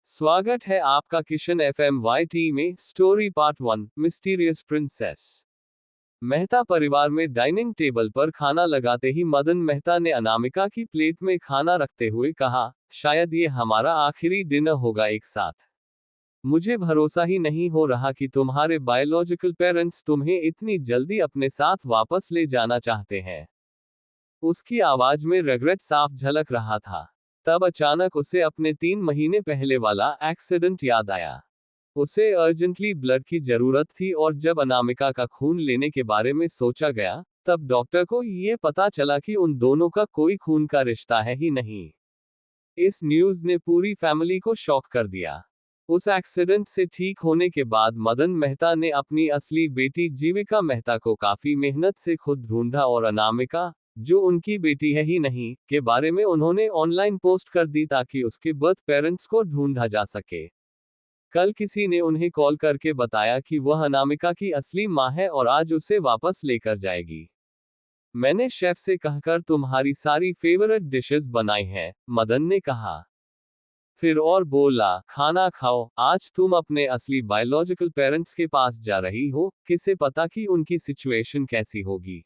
स्वागत है आपका किशन एफएम वाईटी में। Story part 1, mysterious princess. Mehta परिवार में डाइनिंग टेबल पर खाना लगाते ही मदन मेहता ने अनामिका की प्लेट में खाना रखते हुए कहा, शायद ये हमारा आखिरी डिनर होगा एक साथ। मुझे भरोसा ही नहीं हो रहा कि तुम्हारे बायोलॉजिकल पेरेंट्स तुम्हें इतनी जल्दी अपने साथ वापस ले जाना चाहते हैं। उसकी आवाज में रिग्रेट साफ झलक रहा था। तब अचानक उसे अपने 3 महीने पहले वाला एक्सीडेंट याद आया। उसे अर्जेंटली ब्लड की जरूरत थी और जब अनामिका का खून लेने के बारे में सोचा गया, तब डॉक्टर को ये पता चला कि उन दोनों का कोई खून का रिश्ता है ही नहीं। इस न्यूज ने पूरी फैमिली को शॉक कर दिया। उस एक्सीडेंट से ठीक होने के बाद मदन मेहता ने अपनी असली बेटी जीविका मेहता को काफी मेहनत से खुद ढूंढा और अनामिका, जो उनकी बेटी है ही नहीं, के बारे में उन्होंने ऑनलाइन पोस्ट कर दी ताकि उसके बर्थ पेरेंट्स को ढूंढा जा सके। कल किसी ने उन्हें कॉल करके बताया कि वह अनामिका की असली मां है और आज उसे वापस लेकर जाएगी। मैंने शेफ से कहकर तुम्हारी सारी फेवरेट डिशेस बनाई हैं, मदन ने कहा। फिर और बोला, खाना खाओ, आज तुम अपने असली बायोलॉजिकल पेरेंट्स के पास जा रही हो, किसे पता कि उनकी सिचुएशन कैसी होगी।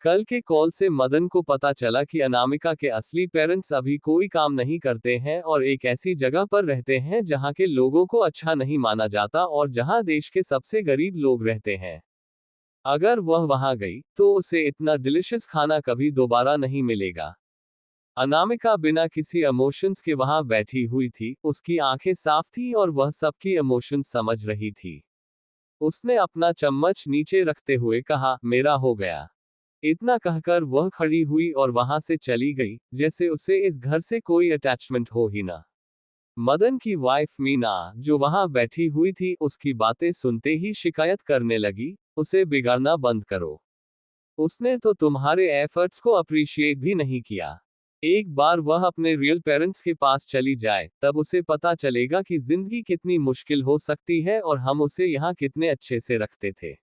कल के कॉल से मदन को पता चला कि अनामिका के असली पेरेंट्स अभी कोई काम नहीं करते हैं और एक ऐसी जगह पर रहते हैं जहां के लोगों को अच्छा नहीं माना जाता और जहां देश के सबसे गरीब लोग रहते हैं। अगर वह वहां गई, तो उसे इतना डिलिशियस खाना कभी दोबारा नहीं मिलेगा। अनामिका बिना किसी इमोशंस के वहां बैठी हुई थी, उसकी आंखें साफ थी और वह सबकी इमोशंस समझ रही थी। उसने अपना चम्मच नीचे रखते हुए कहा, मेरा हो गया। इतना कहकर वह खड़ी हुई और वहां से चली गई, जैसे उसे इस घर से कोई अटैचमेंट हो ही ना। मदन की वाइफ मीना, जो वहां बैठी हुई थी, उसकी बातें सुनते ही शिकायत करने लगी, उसे बिगाड़ना बंद करो। उसने तो तुम्हारे एफर्ट्स को अप्रिशिएट भी नहीं किया। एक बार वह अपने रियल पेरेंट्स के पास चली जाए, तब उसे पता चलेगा कि जिंदगी कितनी मुश्किल हो सकती है और हम उसे यहाँ कितने अच्छे से रखते थे।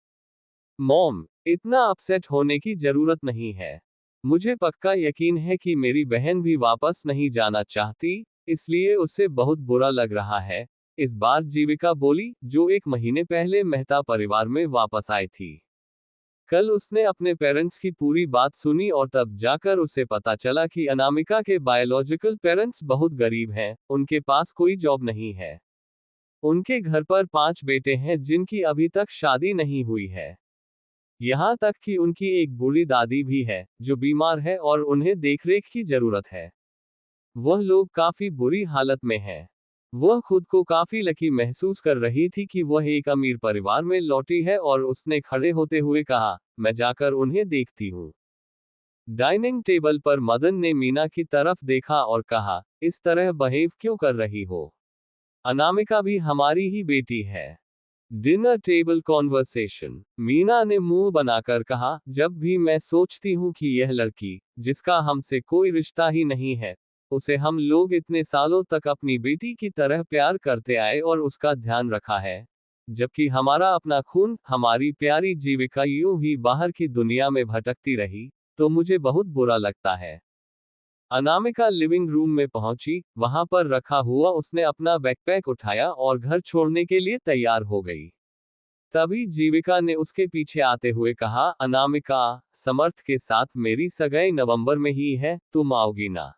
मॉम, इतना अपसेट होने की जरूरत नहीं है। मुझे पक्का यकीन है कि मेरी बहन भी वापस नहीं जाना चाहती, इसलिए उसे बहुत बुरा लग रहा है। इस बार जीविका बोली, जो 1 महीने पहले मेहता परिवार में वापस आई थी। कल उसने अपने पेरेंट्स की पूरी बात सुनी और तब जाकर उसे पता चला कि अनामिका के बायोलॉजिकल पेरेंट्स बहुत गरीब हैं, उनके पास कोई जॉब नहीं है। उनके घर पर 5 बेटे हैं जिनकी अभी तक शादी नहीं हुई है। यहाँ तक कि उनकी एक बूढ़ी दादी भी है, जो बीमार है और उन्हें देखरेख की जरूरत है। वह लोग काफी बुरी हालत में हैं। वह खुद को काफी लकी महसूस कर रही थी कि वह एक अमीर परिवार में लौटी है और उसने खड़े होते हुए कहा, मैं जाकर उन्हें देखती हूँ। डाइनिंग टेबल पर मदन ने मीना की तरफ देखा और कहा, इस तरह बिहेव क्यों कर रही हो? अनामिका भी हमारी ही बेटी है। Dinner table conversation. मीना ने मुंह बनाकर कहा, जब भी मैं सोचती हूँ कि यह लड़की, जिसका हमसे कोई रिश्ता ही नहीं है, उसे हम लोग इतने सालों तक अपनी बेटी की तरह प्यार करते आए और उसका ध्यान रखा है, जबकि हमारा अपना खून, हमारी प्यारी जीविका यूं ही बाहर की दुनिया में भटकती रही, तो मुझे बहुत बुरा लगता है। अनामिका लिविंग रूम में पहुंची, वहां पर रखा हुआ उसने अपना बैकपैक उठाया और घर छोड़ने के लिए तैयार हो गई। तभी जीविका ने उसके पीछे आते हुए कहा, अनामिका, समर्थ के साथ मेरी सगाई नवंबर में ही है, तुम आओगी ना?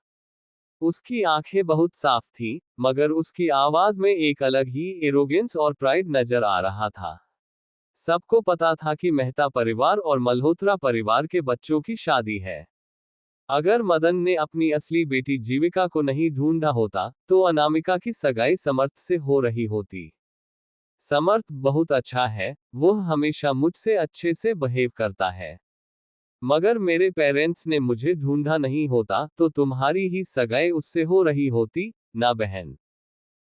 उसकी आंखें बहुत साफ थीं, मगर उसकी आवाज में एक अलग ही एरोगेंस और प्राइड नजर आ रहा था। सबको पता था कि मेहता परिवार और मल्होत्रा परिवार के बच्चों की शादी है। अगर मदन ने अपनी असली बेटी जीविका को नहीं ढूंढा होता, तो अनामिका की सगाई समर्थ से हो रही होती। समर्थ बहुत अच्छा है, वह हमेशा मुझसे अच्छे से बिहेव करता है। मगर मेरे पेरेंट्स ने मुझे ढूंढा नहीं होता, तो तुम्हारी ही सगाई उससे हो रही होती, ना बहन।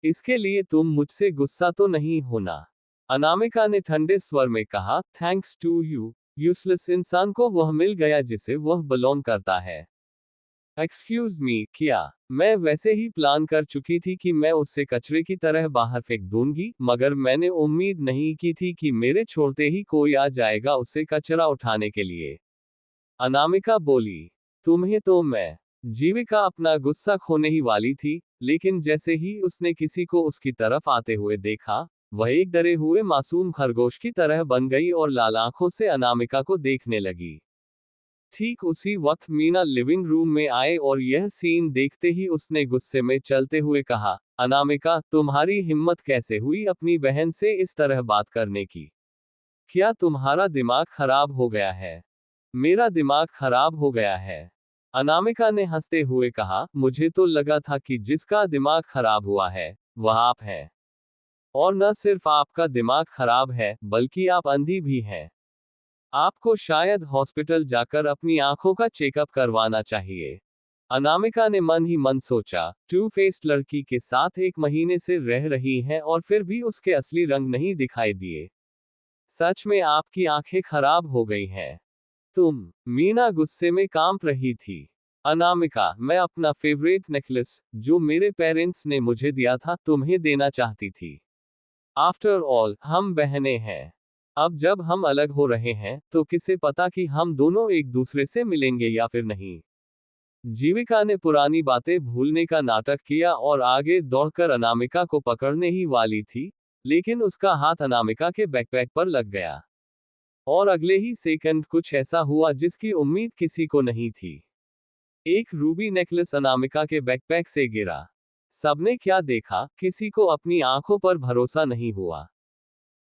इसके लिए तुम मुझसे गुस्सा तो नहीं होना? अनामिका ने ठंडे स्वर में कहा, थैंक्स टू यू, यूजलेस इंसान को वह मिल गया जिसे वह बिलोंग करता है। एक्सक्यूज मी, क्या? मैं वैसे ही प्लान कर चुकी थी कि मैं उससे कचरे की तरह बाहर फेंक दूंगी, मगर मैंने उम्मीद नहीं की थी कि मेरे छोड़ते ही कोई आ जाएगा उसे कचरा उठाने के लिए। अनामिका बोली, तुम्हें तो मैं। जीविका अपना गुस्सा खोने ही वाली थी, लेकिन जैसे ही उसने किसी को उसकी तरफ आते हुए देखा, वह एक डरे हुए मासूम खरगोश की तरह बन गई और लाल आंखों से अनामिका को देखने लगी। ठीक उसी वक्त मीना लिविंग रूम में आए और यह सीन देखते ही उसने गुस्से में चलते हुए कहा, अनामिका, तुम्हारी हिम्मत कैसे हुई अपनी बहन से इस तरह बात करने की? क्या तुम्हारा दिमाग खराब हो गया है? मेरा दिमाग खराब हो गया है। अनामिका ने हंसते हुए कहा, मुझे तो लगा था कि जिसका दिमाग खराब हुआ है, वह आप है। और न सिर्फ आपका दिमाग खराब है, बल्कि आप अंधी भी हैं। आपको शायद हॉस्पिटल जाकर अपनी आंखों का चेकअप करवाना चाहिए। अनामिका ने मन ही मन सोचा, टू फेस्ड लड़की के साथ 1 महीने से रह रही है और फिर भी उसके असली रंग नहीं दिखाई दिए। सच में आपकी आंखें खराब हो गई हैं। मीना गुस्से में कांप रही थी। अनामिका, मैं अपना फेवरेट नेकलेस, जो मेरे पेरेंट्स ने मुझे दिया था, तुम्हें देना चाहती थी। आफ्टर ऑल, हम बहनें हैं। अब जब हम अलग हो रहे हैं, तो किसे पता कि हम दोनों एक दूसरे से मिलेंगे या फिर नहीं। जीविका ने पुरानी बातें भूलने का नाटक किया और आगे दौड़कर अनामिका को पकड़ने ही वाली थी, लेकिन उसका हाथ अनामिका के बैकपैक पर लग गया। और अगले ही सेकंड कुछ ऐसा हुआ जिसकी उम्मीद किसी को नहीं थी। एक रूबी नेकलेस अनामिका के बैकपैक से गिरा। सबने क्या देखा, किसी को अपनी आंखों पर भरोसा नहीं हुआ।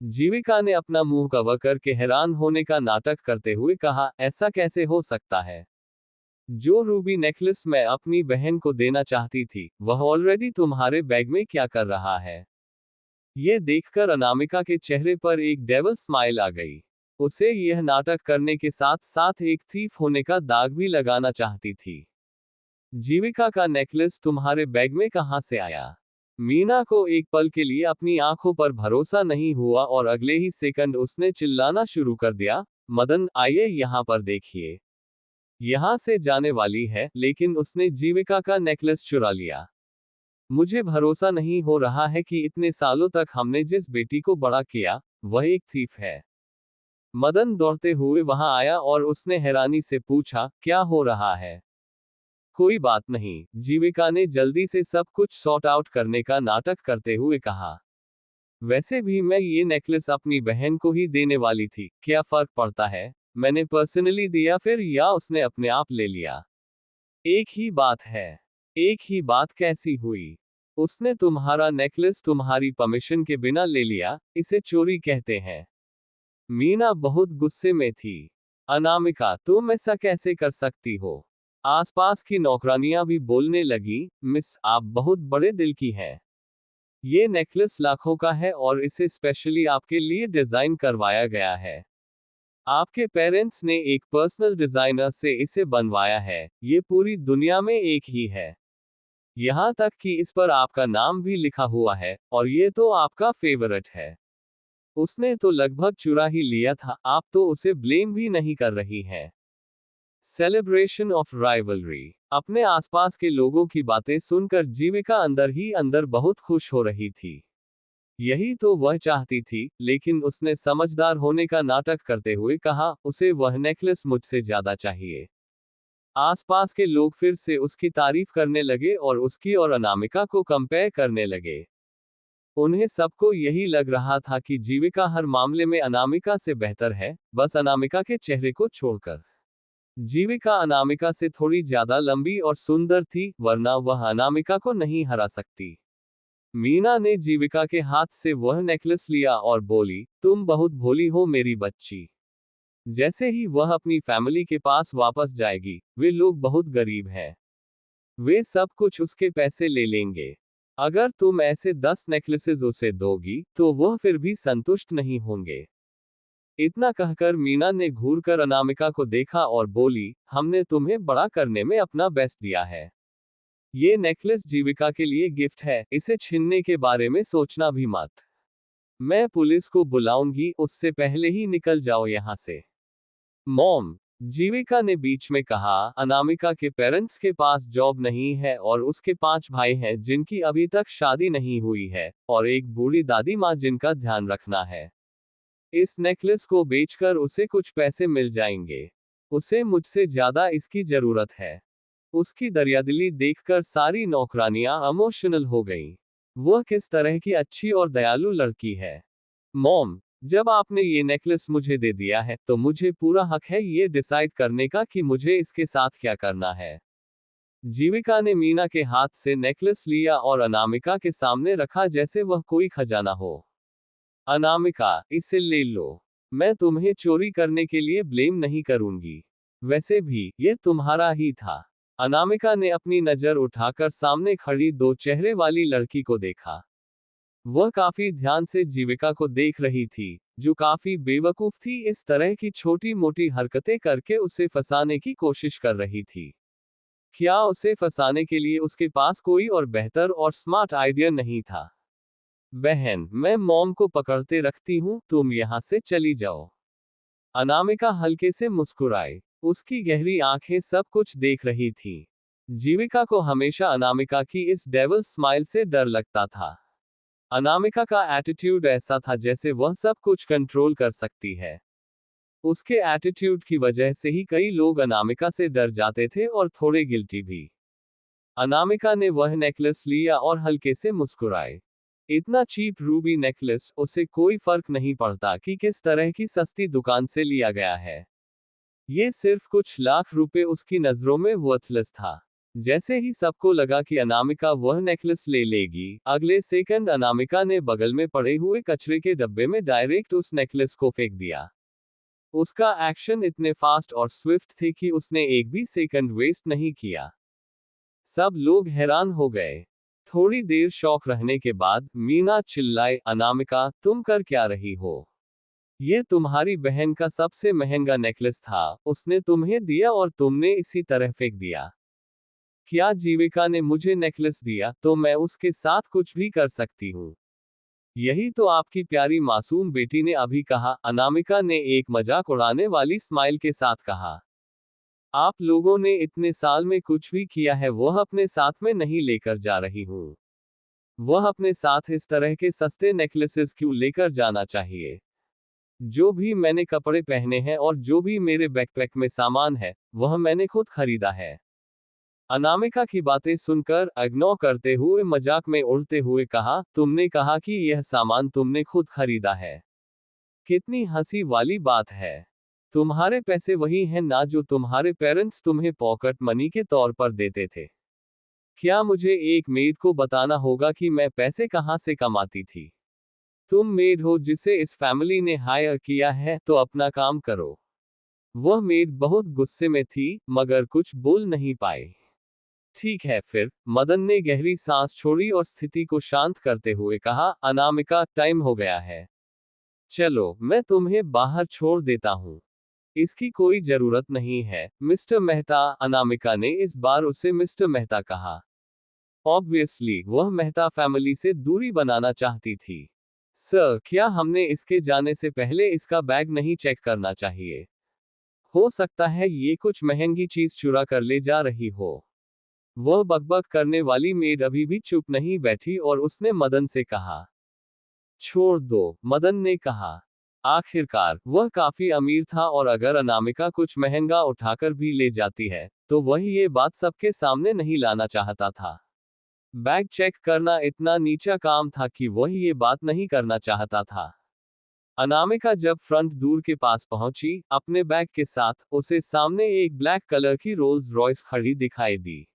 जीविका ने अपना मुंह कवर करके हैरान होने का नाटक करते हुए कहा, ऐसा कैसे हो सकता है? जो रूबी नेकलेस मैं अपनी बहन को देना चाहती थी, वह ऑलरेडी तुम्हारे बैग में क्या कर रहा है? ये देखकर अनामिका के चेहरे पर एक डेविल स्माइल आ गई। उसे यह नाटक करने के साथ साथ एक थीफ होने का दाग भी लगाना चाहती थी। जीविका का नेकलेस तुम्हारे बैग में कहां से आया? मीना को एक पल के लिए अपनी आंखों पर भरोसा नहीं हुआ और अगले ही सेकंड उसने चिल्लाना शुरू कर दिया, मदन, आइए यहां पर देखिए। यहां से जाने वाली है, लेकिन उसने जीविका का नेकलेस चुरा लिया। मुझे भरोसा नहीं हो रहा है कि इतने सालों तक हमने जिस बेटी को बड़ा किया, वह एक थीफ है। मदन दौड़ते हुए वहां आया और उसने हैरानी से पूछा, क्या हो रहा है? कोई बात नहीं, जीविका ने जल्दी से सब कुछ सॉर्ट आउट करने का नाटक करते हुए कहा। वैसे भी मैं ये नेकलेस अपनी बहन को ही देने वाली थी, क्या फर्क पड़ता है, मैंने पर्सनली दिया फिर या उसने अपने आप ले लिया? एक ही बात है। एक ही बात कैसी हुई? उसने तुम्हारा नेकलेस तुम्हारी परमिशन के बिना ले लिया, इसे चोरी कहते हैं। मीना बहुत गुस्से में थी। अनामिका, तुम ऐसा कैसे कर सकती हो? आसपास की नौकरानियां भी बोलने लगी, मिस, आप बहुत बड़े दिल की हैं। ये नेकलेस लाखों का है और इसे स्पेशली आपके लिए डिजाइन करवाया गया है। आपके पेरेंट्स ने एक पर्सनल डिजाइनर से इसे बनवाया है, ये पूरी दुनिया में एक ही है। यहाँ तक कि इस पर आपका नाम भी लिखा हुआ है, और ये तो आपका फेवरेट है। उसने तो लगभग चुरा ही लिया था, आप तो उसे ब्लेम भी नहीं कर रही हैं। Celebration of rivalry. अपने आसपास के लोगों की बातें सुनकर जीविका अंदर ही अंदर बहुत खुश हो रही थी। यही तो वह चाहती थी, लेकिन उसने समझदार होने का नाटक करते हुए कहा, उसे वह नेकलेस मुझसे ज्यादा चाहिए। आसपास के लोग फिर से उसकी तारीफ करने लगे और उसकी और अनामिका को कंपेयर करने लगे। उन्हें सबको यही लग रहा था कि जीविका हर मामले में अनामिका से बेहतर है, बस अनामिका के चेहरे को छोड़कर। जीविका अनामिका से थोड़ी ज्यादा लंबी और सुंदर थी, वरना वह अनामिका को नहीं हरा सकती। मीना ने जीविका के हाथ से वह नेकलेस लिया और बोली, तुम बहुत भोली हो मेरी बच्ची। जैसे ही वह अपनी फैमिली के पास वापस जाएगी, वे लोग बहुत गरीब हैं। वे सब कुछ उसके पैसे ले लेंगे। अगर तुम ऐसे 10 नेकलेसेस उसे दोगी, तो वह फिर भी संतुष्ट नहीं होंगे। इतना कहकर मीना ने घूरकर अनामिका को देखा और बोली, हमने तुम्हें बड़ा करने में अपना बेस्ट दिया है। ये नेकलेस जीविका के लिए गिफ्ट है, इसे छीनने के बारे में सोचना भी मत। मैं पुलिस को बुलाऊंगी, उससे पहले ही निकल जाओ यहां से। मॉम, जीविका ने बीच में कहा, अनामिका के पेरेंट्स के पास जॉब नहीं है और उसके 5 भाई हैं जिनकी अभी तक शादी नहीं हुई है, और एक बूढ़ी दादी माँ जिनका ध्यान रखना है। इस नेकलेस को बेचकर उसे कुछ पैसे मिल जाएंगे। उसे मुझसे ज्यादा इसकी जरूरत है। उसकी दरियादिली देखकर सारी नौकरानियां इमोशनल हो गईं। वह किस तरह की अच्छी और दयालु लड़की है। मॉम, जब आपने ये नेकलेस मुझे दे दिया है तो मुझे पूरा हक है ये डिसाइड करने का कि मुझे इसके साथ क्या करना है। जीविका ने मीना के हाथ से नेकलेस लिया और अनामिका के सामने रखा जैसे वह कोई खजाना हो। अनामिका, इसे ले लो। मैं तुम्हें चोरी करने के लिए ब्लेम नहीं करूंगी। वैसे भी ये तुम्हारा ही था। अनामिका ने अपनी नजर उठाकर सामने खड़ी दो चेहरे वाली लड़की को देखा। वह काफी ध्यान से जीविका को देख रही थी, जो काफी बेवकूफ थी, इस तरह की छोटी मोटी हरकतें करके उसे फंसाने की कोशिश कर रही थी। क्या उसे फंसाने के लिए उसके पास कोई और बेहतर और स्मार्ट आइडिया नहीं था? बहन, मैं मॉम को पकड़ते रखती हूँ, तुम यहाँ से चली जाओ। अनामिका हल्के से मुस्कुराई। उसकी गहरी आंखें सब कुछ देख रही थीं। जीविका को हमेशा अनामिका की इस डेविल स्माइल से डर लगता था। अनामिका का एटीट्यूड ऐसा था जैसे वह सब कुछ कंट्रोल कर सकती है। उसके एटीट्यूड की वजह से ही कई लोग अनामिका से डर जाते थे और थोड़े गिल्टी भी। अनामिका ने वह नेकलेस लिया और हल्के से मुस्कुराए। इतना चीप रूबी नेकलेस, उसे कोई फर्क नहीं पड़ता कि किस तरह की सस्ती दुकान से लिया गया है। ये सिर्फ कुछ लाख रुपए उसकी नजरों में वर्थलेस था। जैसे ही सबको लगा कि अनामिका वह नेकलेस ले लेगी, अगले सेकंड अनामिका ने बगल में पड़े हुए कचरे के डब्बे में डायरेक्ट उस नेकलेस को फेंक दिया। उसका एक्शन इतने फास्ट और स्विफ्ट थे कि उसने एक भी सेकंड वेस्ट नहीं किया। सब लोग हैरान हो गए। थोड़ी देर शॉक रहने के बाद मीना चिल्लाई, अनामिका, तुम कर क्या रही हो? ये तुम्हारी बहन का सबसे महंगा नेकलेस था, उसने तुम्हें दिया और तुमने इसी तरह फेंक दिया। क्या जीविका ने मुझे नेकलेस दिया तो मैं उसके साथ कुछ भी कर सकती हूँ? यही तो आपकी प्यारी मासूम बेटी ने अभी कहा, अनामिका ने एक मजाक उड़ाने वाली स्माइल के साथ कहा। आप लोगों ने इतने साल में कुछ भी किया है वह अपने साथ में नहीं लेकर जा रही हूँ। वह अपने साथ इस तरह के सस्ते नेकलेसेस क्यों लेकर जाना चाहिए? जो भी मैंने कपड़े पहने हैं और जो भी मेरे बैकपैक में सामान है, वह मैंने खुद खरीदा है। अनामिका की बातें सुनकर इग्नोर करते हुए मजाक में उड़ते हुए कहा, तुमने कहा कि यह सामान तुमने खुद खरीदा है। कितनी हंसी वाली बात है। तुम्हारे पैसे वही हैं ना जो तुम्हारे पेरेंट्स तुम्हें पॉकेट मनी के तौर पर देते थे। क्या मुझे एक मेड को बताना होगा कि मैं पैसे कहां से कमाती थी? तुम मेड हो जिसे इस फैमिली ने हायर किया है, तो अपना काम करो। वह मेड बहुत गुस्से में थी, मगर कुछ बोल नहीं पाई। ठीक है फिर, मदन ने गहरी सांस छोड़ी और स्थिति को शांत करते हुए कहा, अनामिका, टाइम हो गया है। चलो, मैं तुम्हें बाहर छोड़ देता हूँ। इसकी कोई जरूरत नहीं है, मिस्टर मेहता। अनामिका ने इस बार उसे मिस्टर मेहता कहा। ऑब्वियसली, वह मेहता फैमिली से दूरी बनाना चाहती थी। सर, क्या हमने इसके जाने से पहले इसका बैग नहीं चेक करना चाहिए? हो सकता है ये कुछ महंगी चीज चुरा कर ले जा रही हो। वह बकबक करने वाली मेड अभी भी चुप नहीं बैठी और उसने मदन से कहा। छोड़ दो, मदन ने कहा। आखिरकार वह काफी अमीर था और अगर अनामिका कुछ महंगा उठाकर भी ले जाती है, तो वह ये बात सबके सामने नहीं लाना चाहता था। बैग चेक करना इतना नीचा काम था कि वह ये बात नहीं करना चाहता था। अनामिका जब फ्रंट दूर के पास पहुंची, अपने बैग के साथ, उसे सामने एक ब्लैक कलर की रोल्स रॉयस खड़ी दिखाई दी।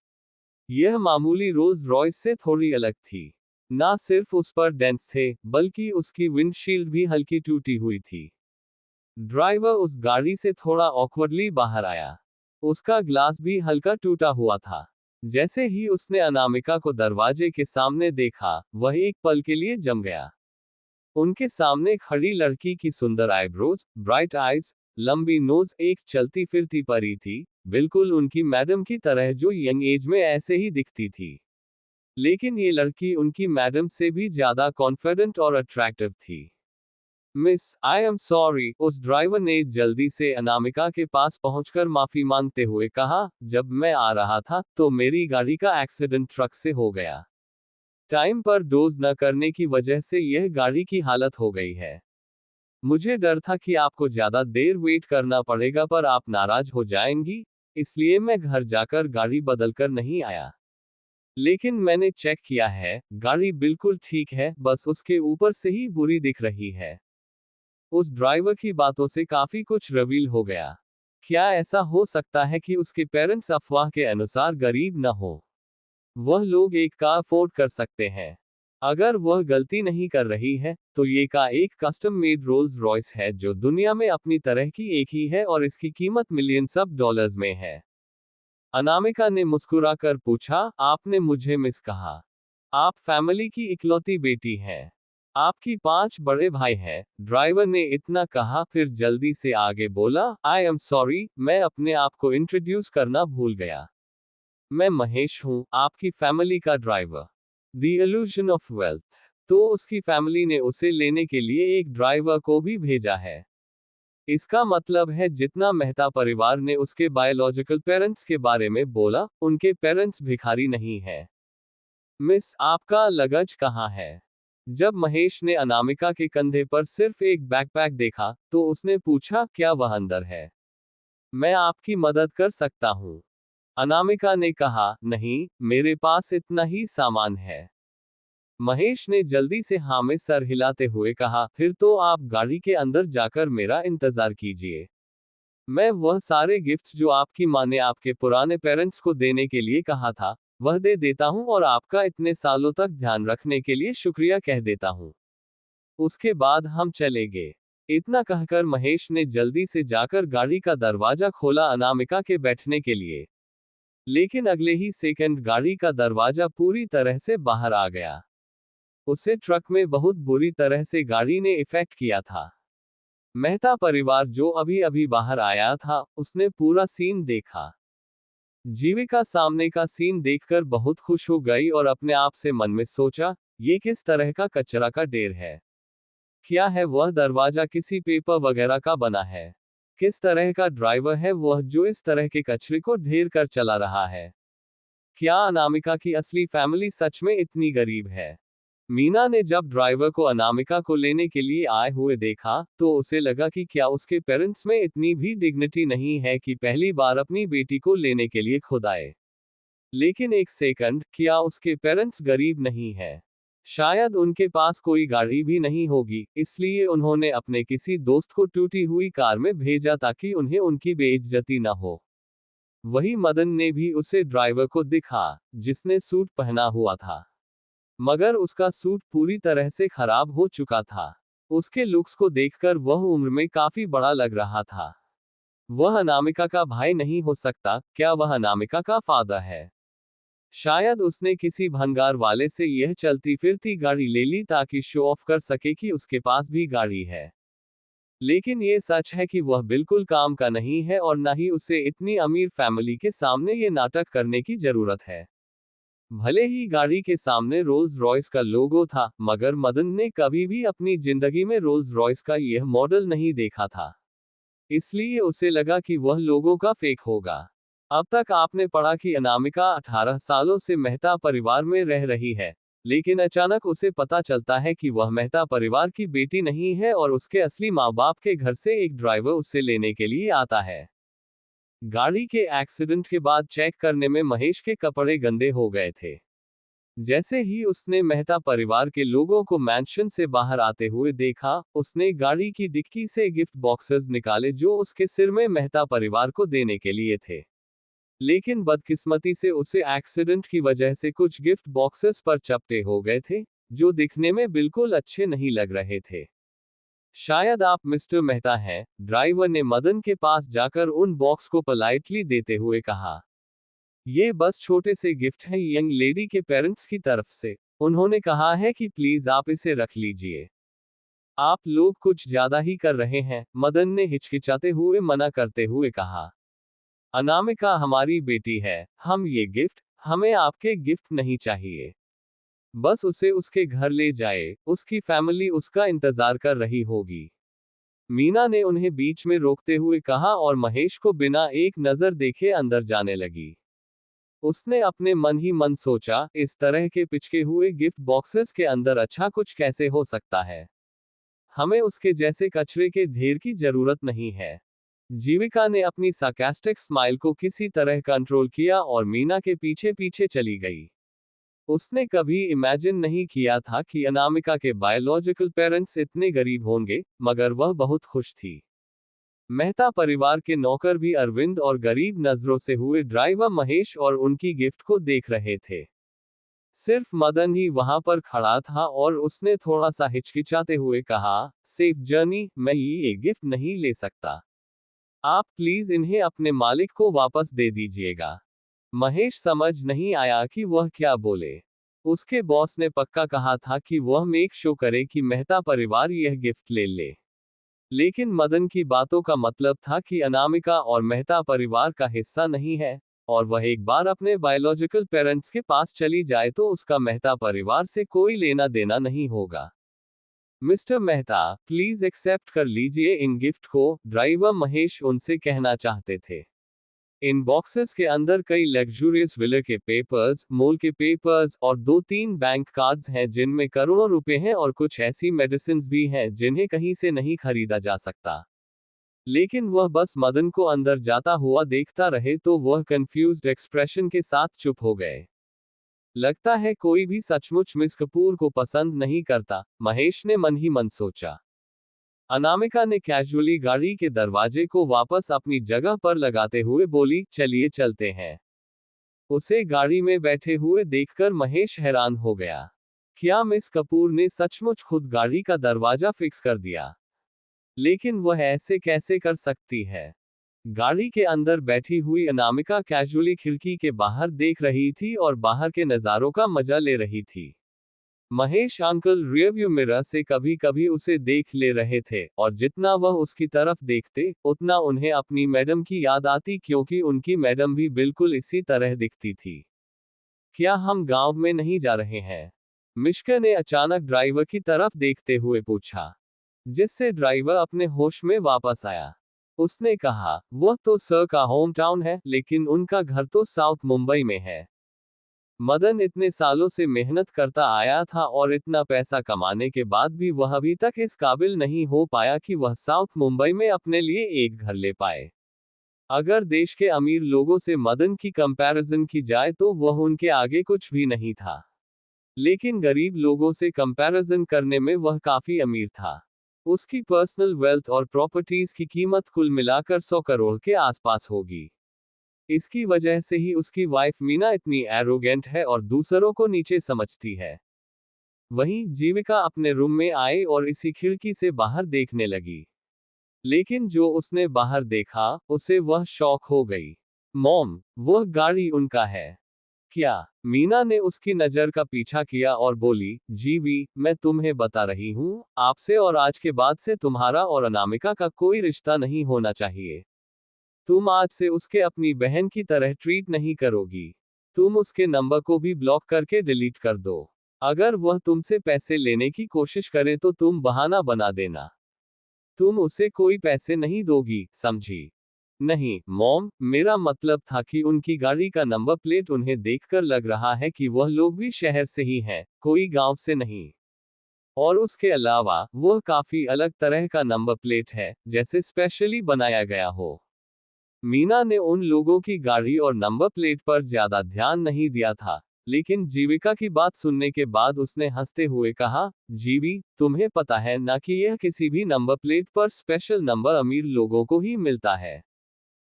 यह मामूली रोल्स रॉयस से थोड़ी अलग थी। ना सिर्फ उस पर डेंट्स थे, बल्कि उसकी विंडशील्ड भी हल्की टूटी हुई थी। ड्राइवर उस गाड़ी से थोड़ा ऑकवर्डली बाहर आया। उसका ग्लास भी हल्का टूटा हुआ था। जैसे ही उसने अनामिका को दरवाजे के सामने देखा, वह एक पल के लिए जम गया। उनके सामने खड़ी लड़की की सुंदर आईब्रोज, ब्राइट आईज, लंबी नोज एक चलती फिरती परी थी, बिल्कुल उनकी मैडम की तरह जो यंग एज में ऐसे ही दिखती थी। लेकिन ये लड़की उनकी मैडम से भी ज्यादा कॉन्फिडेंट और अट्रैक्टिव थी। मिस, आई एम सॉरी, उस ड्राइवर ने जल्दी से अनामिका के पास पहुंचकर माफी मांगते हुए कहा, जब मैं आ रहा था तो मेरी गाड़ी का एक्सीडेंट ट्रक से हो गया। टाइम पर डोज न करने की वजह से यह गाड़ी की हालत हो गई है। मुझे डर था कि आपको ज्यादा देर वेट करना पड़ेगा पर आप नाराज हो जाएंगी, इसलिए मैं घर जाकर गाड़ी बदल कर नहीं आया। लेकिन मैंने चेक किया है, गाड़ी बिल्कुल ठीक है, बस उसके ऊपर से ही बुरी दिख रही है। उस ड्राइवर की बातों से काफी कुछ रिवील हो गया। क्या ऐसा हो सकता है कि उसके पेरेंट्स अफवाह के अनुसार गरीब न हो? वह लोग एक कार अफोर्ड कर सकते हैं। अगर वह गलती नहीं कर रही है, तो ये कार एक कस्टम मेड रोल्स रॉयस है जो दुनिया में अपनी तरह की एक ही है और इसकी कीमत मिलियंस ऑफ डॉलर्स में है। अनामिका ने मुस्कुराकर पूछा, आपने मुझे मिस कहा। आप फैमिली की इकलौती बेटी हैं। आपकी 5 बड़े भाई हैं। ड्राइवर ने इतना कहा, फिर जल्दी से आगे बोला, आई एम सॉरी, मैं अपने आप को इंट्रोड्यूस करना भूल गया। मैं महेश हूँ, आपकी फैमिली का driver. The illusion of wealth. तो उसकी फैमिली ने उसे लेने के लिए एक ड्राइवर को भी भेजा है। इसका मतलब है जितना मेहता परिवार ने उसके बायोलॉजिकल पेरेंट्स के बारे में बोला, उनके पेरेंट्स भिखारी नहीं है। मिस, आपका लगेज कहाँ है? जब महेश ने अनामिका के कंधे पर सिर्फ एक बैकपैक देखा, तो उसने पूछा, क्या वह अंदर है? मैं आपकी मदद कर सकता हूँ। अनामिका ने कहा, नहीं, मेरे पास इतना ही सामान है। महेश ने जल्दी से हाँ में सर हिलाते हुए कहा, फिर तो आप गाड़ी के अंदर जाकर मेरा इंतजार कीजिए। मैं वह सारे गिफ्ट्स जो आपकी माँ ने आपके पुराने पेरेंट्स को देने के लिए कहा था, वह दे देता हूँ और आपका इतने सालों तक ध्यान रखने के लिए शुक्रिया कह देता हूँ। उसके बाद हम चले गए। इतना कहकर महेश ने जल्दी से जाकर गाड़ी का दरवाजा खोला अनामिका के बैठने के लिए। लेकिन अगले ही सेकंड गाड़ी का दरवाजा पूरी तरह से बाहर आ गया। उसे ट्रक में बहुत बुरी तरह से गाड़ी ने इफेक्ट किया था। मेहता परिवार जो अभी अभी बाहर आया था, उसने पूरा सीन देखा। जीविका सामने का सीन देखकर बहुत खुश हो गई और अपने आप से मन में सोचा, ये किस तरह का कचरा का ढेर है? क्या है वह दरवाजा किसी पेपर वगैरह का बना है? किस तरह का ड्राइवर है वह जो इस तरह के कचरे को ढेर कर चला रहा है? क्या अनामिका की असली फैमिली सच में इतनी गरीब है? मीना ने जब ड्राइवर को अनामिका को लेने के लिए आए हुए देखा, तो उसे लगा कि क्या उसके पेरेंट्स में इतनी भी डिग्निटी नहीं है कि पहली बार अपनी बेटी को लेने के लिए खुद आए। लेकिन एक सेकंड, क्या उसके पेरेंट्स गरीब नहीं है? शायद उनके पास कोई गाड़ी भी नहीं होगी, इसलिए उन्होंने अपने किसी दोस्त को टूटी हुई कार में भेजा ताकि उन्हें उनकी बेइज्जती न हो। वही मदन ने भी उसे ड्राइवर को दिखा, जिसने सूट पहना हुआ था। मगर उसका सूट पूरी तरह से खराब हो चुका था। उसके लुक्स को देखकर वह उम्र में काफी बड़ा लग रहा था। वह अनामिका का भाई नहीं हो सकता, क्या वह अनामिका का फादर है? शायद उसने किसी भंगार वाले से यह चलती फिरती गाड़ी ले ली ताकि शो ऑफ कर सके कि उसके पास भी गाड़ी है। लेकिन ये सच है कि वह बिल्कुल काम का नहीं है और न ही उसे इतनी अमीर फैमिली के सामने ये नाटक करने की जरूरत है। भले ही गाड़ी के सामने रोल्स रॉयस का लोगो था, मगर मदन ने कभी भी अपनी जिंदगी में रोल्स रॉयस का यह मॉडल नहीं देखा था। इसलिए उसे लगा कि वह लोगों का फेक होगा। अब तक आपने पढ़ा कि अनामिका 18 सालों से मेहता परिवार में रह रही है, लेकिन अचानक उसे पता चलता है कि वह मेहता परिवार की बेटी नहीं है और उसके असली माँ बाप के घर से एक ड्राइवर उसे लेने के लिए आता है। गाड़ी के एक्सीडेंट के बाद चेक करने में महेश के कपड़े गंदे हो गए थे। जैसे ही उसने मेहता परिवार के लोगों को मैंशन से बाहर आते हुए देखा, उसने गाड़ी की डिक्की से गिफ्ट बॉक्सेस निकाले जो उसके सिर में मेहता परिवार को देने के लिए थे। लेकिन बदकिस्मती से उसे एक्सीडेंट की वजह से कुछ गिफ्ट बॉक्सेस पर चपटे हो गए थे, जो दिखने में बिल्कुल अच्छे नहीं लग रहे थे। शायद आप मिस्टर मेहता हैं, ड्राइवर ने मदन के पास जाकर उन बॉक्स को पोलाइटली देते हुए कहा। ये बस छोटे से गिफ्ट हैं यंग लेडी के पेरेंट्स की तरफ से। उन्होंने कहा है कि प्लीज आप इसे रख लीजिए। आप लोग कुछ ज्यादा ही कर रहे हैं, मदन ने हिचकिचाते हुए मना करते हुए कहा। अनामिका हमारी बेटी है, हमें आपके गिफ्ट नहीं चाहिए। बस उसे उसके घर ले जाए, उसकी फैमिली उसका इंतजार कर रही होगी। मीना ने उन्हें बीच में रोकते हुए कहा और महेश को बिना एक नजर देखे अंदर जाने लगी। उसने अपने मन ही मन सोचा, इस तरह के पिचके हुए गिफ्ट बॉक्सेस के अंदर अच्छा कुछ कैसे हो सकता है? हमें उसके जैसे कचरे के ढेर की जरूरत नहीं है। जीविका ने अपनी सार्कास्टिक स्माइल को किसी तरह कंट्रोल किया और मीना के पीछे पीछे चली गई। उसने कभी इमेजिन नहीं किया था कि अनामिका के बायोलॉजिकल पेरेंट्स इतने गरीब होंगे, मगर वह बहुत खुश थी। मेहता परिवार के नौकर भी अरविंद और गरीब नजरों से हुए ड्राइवर महेश और उनकी गिफ्ट को देख रहे थे। सिर्फ मदन ही वहां पर खड़ा था और उसने थोड़ा सा हिचकिचाते हुए कहा, सेफ जर्नी, मैं ये गिफ्ट नहीं ले सकता। आप प्लीज इन्हें अपने मालिक को वापस दे दीजिएगा। महेश समझ नहीं आया कि वह क्या बोले। उसके बॉस ने पक्का कहा था कि वह मेक शो करे कि मेहता परिवार यह गिफ्ट ले ले। लेकिन मदन की बातों का मतलब था कि अनामिका और मेहता परिवार का हिस्सा नहीं है, और वह एक बार अपने बायोलॉजिकल पेरेंट्स के पास चली जाए तो उसका मेहता परिवार से कोई लेना देना नहीं होगा। मिस्टर मेहता, प्लीज एक्सेप्ट कर लीजिए इन गिफ्ट को, ड्राइवर महेश उनसे कहना चाहते थे। इन बॉक्सेस के अंदर कई लग्जूरियस विले के पेपर्स, मॉल के पेपर्स और 2-3 बैंक कार्ड्स हैं जिनमें करोड़ों रुपए हैं, और कुछ ऐसी मेडिसिन भी हैं जिन्हें कहीं से नहीं खरीदा जा सकता। लेकिन वह बस मदन को अंदर जाता हुआ देखता रहे तो वह कंफ्यूज्ड एक्सप्रेशन के साथ चुप हो गए। लगता है कोई भी सचमुच मिस कपूर को पसंद नहीं करता, महेश ने मन ही मन सोचा। अनामिका ने कैजुअली गाड़ी के दरवाजे को वापस अपनी जगह पर लगाते हुए बोली, चलिए चलते हैं। उसे गाड़ी में बैठे हुए देखकर महेश हैरान हो गया। क्या मिस कपूर ने सचमुच खुद गाड़ी का दरवाजा फिक्स कर दिया? लेकिन वह ऐसे कैसे कर सकती है? गाड़ी के अंदर बैठी हुई अनामिका कैजुअली खिड़की के बाहर देख रही थी और बाहर के नज़ारों का मजा ले रही थी। महेश अंकल रियरव्यू मिरर से कभी कभी उसे देख ले रहे थे, और जितना वह उसकी तरफ देखते उतना उन्हें अपनी मैडम की याद आती, क्योंकि उनकी मैडम भी बिल्कुल इसी तरह दिखती थी। क्या हम गांव में नहीं जा रहे हैं? मिश्का ने अचानक ड्राइवर की तरफ देखते हुए पूछा, जिससे ड्राइवर अपने होश में वापस आया। उसने कहा, वह तो सर का होम टाउन है, लेकिन उनका घर तो साउथ मुंबई में है। मदन इतने सालों से मेहनत करता आया था और इतना पैसा कमाने के बाद भी वह अभी तक इस काबिल नहीं हो पाया कि वह साउथ मुंबई में अपने लिए एक घर ले पाए। अगर देश के अमीर लोगों से मदन की कंपैरिजन की जाए तो वह उनके आगे कुछ भी नहीं था। लेकिन गरीब लोगों से कंपैरिजन करने में वह काफी अमीर था। उसकी पर्सनल वेल्थ और प्रॉपर्टीज की कीमत कुल मिलाकर 100 करोड़ के आसपास होगी। इसकी वजह से ही उसकी वाइफ मीना इतनी एरोगेंट है और दूसरों को नीचे समझती है। वहीं जीविका अपने रूम में आई और इसी खिड़की से बाहर देखने लगी। लेकिन जो उसने बाहर देखा, उसे वह शॉक हो गई। मॉम, वह गाड़ी उनका है क्या? मीना ने उसकी नजर का पीछा किया और बोली, जीवी, मैं तुम्हें बता रही हूँ, आपसे और आज के बाद से तुम्हारा और अनामिका का कोई रिश्ता नहीं होना चाहिए। तुम आज से उसके अपनी बहन की तरह ट्रीट नहीं करोगी। तुम उसके नंबर को भी ब्लॉक करके डिलीट कर दो। अगर वह तुमसे पैसे लेने की कोशिश करे तो तुम बहाना बना देना। तुम उसे कोई पैसे नहीं दोगी, समझी? नहीं मॉम, मेरा मतलब था कि उनकी गाड़ी का नंबर प्लेट उन्हें देखकर लग रहा है कि वह लोग भी शहर से ही हैं, कोई गांव से नहीं। और उसके अलावा वह काफी अलग तरह का नंबर प्लेट है, जैसे स्पेशली बनाया गया हो। मीना ने उन लोगों की गाड़ी और नंबर प्लेट पर ज्यादा ध्यान नहीं दिया था, लेकिन जीविका की बात सुनने के बाद उसने हंसते हुए कहा, जीवी, तुम्हें पता है ना कि यह किसी भी नंबर प्लेट पर स्पेशल नंबर अमीर लोगों को ही मिलता है।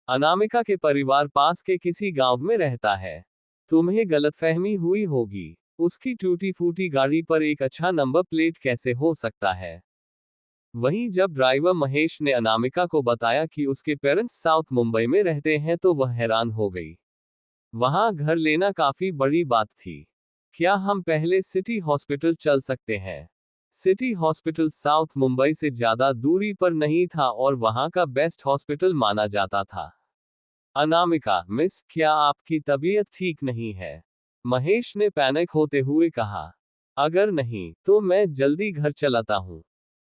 अनामिका के परिवार पास के किसी गांव में रहता है। तुम्हें गलतफहमी हुई होगी। उसकी टूटी फूटी गाड़ी पर एक अच्छा नंबर प्लेट कैसे हो सकता है? वहीं जब ड्राइवर महेश ने अनामिका को बताया कि उसके पेरेंट्स साउथ मुंबई में रहते हैं तो वह हैरान हो गई। वहां घर लेना काफी बड़ी बात थी। क्या हम पहले सिटी हॉस्पिटल चल सकते हैं? सिटी हॉस्पिटल साउथ मुंबई से ज्यादा दूरी पर नहीं था और वहां का बेस्ट हॉस्पिटल माना जाता था। अनामिका, मिस, क्या आपकी तबीयत ठीक नहीं है? महेश ने पैनिक होते हुए कहा। अगर नहीं, तो मैं जल्दी घर चलाता हूँ।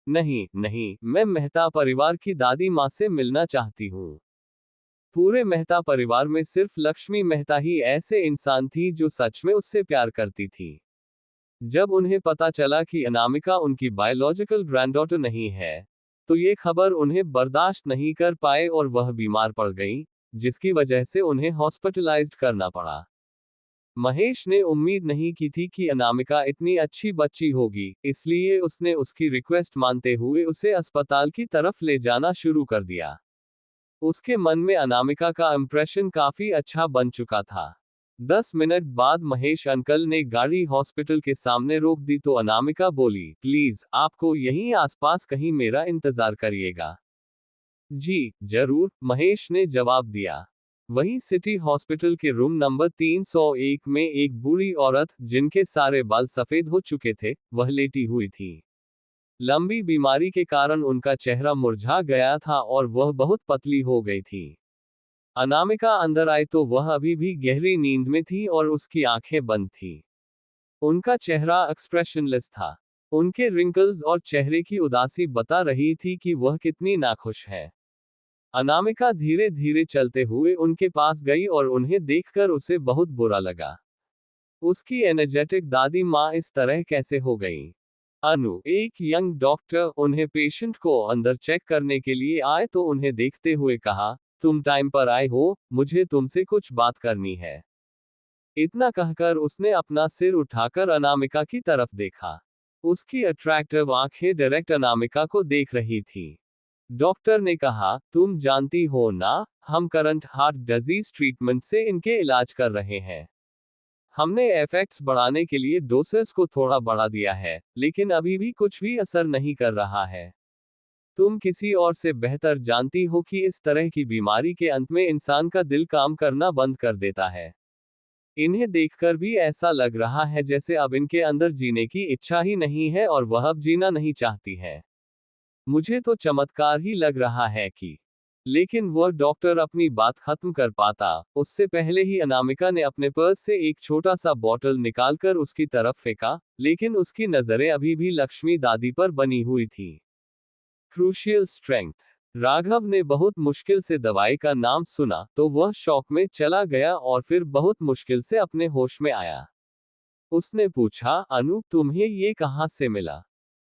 नहीं नहीं, मैं मेहता परिवार की दादी माँ से मिलना चाहती हूँ। पूरे मेहता परिवार में सिर्फ लक्ष्मी मेहता ही ऐसे इंसान थी जो सच में उससे प्यार करती थी। जब उन्हें पता चला कि अनामिका उनकी बायोलॉजिकल ग्रैंडडॉटर नहीं है, तो ये खबर उन्हें बर्दाश्त नहीं कर पाए और वह बीमार पड़ गईं, जिसकी वजह से उन्हें हॉस्पिटलाइज्ड करना पड़ा। महेश ने उम्मीद नहीं की थी कि अनामिका इतनी अच्छी बच्ची होगी, इसलिए उसने उसकी रिक्वेस्ट मानते हुए उसे अस्पताल की तरफ ले जाना शुरू कर दिया। उसके मन में अनामिका का इंप्रेशन काफी अच्छा बन चुका था। 10 मिनट बाद महेश अंकल ने गाड़ी हॉस्पिटल के सामने रोक दी तो अनामिका बोली, प्लीज आपको यहीं आसपास कहीं मेरा इंतजार करिएगा। जी जरूर, महेश ने जवाब दिया। वहीं सिटी हॉस्पिटल के रूम नंबर 301 में एक बूढ़ी औरत, जिनके सारे बाल सफेद हो चुके थे, वह लेटी हुई थी। लंबी बीमारी के कारण उनका चेहरा मुरझा गया था और वह बहुत पतली हो गई थी। अनामिका अंदर आई तो वह अभी भी गहरी नींद में थी और उसकी आंखें बंद थी। उनका चेहरा एक्सप्रेशनलेस था। उनके रिंकल्स और चेहरे की उदासी बता रही थी कि वह कितनी नाखुश है। अनामिका धीरे धीरे चलते हुए उनके पास गई और उन्हें देखकर उसे बहुत बुरा लगा। उसकी एनर्जेटिक दादी माँ इस तरह कैसे हो गई? अनु, एक यंग डॉक्टर, उन्हें पेशेंट को अंदर चेक करने के लिए आए तो उन्हें देखते हुए कहा, तुम टाइम पर आए हो, मुझे तुमसे कुछ बात करनी है। इतना कहकर उसने अपना सिर उठाकर अनामिका की तरफ देखा। उसकी अट्रैक्टिव आंखें डायरेक्ट अनामिका को देख रही थी। डॉक्टर ने कहा, तुम जानती हो ना, हम करंट हार्ट डिजीज ट्रीटमेंट से इनके इलाज कर रहे हैं। हमने एफेक्ट्स बढ़ाने के लिए डोसेस को थोड़ा बढ़ा दिया है, लेकिन अभी भी कुछ भी असर नहीं कर रहा है। तुम किसी और से बेहतर जानती हो कि इस तरह की बीमारी के अंत में इंसान का दिल काम करना बंद कर देता है। इन्हें देखकर भी ऐसा लग रहा है जैसे अब इनके अंदर जीने की इच्छा ही नहीं है और वह अब जीना नहीं चाहती है। मुझे तो चमत्कार ही लग रहा है कि। लेकिन वह डॉक्टर अपनी बात खत्म कर पाता, उससे पहले ही अनामिका ने अपने पर्स से एक छोटा सा बॉटल निकालकर उसकी तरफ फेंका, लेकिन उसकी नजरें अभी भी लक्ष्मी दादी पर बनी हुई थी। Crucial strength. राघव ने बहुत मुश्किल से दवाई का नाम सुना तो वह शॉक में चला गया और फिर बहुत मुश्किल से अपने होश में आया। उसने पूछा, अनु, तुम्हें ये कहाँ से मिला?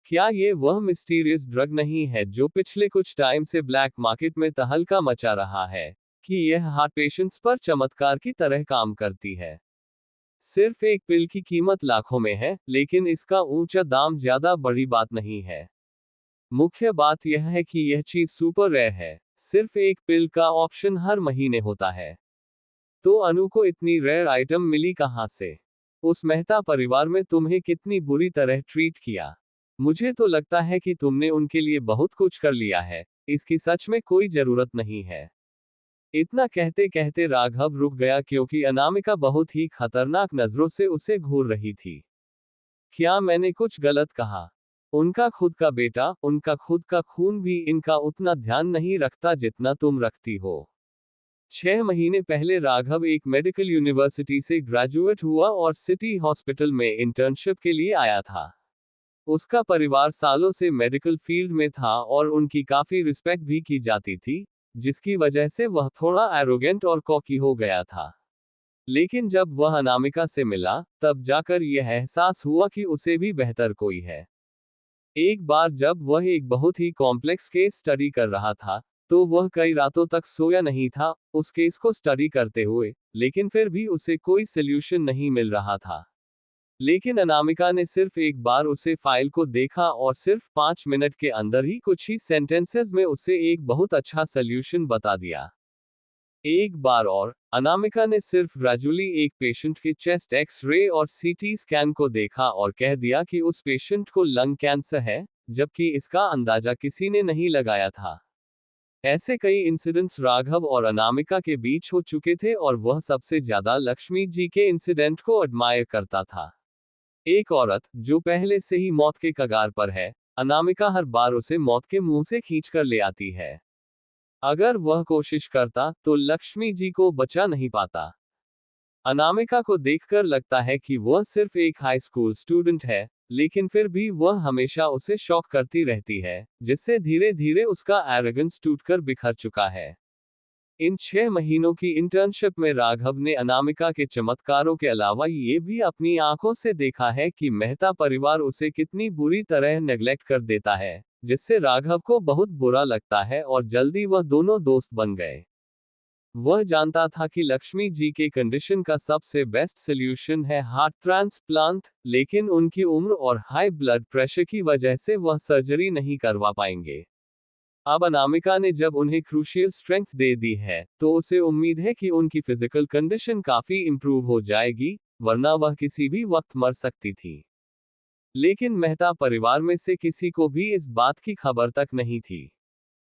क्या ये वह मिस्टीरियस ड्रग नहीं है जो पिछले कुछ टाइम से ब्लैक मार्केट में तहलका मचा रहा है? कि यह हार्ट पेशेंट्स पर चमत्कार की तरह काम करती है। सिर्फ एक पिल की कीमत लाखों में है, लेकिन इसका ऊंचा दाम ज्यादा बड़ी बात नहीं है। मुख्य बात यह है कि यह चीज सुपर रेयर है। सिर्फ एक पिल का ऑप्शन हर महीने होता है। तो अनु को इतनी रेयर आइटम मिली कहां से? उस मेहता परिवार में तुम्हें कितनी बुरी तरह ट्रीट किया? मुझे तो लगता है कि तुमने उनके लिए बहुत कुछ कर लिया है, इसकी सच में कोई जरूरत नहीं है। इतना कहते कहते राघव रुक गया क्योंकि अनामिका बहुत ही खतरनाक नजरों से उसे घूर रही थी। क्या मैंने कुछ गलत कहा? उनका खुद का बेटा, उनका खुद का खून भी इनका उतना ध्यान नहीं रखता जितना तुम रखती हो। 6 महीने पहले राघव एक मेडिकल यूनिवर्सिटी से ग्रेजुएट हुआ और सिटी हॉस्पिटल में इंटर्नशिप के लिए आया था। उसका परिवार सालों से मेडिकल फील्ड में था और उनकी काफी रिस्पेक्ट भी की जाती थी, जिसकी वजह से वह थोड़ा एरोगेंट और कॉकी हो गया था। लेकिन जब वह अनामिका से मिला, तब जाकर यह एहसास हुआ कि उसे भी बेहतर कोई है। एक बार जब वह एक बहुत ही कॉम्प्लेक्स केस स्टडी कर रहा था, तो वह कई रातों तक सोया नहीं था, उस केस को स्टडी करते हुए, लेकिन फिर भी उसे कोई सल्यूशन नहीं मिल रहा था। लेकिन अनामिका ने सिर्फ एक बार उसे फाइल को देखा और सिर्फ 5 मिनट के अंदर ही कुछ ही सेंटेंसेस में उसे एक बहुत अच्छा सल्यूशन बता दिया। एक बार और, अनामिका ने सिर्फ ग्रेजुअली एक पेशेंट के चेस्ट एक्स-रे और सीटी स्कैन को देखा और कह दिया कि उस पेशेंट को लंग कैंसर है, जबकि इसका अंदाजा किसी ने नहीं लगाया था। ऐसे कई इंसिडेंट्स राघव और अनामिका के बीच हो चुके थे और वह सबसे ज्यादा लक्ष्मी जी के इंसिडेंट को एडमायर करता था। एक औरत, जो पहले से ही मौत के कगार पर है, अनामिका हर बार उसे मौत के मुंह से खींचकर ले आती है। अगर वह कोशिश करता, तो लक्ष्मी जी को बचा नहीं पाता। अनामिका को देखकर लगता है कि वह सिर्फ एक हाई स्कूल स्टूडेंट है, लेकिन फिर भी वह हमेशा उसे शॉक करती रहती है, जिससे धीरे धीरे उसका एरोगेंस टूटकर बिखर चुका है। इन 6 महीनों की इंटर्नशिप में राघव ने अनामिका के चमत्कारों के अलावा ये भी अपनी आंखों से देखा है कि मेहता परिवार उसे कितनी बुरी तरह नेग्लेक्ट कर देता है, जिससे राघव को बहुत बुरा लगता है और जल्दी वह दोनों दोस्त बन गए। वह जानता था कि लक्ष्मी जी के कंडीशन का सबसे बेस्ट सॉल्यूशन है हार्ट ट्रांसप्लांट, लेकिन उनकी उम्र और हाई ब्लड प्रेशर की वजह से वह सर्जरी नहीं करवा पाएंगे। अब अनामिका ने जब उन्हें क्रूशियल स्ट्रेंथ दे दी है, तो उसे उम्मीद है कि उनकी फिजिकल कंडीशन काफी इंप्रूव हो जाएगी, वरना वह किसी भी वक्त मर सकती थी। लेकिन मेहता परिवार में से किसी को भी इस बात की खबर तक नहीं थी।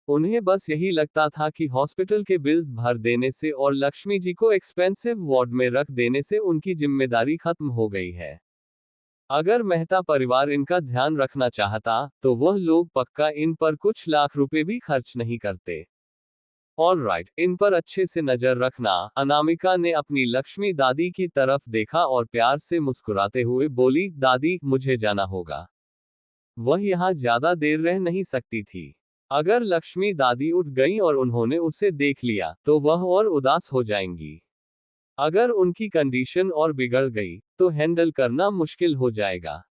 उन्हें बस यही लगता था कि हॉस्पिटल के बिल्स भर देने से और लक्ष्मी जी को एक्सपेंसिव वार्ड में रख देने से उनकी जिम्मेदारी खत्म हो गई है। अगर मेहता परिवार इनका ध्यान रखना चाहता, तो वह लोग पक्का इन पर कुछ लाख रुपए भी खर्च नहीं करते। ऑलराइट, इन पर अच्छे से नजर रखना। अनामिका ने अपनी लक्ष्मी दादी की तरफ देखा और प्यार से मुस्कुराते हुए बोली, दादी, मुझे जाना होगा। वह यहाँ ज्यादा देर रह नहीं सकती थी। अगर लक्ष्मी दादी उठ गईं और उन्होंने उसे देख लिया, तो वह और उदास हो जाएंगी। अगर उनकी कंडीशन और बिगड़ गई, तो हैंडल करना मुश्किल हो जाएगा।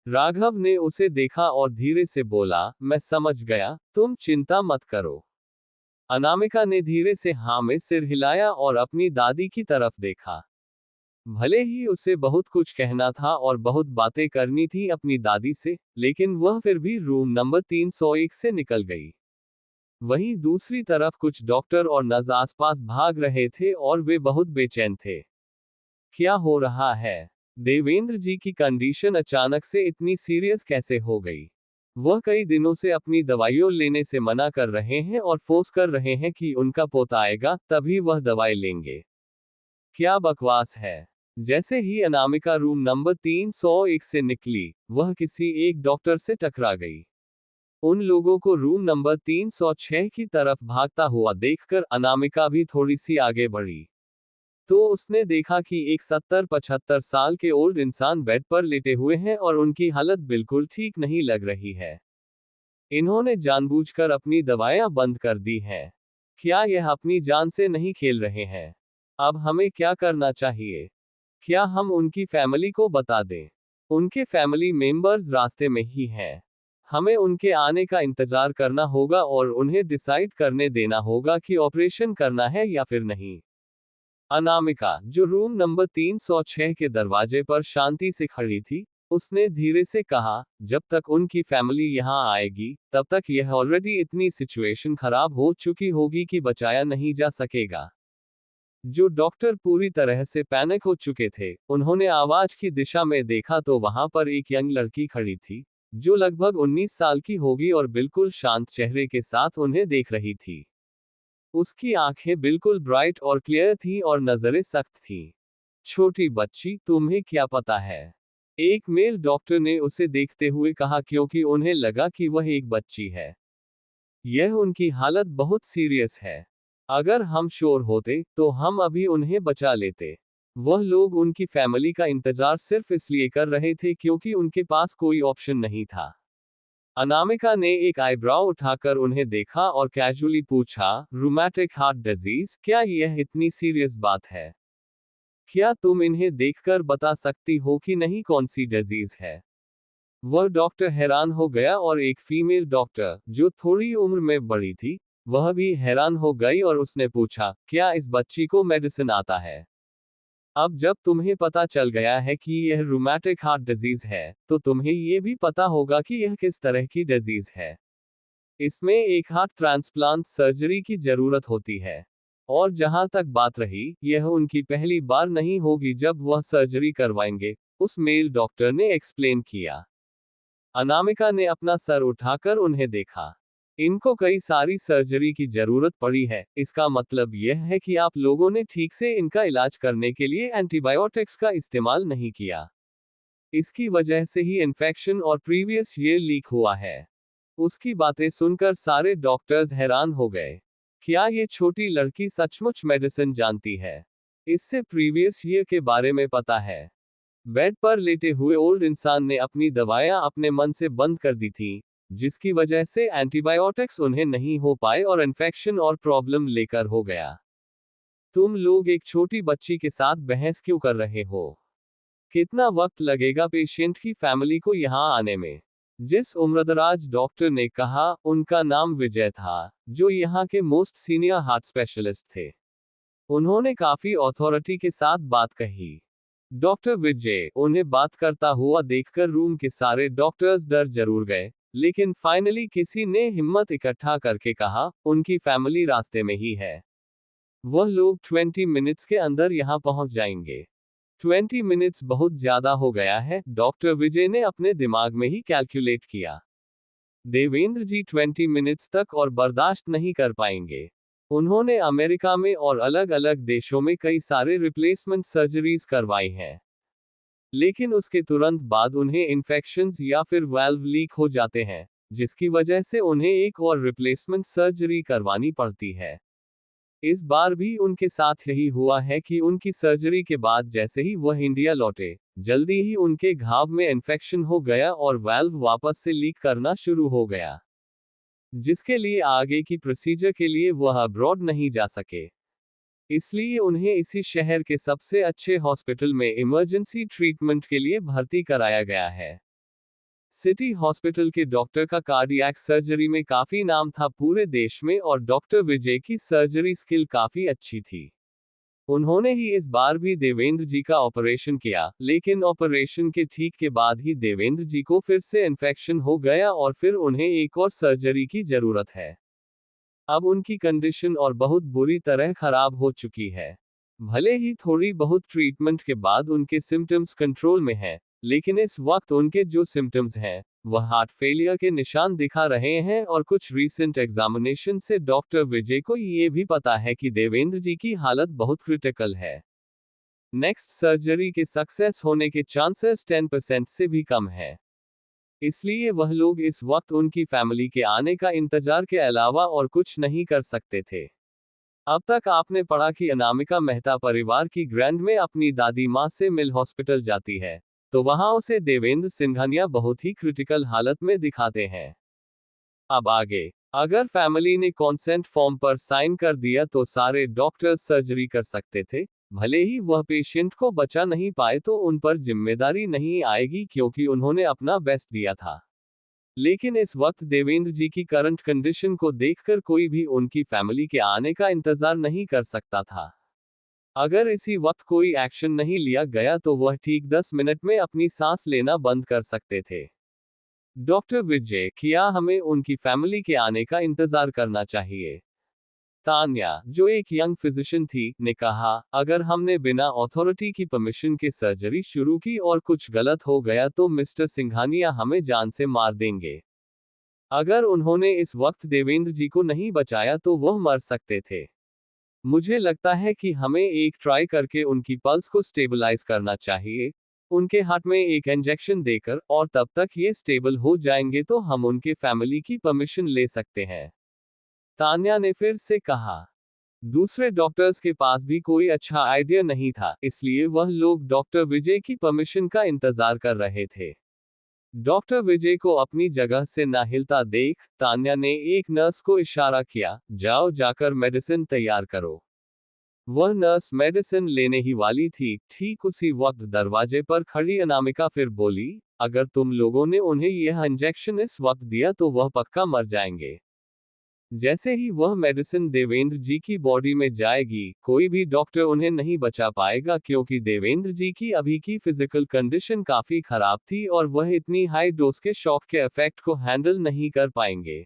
राघव ने उसे देखा और धीरे से बोला, मैं समझ गया, तुम चिंता मत करो। अनामिका ने धीरे से हाँ में सिर हिलाया और अपनी दादी की तरफ देखा। भले ही उसे बहुत कुछ कहना था और बहुत बातें करनी थी अपनी दादी से, लेकिन वह फिर भी रूम नंबर 301 से निकल गई। वहीं दूसरी तरफ कुछ डॉक्टर और नर्स आसपास भाग रहे थे और वे बहुत बेचैन थे। क्या हो रहा है? देवेंद्र जी की कंडीशन अचानक से इतनी सीरियस कैसे हो गई? वह कई दिनों से अपनी दवाइयों लेने से मना कर रहे हैं और फोर्स कर रहे हैं कि उनका पोता आएगा तभी वह दवाई लेंगे। क्या बकवास है। जैसे ही अनामिका रूम नंबर 301 से निकली, वह किसी एक डॉक्टर से टकरा गई। उन लोगों को रूम नंबर 306 की तरफ भागता हुआ देखकर अनामिका भी थोड़ी सी आगे बढ़ी। तो उसने देखा कि एक 70-75 साल के ओल्ड इंसान बेड पर लेटे हुए हैं और उनकी हालत बिल्कुल ठीक नहीं लग रही है। इन्होंने जानबूझकर अपनी दवाइयां बंद कर दी हैं। क्या यह अपनी जान से नहीं खेल रहे हैं? अब हमें क्या करना चाहिए? क्या हम उनकी फैमिली को बता दें? उनके फैमिली मेंबर्स रास्ते में ही हैं। हमें उनके आने का इंतजार करना होगा और उन्हें डिसाइड करने देना होगा कि ऑपरेशन करना है या फिर नहीं। अनामिका, जो रूम नंबर 306 के दरवाजे पर शांति से खड़ी थी, उसने धीरे से कहा, जब तक उनकी फैमिली यहाँ आएगी, तब तक यह ऑलरेडी इतनी सिचुएशन खराब हो चुकी होगी कि बचाया नहीं जा सकेगा। जो डॉक्टर पूरी तरह से पैनिक हो चुके थे, उन्होंने आवाज की दिशा में देखा तो वहां पर एक यंग लड़की खड़ी थी, जो लगभग 19 साल की होगी और बिल्कुल शांत चेहरे के साथ उन्हें देख रही थी। उसकी आंखें बिल्कुल ब्राइट और क्लियर थीं और नजरें सख्त थीं। छोटी बच्ची, तुम्हें क्या पता है? एक मेल डॉक्टर ने उसे देखते हुए कहा, क्योंकि उन्हें लगा कि वह एक बच्ची है। यह उनकी हालत बहुत सीरियस है। अगर हम श्योर होते, तो हम अभी उन्हें बचा लेते। वह लोग उनकी फैमिली का इंतजार सिर्फ इसलिए कर रहे थे क्योंकि उनके पास कोई ऑप्शन नहीं था। अनामिका ने एक आईब्राउ उठाकर उन्हें देखा और कैजुअली पूछा, रूमेटिक हार्ट डिजीज, क्या यह इतनी सीरियस बात है? क्या तुम इन्हें देखकर बता सकती हो कि नहीं कौन सी डिजीज है? वह डॉक्टर हैरान हो गया और एक फीमेल डॉक्टर, जो थोड़ी उम्र में बड़ी थी, वह भी हैरान हो गई और उसने पूछा, क्या इस बच्ची को मेडिसिन आता है? अब जब तुम्हें पता चल गया है कि यह रूमेटिक हार्ट डिजीज है, तो तुम्हें ये भी पता होगा कि यह किस तरह की डिजीज है। इसमें एक हार्ट ट्रांसप्लांट सर्जरी की जरूरत होती है। और जहां तक बात रही, यह उनकी पहली बार नहीं होगी जब वह सर्जरी करवाएंगे, उस मेल डॉक्टर ने एक्सप्लेन किया। अनामिका ने अपना सर उठाकर उन्हें देखा। इनको कई सारी सर्जरी की जरूरत पड़ी है, इसका मतलब यह है कि आप लोगों ने ठीक से इनका इलाज करने के लिए एंटीबायोटिक्स का इस्तेमाल नहीं किया। इसकी वजह से ही इन्फेक्शन और प्रीवियस ईयर लीक हुआ है। उसकी बातें सुनकर सारे डॉक्टर्स हैरान हो गए। क्या ये छोटी लड़की सचमुच मेडिसिन जानती है? इससे प्रीवियस ईयर के बारे में पता है? बेड पर लेटे हुए ओल्ड इंसान ने अपनी दवाइयां अपने मन से बंद कर दी थीं, जिसकी वजह से एंटीबायोटिक्स उन्हें नहीं हो पाए और इन्फेक्शन और प्रॉब्लम लेकर हो गया। तुम लोग एक छोटी बच्ची के साथ बहस क्यों कर रहे हो? कितना वक्त लगेगा पेशेंट की फैमिली को यहां आने में? जिस उम्रदराज डॉक्टर ने कहा, उनका नाम विजय था, जो यहां के मोस्ट सीनियर हार्ट स्पेशलिस्ट थे। उन्होंने काफी अथॉरिटी के साथ बात कही। डॉक्टर विजय, उन्हें बात करता हुआ देखकर रूम के सारे डॉक्टर्स डर जरूर गए, लेकिन फाइनली किसी ने हिम्मत इकट्ठा करके कहा, उनकी फैमिली रास्ते में ही है। वह लोग 20 मिनट्स के अंदर यहां पहुंच जाएंगे। 20 मिनट्स बहुत ज्यादा हो गया है, डॉक्टर विजय ने अपने दिमाग में ही कैलकुलेट किया। देवेंद्र जी 20 मिनट्स तक और बर्दाश्त नहीं कर पाएंगे। उन्होंने अमेरिका में और अलग अलग देशों में कई सारे रिप्लेसमेंट सर्जरीज करवाई हैं, लेकिन उसके तुरंत बाद उन्हें इन्फेक्शंस या फिर वाल्व लीक हो जाते हैं, जिसकी वजह से उन्हें एक और रिप्लेसमेंट सर्जरी करवानी पड़ती है। इस बार भी उनके साथ यही हुआ है कि उनकी सर्जरी के बाद जैसे ही वह इंडिया लौटे, जल्दी ही उनके घाव में इन्फेक्शन हो गया और वाल्व वापस से लीक करना शुरू हो गया, जिसके लिए आगे की प्रोसीजर के लिए वह अब्रॉड नहीं जा सके। इसलिए उन्हें इसी शहर के सबसे अच्छे हॉस्पिटल में इमरजेंसी ट्रीटमेंट के लिए भर्ती कराया गया है। सिटी हॉस्पिटल के डॉक्टर का कार्डियक सर्जरी में काफी नाम था पूरे देश में और डॉक्टर विजय की सर्जरी स्किल काफी अच्छी थी। उन्होंने ही इस बार भी देवेंद्र जी का ऑपरेशन किया, लेकिन ऑपरेशन के ठीक के बाद ही देवेंद्र जी को फिर से इन्फेक्शन हो गया और फिर उन्हें एक और सर्जरी की जरूरत है। अब उनकी कंडीशन और बहुत बुरी तरह खराब हो चुकी है। भले ही थोड़ी बहुत ट्रीटमेंट के बाद उनके सिम्टम्स कंट्रोल में हैं, लेकिन इस वक्त उनके जो सिम्टम्स हैं, वह हार्ट फेलियर के निशान दिखा रहे हैं और कुछ रीसेंट एग्जामिनेशन से डॉक्टर विजय को ये भी पता है कि देवेंद्र जी की हालत बहुत क्रिटिकल है। नेक्स्ट सर्जरी के सक्सेस होने के चांसेस 10% से भी कम है। इसलिए वह लोग इस वक्त उनकी फैमिली के आने का इंतजार के अलावा और कुछ नहीं कर सकते थे। अब तक आपने पढ़ा कि अनामिका मेहता परिवार की ग्रैंड में अपनी दादी माँ से मिल हॉस्पिटल जाती है, तो वहां उसे देवेंद्र सिंघानिया बहुत ही क्रिटिकल हालत में दिखाते हैं। अब आगे, अगर फैमिली ने कॉन्सेंट फॉर्म पर साइन कर दिया तो सारे डॉक्टर्स सर्जरी कर सकते थे, भले ही वह पेशेंट को बचा नहीं पाए तो उन पर जिम्मेदारी नहीं आएगी क्योंकि उन्होंने अपना बेस्ट दिया था। लेकिन इस वक्त देवेंद्र जी की करंट कंडीशन को देखकर कोई भी उनकी फैमिली के आने का इंतजार नहीं कर सकता था। अगर इसी वक्त कोई एक्शन नहीं लिया गया तो वह ठीक 10 मिनट में अपनी सांस लेना बंद कर सकते थे। डॉक्टर विजय, क्या हमें उनकी फैमिली के आने का इंतजार करना चाहिए? तान्या, जो एक यंग फिजिशियन थी, ने कहा, अगर हमने बिना अथॉरिटी की परमिशन के सर्जरी शुरू की और कुछ गलत हो गया तो मिस्टर सिंघानिया हमें जान से मार देंगे। अगर उन्होंने इस वक्त देवेंद्र जी को नहीं बचाया तो वह मर सकते थे। मुझे लगता है कि हमें एक ट्राई करके उनकी पल्स को स्टेबलाइज करना चाहिए, उनके हार्ट में एक इंजेक्शन देकर, और तब तक ये स्टेबल हो जाएंगे तो हम उनके फैमिली की परमिशन ले सकते हैं। तान्या ने फिर से कहा। दूसरे डॉक्टर्स के पास भी कोई अच्छा आइडिया नहीं था, इसलिए वह लोग डॉक्टर विजय की परमिशन का इंतजार कर रहे थे। डॉक्टर विजय को अपनी जगह से ना हिलता देख, तान्या ने एक नर्स को इशारा किया, जाओ जाकर मेडिसिन तैयार करो। वह नर्स मेडिसिन लेने ही वाली थी, ठीक उसी वक्त दरवाजे पर खड़ी अनामिका फिर बोली, अगर तुम लोगों ने उन्हें यह इंजेक्शन इस वक्त दिया तो वह पक्का मर जाएंगे। जैसे ही वह मेडिसिन देवेंद्र जी की बॉडी में जाएगी, कोई भी डॉक्टर उन्हें नहीं बचा पाएगा क्योंकि देवेंद्र जी की अभी की फिजिकल कंडीशन काफी खराब थी और वह इतनी हाई डोज के शॉक के इफेक्ट को हैंडल नहीं कर पाएंगे।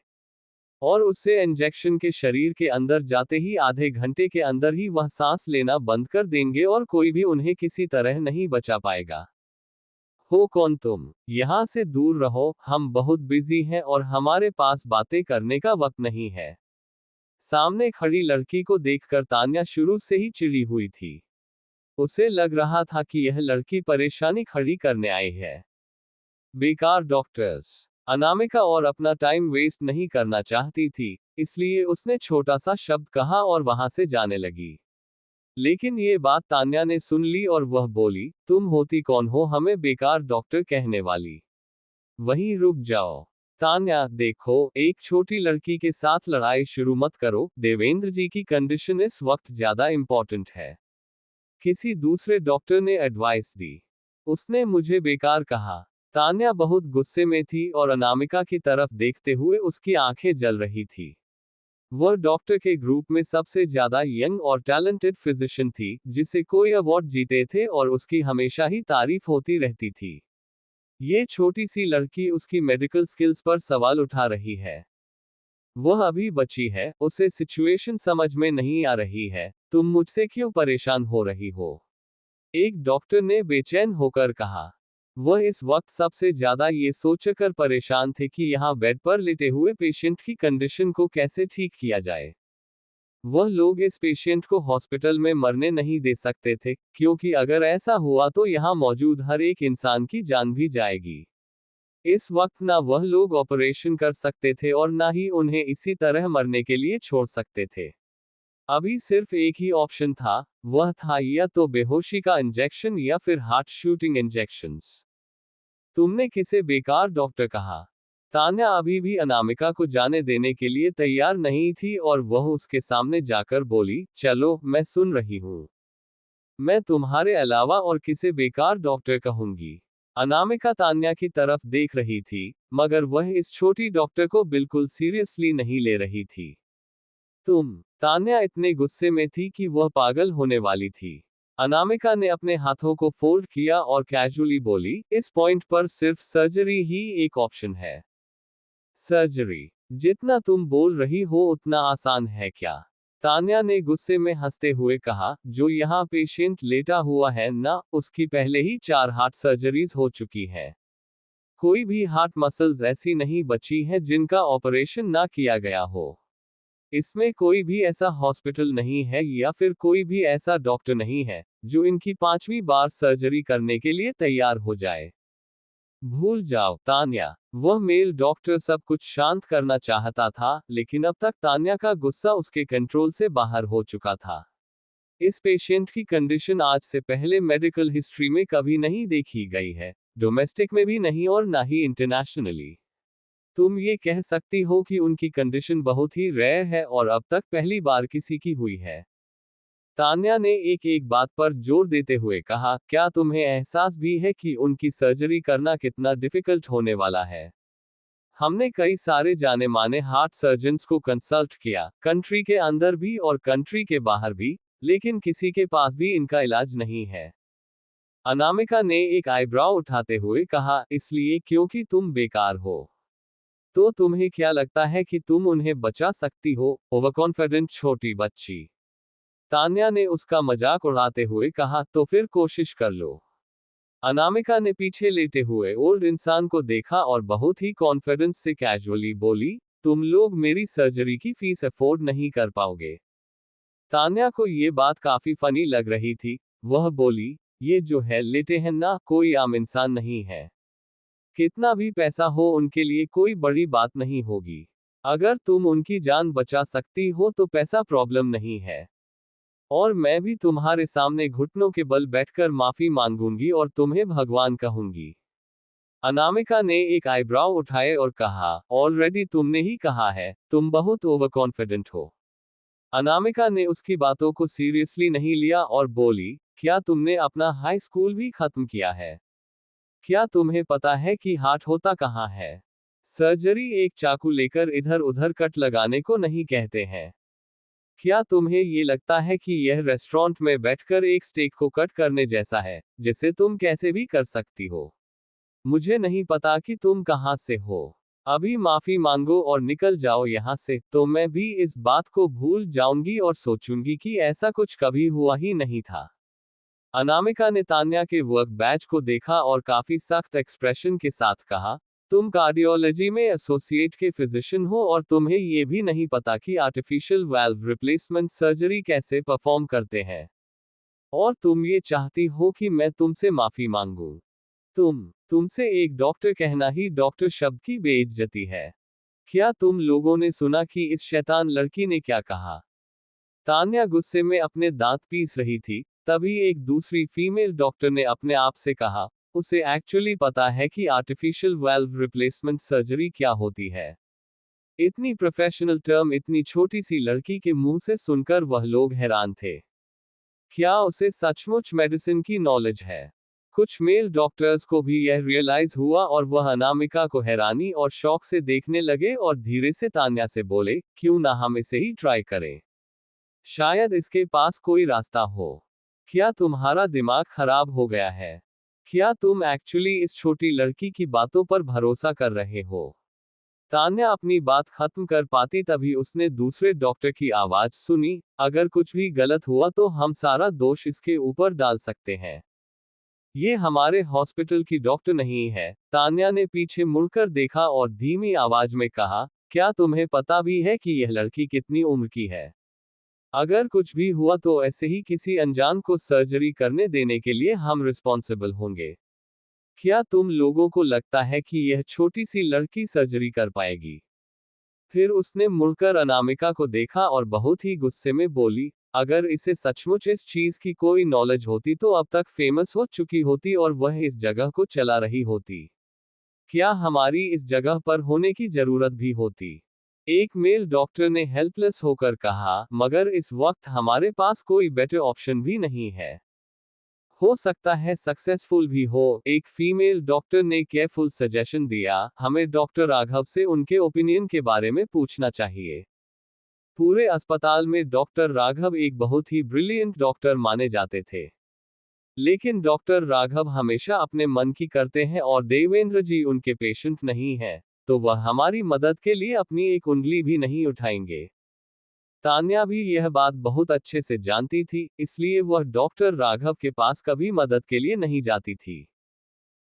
और उससे इंजेक्शन के शरीर के अंदर जाते ही आधे घंटे के अंदर ही वह सांस लेना बंद कर देंगे और कोई भी उन्हें किसी तरह नहीं बचा पाएगा। हो कौन तुम? यहाँ से दूर रहो, हम बहुत बिजी हैं और हमारे पास बातें करने का वक्त नहीं है। सामने खड़ी लड़की को देखकर तान्या शुरू से ही चिढ़ी हुई थी। उसे लग रहा था कि यह लड़की परेशानी खड़ी करने आई है। बेकार डॉक्टर्स। अनामिका और अपना टाइम वेस्ट नहीं करना चाहती थी, इसलिए उसने छोटा सा शब्द कहा और वहां से जाने लगी। लेकिन ये बात तान्या ने सुन ली और वह बोली, तुम होती कौन हो हमें बेकार डॉक्टर कहने वाली? वहीं रुक जाओ। तान्या, देखो, एक छोटी लड़की के साथ लड़ाई शुरू मत करो, देवेंद्र जी की कंडीशन इस वक्त ज्यादा इंपॉर्टेंट है। किसी दूसरे डॉक्टर ने एडवाइस दी। उसने मुझे बेकार कहा। तान्या बहुत गुस्से में थी और अनामिका की तरफ देखते हुए उसकी आंखें जल रही थी। वह डॉक्टर के ग्रुप में सबसे ज्यादा यंग और टैलेंटेड फिजिशियन थी, जिसे कोई अवार्ड जीते थे और उसकी हमेशा ही तारीफ होती रहती थी। ये छोटी सी लड़की उसकी मेडिकल स्किल्स पर सवाल उठा रही है। वह अभी बची है, उसे सिचुएशन समझ में नहीं आ रही है। तुम मुझसे क्यों परेशान हो रही हो? एक डॉक्टर ने बेचैन होकर कहा। वह इस वक्त सबसे ज्यादा ये सोचकर परेशान थे कि यहाँ बेड पर लेटे हुए पेशेंट की कंडीशन को कैसे ठीक किया जाए। वह लोग इस पेशेंट को हॉस्पिटल में मरने नहीं दे सकते थे, क्योंकि अगर ऐसा हुआ तो यहाँ मौजूद हर एक इंसान की जान भी जाएगी। इस वक्त ना वह लोग ऑपरेशन कर सकते थे और ना ही उन्हें इसी तरह मरने के लिए छोड़ सकते थे। अभी सिर्फ एक ही ऑप्शन था, वह था या तो बेहोशी का इंजेक्शन या फिर हार्ट शूटिंग इंजेक्शंस। तुमने किसे बेकार डॉक्टर कहा? तान्या अभी भी अनामिका को जाने देने के लिए तैयार नहीं थी और वह उसके सामने जाकर बोली, चलो, मैं सुन रही हूं। मैं तुम्हारे अलावा और किसे बेकार डॉक्टर कहूंगी? अनामिका तान्या की तरफ देख रही थी, मगर वह इस छोटी डॉक्टर को बिल्कुल सीरियसली नहीं ले रही थी। तान्या इतने गुस्से में थी कि वह पागल होने वाली थी। अनामिका ने अपने हाथों को फोल्ड किया और कैजुअली बोली, इस पॉइंट पर सिर्फ सर्जरी ही एक ऑप्शन है। सर्जरी? जितना तुम बोल रही हो उतना आसान है क्या? तान्या ने गुस्से में हंसते हुए कहा, जो यहाँ पेशेंट लेटा हुआ है ना, उसकी पहले ही 4 हार्ट सर्जरीज हो चुकी है। कोई भी हार्ट मसल्स ऐसी नहीं बची है जिनका ऑपरेशन ना किया गया हो। इसमें कोई भी ऐसा हॉस्पिटल नहीं है या फिर कोई भी ऐसा डॉक्टर नहीं है जो इनकी 5वीं बार सर्जरी करने के लिए तैयार हो जाए। भूल जाओ तान्या। वह मेल डॉक्टर सब कुछ शांत करना चाहता था, लेकिन अब तक तान्या का गुस्सा उसके कंट्रोल से बाहर हो चुका था। इस पेशेंट की कंडीशन आज से पहले मेडिकल हिस्ट्री में कभी नहीं देखी गई है, डोमेस्टिक में भी नहीं और ना ही इंटरनेशनली। तुम ये कह सकती हो कि उनकी कंडीशन बहुत ही रेयर है और अब तक पहली बार किसी की हुई है। तान्या ने एक एक बात पर जोर देते हुए कहा, क्या तुम्हें एहसास भी है कि उनकी सर्जरी करना कितना डिफिकल्ट होने वाला है? हमने कई सारे जाने माने हार्ट सर्जन्स को कंसल्ट किया, कंट्री के अंदर भी और कंट्री के बाहर भी, लेकिन किसी के पास भी इनका इलाज नहीं है। अनामिका ने एक आईब्राउ उठाते हुए कहा, इसलिए क्योंकि तुम बेकार हो। तो तुम्हें क्या लगता है कि तुम उन्हें बचा सकती हो, ओवर कॉन्फिडेंट छोटी बच्ची? तान्या ने उसका मजाक उड़ाते हुए कहा, तो फिर कोशिश कर लो। अनामिका ने पीछे लेटे हुए ओल्ड इंसान को देखा और बहुत ही कॉन्फिडेंस से कैजुअली बोली, तुम लोग मेरी सर्जरी की फीस अफोर्ड नहीं कर पाओगे। तान्या को ये बात काफी फनी लग रही थी। वह बोली, ये जो है लेटे हैं ना, कोई आम इंसान नहीं है। कितना भी पैसा हो उनके लिए कोई बड़ी बात नहीं होगी। अगर तुम उनकी जान बचा सकती हो तो पैसा प्रॉब्लम नहीं है। और मैं भी तुम्हारे सामने घुटनों के बल बैठकर माफी मांगूंगी और तुम्हें भगवान कहूंगी। अनामिका ने एक आईब्राउ उठाए और कहा, ऑलरेडी तुमने ही कहा है, तुम बहुत ओवर कॉन्फिडेंट हो। अनामिका ने उसकी बातों को सीरियसली नहीं लिया और बोली, क्या तुमने अपना हाई स्कूल भी खत्म किया है? क्या तुम्हें पता है कि हार्ट होता कहाँ है? सर्जरी एक चाकू लेकर इधर उधर कट लगाने को नहीं कहते हैं। क्या तुम्हें ये लगता है कि यह रेस्टोरेंट में बैठकर एक स्टेक को कट करने जैसा है, जिसे तुम कैसे भी कर सकती हो? मुझे नहीं पता कि तुम कहाँ से हो। अभी माफी मांगो और निकल जाओ यहाँ से, तो मैं भी इस बात को भूल जाऊंगी और सोचूंगी कि ऐसा कुछ कभी हुआ ही नहीं था। अनामिका ने तान्या के वर्क बैच को देखा और काफी सख्त एक्सप्रेशन के साथ कहा, तुम कार्डियोलॉजी में एसोसिएट के फिजिशियन हो और तुम्हें ये भी नहीं पता कि आर्टिफिशियल वाल्व रिप्लेसमेंट सर्जरी कैसे परफॉर्म करते हैं। और तुम ये चाहती हो कि मैं तुमसे माफी मांगूं। तुमसे एक डॉक्टर कहना ही डॉक्टर शब्द की बेइज्जती है। क्या तुम लोगों ने सुना कि इस शैतान लड़की ने क्या कहा? तान्या गुस्से में अपने दांत पीस रही थी, तभी एक दूसरी फीमेल डॉक्टर ने अपने आप से कहा, उसे एक्चुअली पता है कि आर्टिफिशियल वाल्व रिप्लेसमेंट सर्जरी क्या होती है। इतनी प्रोफेशनल टर्म इतनी छोटी सी लड़की के मुंह से सुनकर वह लोग हैरान थे। क्या उसे सचमुच मेडिसिन की नॉलेज है? कुछ मेल डॉक्टर्स को भी यह रियलाइज हुआ और वह अनामिका को हैरानी और शौक से देखने लगे और धीरे से तान्या से बोले, क्यों ना हम इसे ही ट्राई करें? शायद इसके पास कोई रास्ता हो। क्या तुम्हारा दिमाग खराब हो गया है? क्या तुम एक्चुअली इस छोटी लड़की की बातों पर भरोसा कर रहे हो? तान्या अपनी बात खत्म कर पाती तभी उसने दूसरे डॉक्टर की आवाज सुनी, अगर कुछ भी गलत हुआ तो हम सारा दोष इसके ऊपर डाल सकते हैं। ये हमारे हॉस्पिटल की डॉक्टर नहीं है। तान्या ने पीछे मुड़कर देखा और धीमी आवाज में कहा, क्या तुम्हें पता भी है कि यह लड़की कितनी उम्र की है? अगर कुछ भी हुआ तो ऐसे ही किसी अनजान को सर्जरी करने देने के लिए हम रिस्पॉन्सिबल होंगे। क्या तुम लोगों को लगता है कि यह छोटी सी लड़की सर्जरी कर पाएगी? फिर उसने मुड़कर अनामिका को देखा और बहुत ही गुस्से में बोली, अगर इसे सचमुच इस चीज की कोई नॉलेज होती तो अब तक फेमस हो चुकी होती और वह इस जगह को चला रही होती। क्या हमारी इस जगह पर होने की जरूरत भी होती? एक मेल डॉक्टर ने हेल्पलेस होकर कहा, मगर इस वक्त हमारे पास कोई बेटर ऑप्शन भी नहीं है। हो सकता है सक्सेसफुल भी हो, एक फीमेल डॉक्टर ने केयरफुल सजेशन दिया, हमें डॉक्टर राघव से उनके ओपिनियन के बारे में पूछना चाहिए। पूरे अस्पताल में डॉक्टर राघव एक बहुत ही ब्रिलियंट डॉक्टर माने जाते थे। लेकिन डॉक्टर राघव हमेशा अपने मन की करते हैं और देवेंद्र जी उनके पेशेंट नहीं हैं, तो वह हमारी मदद के लिए अपनी एक उंगली भी नहीं उठाएंगे। तान्या भी यह बात बहुत अच्छे से जानती थी, इसलिए वह डॉक्टर राघव के पास कभी मदद के लिए नहीं जाती थी।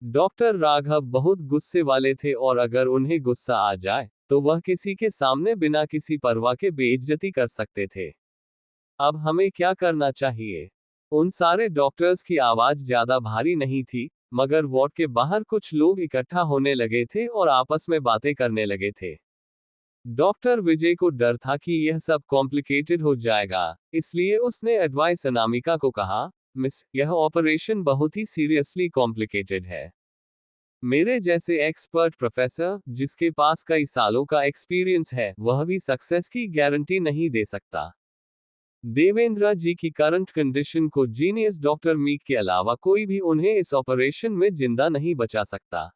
डॉक्टर राघव बहुत गुस्से वाले थे और अगर उन्हें गुस्सा आ जाए, तो वह किसी के सामने बिना किसी परवाह के बेइज्जती कर सकते थे। अब हमें क्या करना चाहिए? उन सारे डॉक्टर्स की आवाज ज्यादा भारी नहीं थी, मगर वार्ड के बाहर कुछ लोग इकट्ठा होने लगे थे और आपस में बातें करने लगे थे। डॉक्टर विजय को डर था कि यह सब कॉम्प्लिकेटेड हो जाएगा, इसलिए उसने एडवाइस अनामिका को कहा, मिस, यह ऑपरेशन बहुत ही सीरियसली कॉम्प्लिकेटेड है। मेरे जैसे एक्सपर्ट प्रोफेसर, जिसके पास कई सालों का एक्सपीरियंस है, वह भी सक्सेस की गारंटी नहीं दे सकता। देवेंद्र जी की करंट कंडीशन को जीनियस डॉक्टर मीक के अलावा कोई भी उन्हें इस ऑपरेशन में जिंदा नहीं बचा सकता।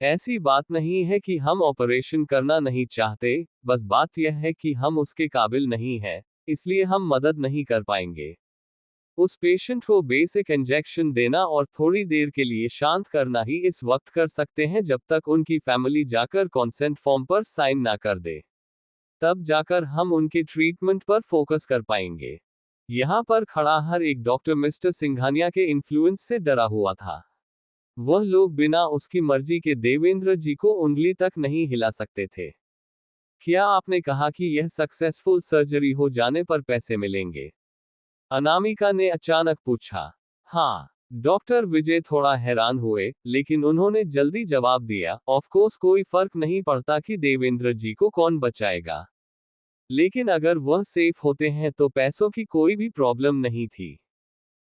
ऐसी बात नहीं है कि हम ऑपरेशन करना नहीं चाहते, बस बात यह है कि हम उसके काबिल नहीं हैं, इसलिए हम मदद नहीं कर पाएंगे। उस पेशेंट को बेसिक इंजेक्शन देना और थोड़ी देर के लिए शांत करना ही इस वक्त कर सकते हैं जब तक उनकी फैमिली जाकर कॉन्सेंट फॉर्म पर साइन ना कर दे। तब जाकर हम उनके ट्रीटमेंट पर फोकस कर पाएंगे। यहाँ पर खड़ा हर एक डॉक्टर मिस्टर सिंघानिया के इन्फ्लुएंस से डरा हुआ था। वह लोग बिना उसकी मर्जी के देवेंद्र जी को उंगली तक नहीं हिला सकते थे। क्या आपने कहा कि यह सक्सेसफुल सर्जरी हो जाने पर पैसे मिलेंगे? अनामिका ने अचानक पूछा। हाँ। डॉक्टर विजय थोड़ा हैरान हुए, लेकिन उन्होंने जल्दी जवाब दिया, ऑफ कोर्स कोई फर्क नहीं पड़ता कि देवेंद्र जी को कौन बचाएगा। लेकिन अगर वह सेफ होते हैं तो पैसों की कोई भी प्रॉब्लम नहीं थी।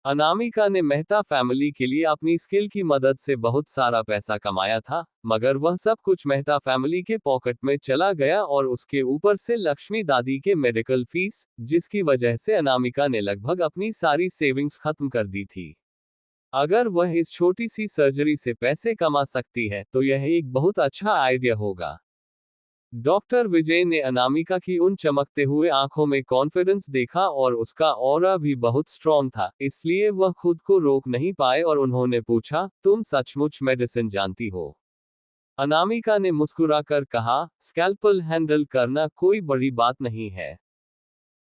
अनामिका ने मेहता फैमिली के लिए अपनी स्किल की मदद से बहुत सारा पैसा कमाया था, मगर वह सब कुछ मेहता फैमिली के पॉकेट में चला गया और उसके ऊपर से लक्ष्मी दादी के मेडिकल फीस, जिसकी वजह से अनामिका ने लगभग अपनी सारी सेविंग्स खत्म कर दी थी। अगर वह इस छोटी सी सर्जरी से पैसे कमा सकती है तो यह एक बहुत अच्छा आइडिया होगा। डॉक्टर विजय ने अनामिका की उन चमकते हुए आंखों में कॉन्फिडेंस देखा और उसका ऑरा भी बहुत स्ट्रॉन्ग था, इसलिए वह खुद को रोक नहीं पाए और उन्होंने पूछा, तुम सचमुच मेडिसिन जानती हो? अनामिका ने मुस्कुराकर कहा, स्कैल्पल हैंडल करना कोई बड़ी बात नहीं है।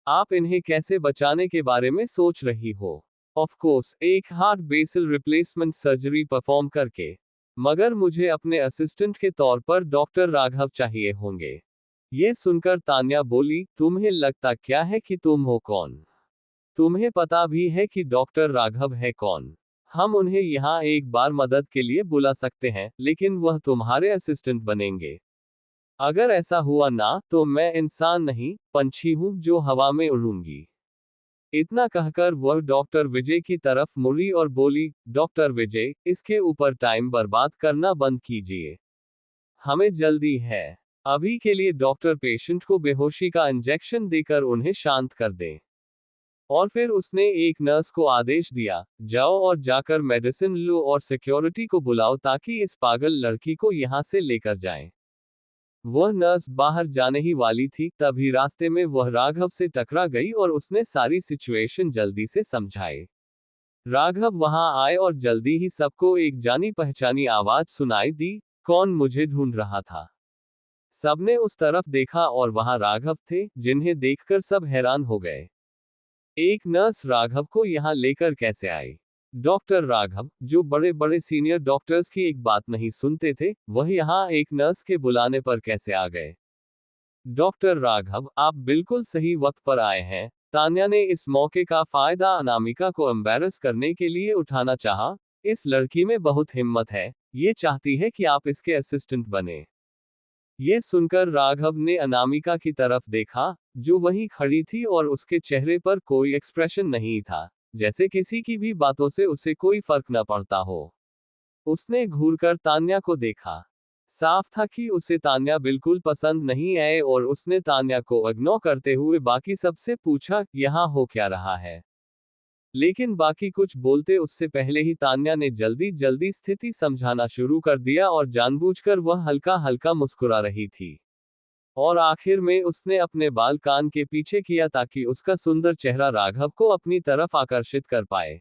आप इन्हें कैसे बचाने के बारे में सोच रही हो? ऑफ कोर्स, एक heart basal replacement surgery perform करके। मगर मुझे अपने असिस्टेंट के तौर पर डॉक्टर राघव चाहिए होंगे। ये सुनकर तान्या बोली, तुम्हें लगता क्या है कि तुम हो कौन? तुम्हें पता भी है कि डॉक्टर राघव है कौन? हम उन्हें यहाँ एक बार मदद के लिए बुला सकते हैं, लेकिन वह तुम्हारे असिस्टेंट बनेंगे। अगर ऐसा हुआ ना, तो मैं इंसान नहीं, पंछी हूँ जो हवा में उड़ूंगी। इतना कहकर वह डॉक्टर विजय की तरफ मुड़ी और बोली, डॉक्टर विजय, इसके ऊपर टाइम बर्बाद करना बंद कीजिए। हमें जल्दी है। अभी के लिए डॉक्टर पेशेंट को बेहोशी का इंजेक्शन देकर उन्हें शांत कर दें। और फिर उसने एक नर्स को आदेश दिया, जाओ और जाकर मेडिसिन लो और सिक्योरिटी को बुलाओ ताकि इस पागल लड़की को यहां से लेकर जाएं। वह नर्स बाहर जाने ही वाली थी, तभी रास्ते में वह राघव से टकरा गई और उसने सारी सिचुएशन जल्दी से समझाई। राघव वहां आए और जल्दी ही सबको एक जानी पहचानी आवाज सुनाई दी, कौन मुझे ढूंढ रहा था। सबने उस तरफ देखा और वहां राघव थे, जिन्हें देखकर सब हैरान हो गए। एक नर्स राघव को यहां लेकर कैसे आई? डॉक्टर राघव, जो बड़े बड़े सीनियर डॉक्टर्स की एक बात नहीं सुनते थे, वह यहां एक नर्स के बुलाने पर कैसे आ गए? डॉक्टर राघव, आप बिल्कुल सही वक्त पर आए हैं। तान्या ने इस मौके का फायदा अनामिका को एम्बैरस करने के लिए उठाना चाहा। इस लड़की में बहुत हिम्मत है, ये चाहती है कि आप इसके असिस्टेंट बने। ये सुनकर राघव ने अनामिका की तरफ देखा, जो वहीं खड़ी थी और उसके चेहरे पर कोई एक्सप्रेशन नहीं था, जैसे किसी की भी बातों से उसे कोई फर्क न पड़ता हो। उसने घूरकर तान्या को देखा। साफ था कि उसे तान्या बिल्कुल पसंद नहीं आई और उसने तान्या को इग्नोर करते हुए बाकी सबसे पूछा, यहाँ हो क्या रहा है? लेकिन बाकी कुछ बोलते उससे पहले ही तान्या ने जल्दी जल्दी स्थिति समझाना शुरू कर दिया और जानबूझकर वह हल्का हल्का मुस्कुरा रही थी। और आखिर में उसने अपने बाल कान के पीछे किया ताकि उसका सुंदर चेहरा राघव को अपनी तरफ आकर्षित कर पाए।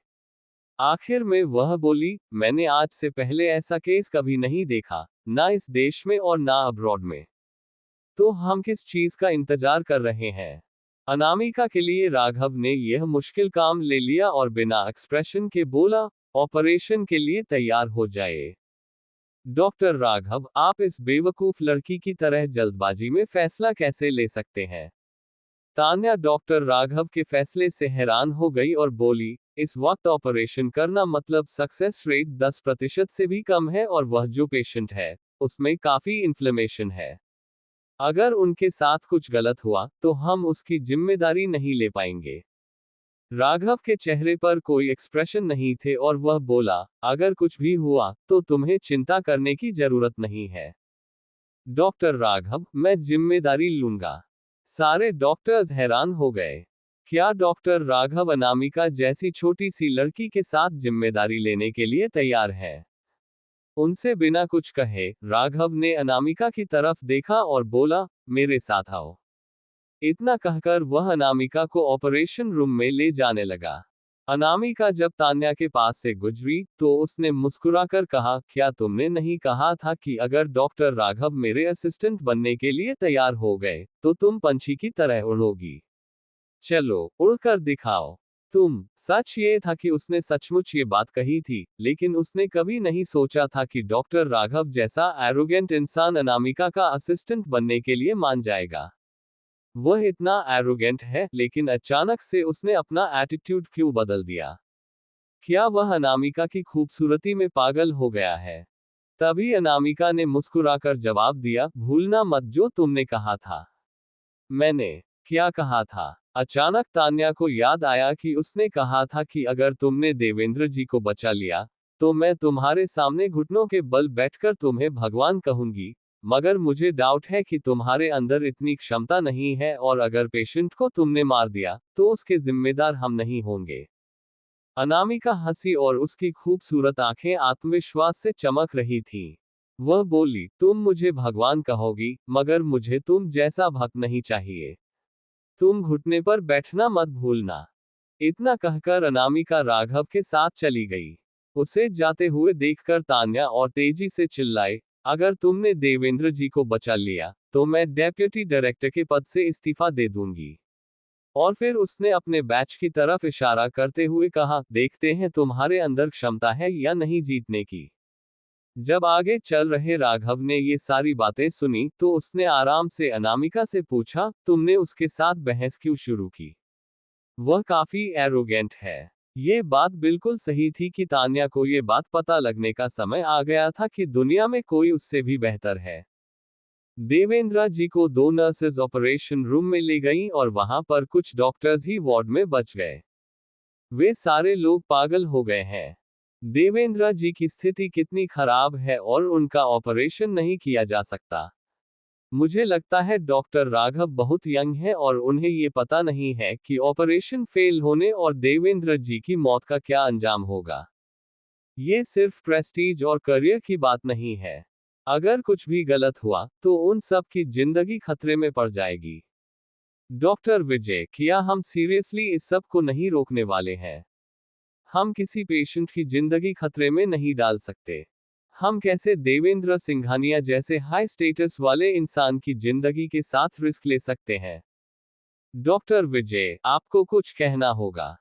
आखिर में वह बोली, मैंने आज से पहले ऐसा केस कभी नहीं देखा, ना इस देश में और ना अब्रॉड में। तो हम किस चीज का इंतजार कर रहे हैं? अनामिका के लिए राघव ने यह मुश्किल काम ले लिया और बिना एक्सप्रेशन के बोला, ऑपरेशन के लिए तैयार हो जाए। डॉक्टर राघव, आप इस बेवकूफ लड़की की तरह जल्दबाजी में फैसला कैसे ले सकते हैं? तान्या डॉक्टर राघव के फैसले से हैरान हो गई और बोली, इस वक्त ऑपरेशन करना मतलब सक्सेस रेट 10% से भी कम है और वह जो पेशेंट है, उसमें काफी इन्फ्लेमेशन है। अगर उनके साथ कुछ गलत हुआ, तो हम उसकी जिम्मेदारी नहीं ले पाएंगे। राघव के चेहरे पर कोई एक्सप्रेशन नहीं थे और वह बोला, अगर कुछ भी हुआ, तो तुम्हें चिंता करने की जरूरत नहीं है। डॉक्टर राघव, मैं जिम्मेदारी लूंगा। सारे डॉक्टर्स हैरान हो गए। क्या डॉक्टर राघव अनामिका जैसी छोटी सी लड़की के साथ जिम्मेदारी लेने के लिए तैयार है? उनसे बिना कुछ कहे, राघव ने अनामिका की तरफ देखा और बोला, मेरे साथ आओ। इतना कहकर वह अनामिका को ऑपरेशन रूम में ले जाने लगा। अनामिका जब तान्या के पास से गुजरी, तो उसने मुस्कुराकर कहा, क्या तुमने नहीं कहा था कि अगर डॉक्टर राघव मेरे असिस्टेंट बनने के लिए तैयार हो गए, तो तुम पंछी की तरह उड़ोगी? चलो, उड़कर दिखाओ। सच ये था कि उसने सचमुच ये बात कही थी, लेकिन उसने कभी नहीं सोचा था कि डॉक्टर राघव जैसा एरोगेंट इंसान अनामिका का असिस्टेंट बनने के लिए मान जाएगा। वह इतना एरोगेंट है, लेकिन अचानक से उसने अपना एटीट्यूड क्यों बदल दिया? क्या वह अनामिका की खूबसूरती में पागल हो गया है? तभी अनामिका ने मुस्कुराकर जवाब दिया, भूलना मत जो तुमने कहा था। मैंने क्या कहा था? अचानक तान्या को याद आया कि उसने कहा था कि अगर तुमने देवेंद्र जी को बचा लिया, तो मैं तुम्हारे सामने घुटनों के बल बैठकर तुम्हें भगवान कहूंगी। मगर मुझे डाउट है कि तुम्हारे अंदर इतनी क्षमता नहीं है और अगर पेशेंट को तुमने मार दिया, तो उसके जिम्मेदार हम नहीं होंगे। अनामिका हंसी और उसकी खूबसूरत आंखें आत्मविश्वास से चमक रही थीं। वह बोली, तुम मुझे भगवान कहोगी, मगर मुझे तुम जैसा भक्त नहीं चाहिए। तुम घुटने पर बैठना मत भूलना। इतना कहकर अनामिका राघव के साथ चली गई। उसे जाते हुए देखकर तान्या और तेजी से चिल्लाई, अगर तुमने देवेंद्र जी को बचा लिया, तो मैं डेप्यूटी डायरेक्टर के पद से इस्तीफा दे दूंगी। और फिर उसने अपने बैच की तरफ इशारा करते हुए कहा, देखते हैं तुम्हारे अंदर क्षमता है या नहीं जीतने की। जब आगे चल रहे राघव ने ये सारी बातें सुनी, तो उसने आराम से अनामिका से पूछा, तुमने उसके साथ बहस क्यों शुरू की? वह काफी एरोगेंट है। ये बात बिल्कुल सही थी कि तान्या को ये बात पता लगने का समय आ गया था कि दुनिया में कोई उससे भी बेहतर है। देवेंद्र जी को दो नर्सेज ऑपरेशन रूम में ले गईं और वहां पर कुछ डॉक्टर्स ही वार्ड में बच गए। वे सारे लोग पागल हो गए हैं। देवेंद्र जी की स्थिति कितनी खराब है और उनका ऑपरेशन नहीं किया जा सकता। मुझे लगता है डॉक्टर राघव बहुत यंग है और उन्हें ये पता नहीं है कि ऑपरेशन फेल होने और देवेंद्र जी की मौत का क्या अंजाम होगा। ये सिर्फ प्रेस्टीज और करियर की बात नहीं है। अगर कुछ भी गलत हुआ तो उन सब की जिंदगी खतरे में पड़ जाएगी। डॉक्टर विजय, क्या हम सीरियसली इस सब को नहीं रोकने वाले हैं? हम किसी पेशेंट की जिंदगी खतरे में नहीं डाल सकते। हम कैसे देवेंद्र सिंघानिया जैसे हाई स्टेटस वाले इंसान की जिंदगी के साथ रिस्क ले सकते हैं? डॉक्टर विजय, आपको कुछ कहना होगा।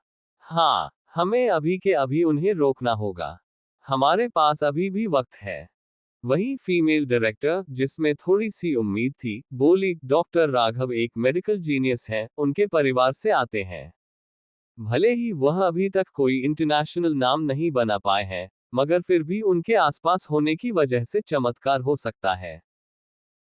हाँ, हमें अभी के अभी उन्हें रोकना होगा। हमारे पास अभी भी वक्त है। वही फीमेल डायरेक्टर, जिसमें थोड़ी सी उम्मीद थी, बोली, डॉक्टर राघव एक मेडिकल जीनियस है, उनके परिवार से आते हैं। भले ही वह अभी तक कोई इंटरनेशनल नाम नहीं बना पाए हैं, मगर फिर भी उनके आसपास होने की वजह से चमत्कार हो सकता है।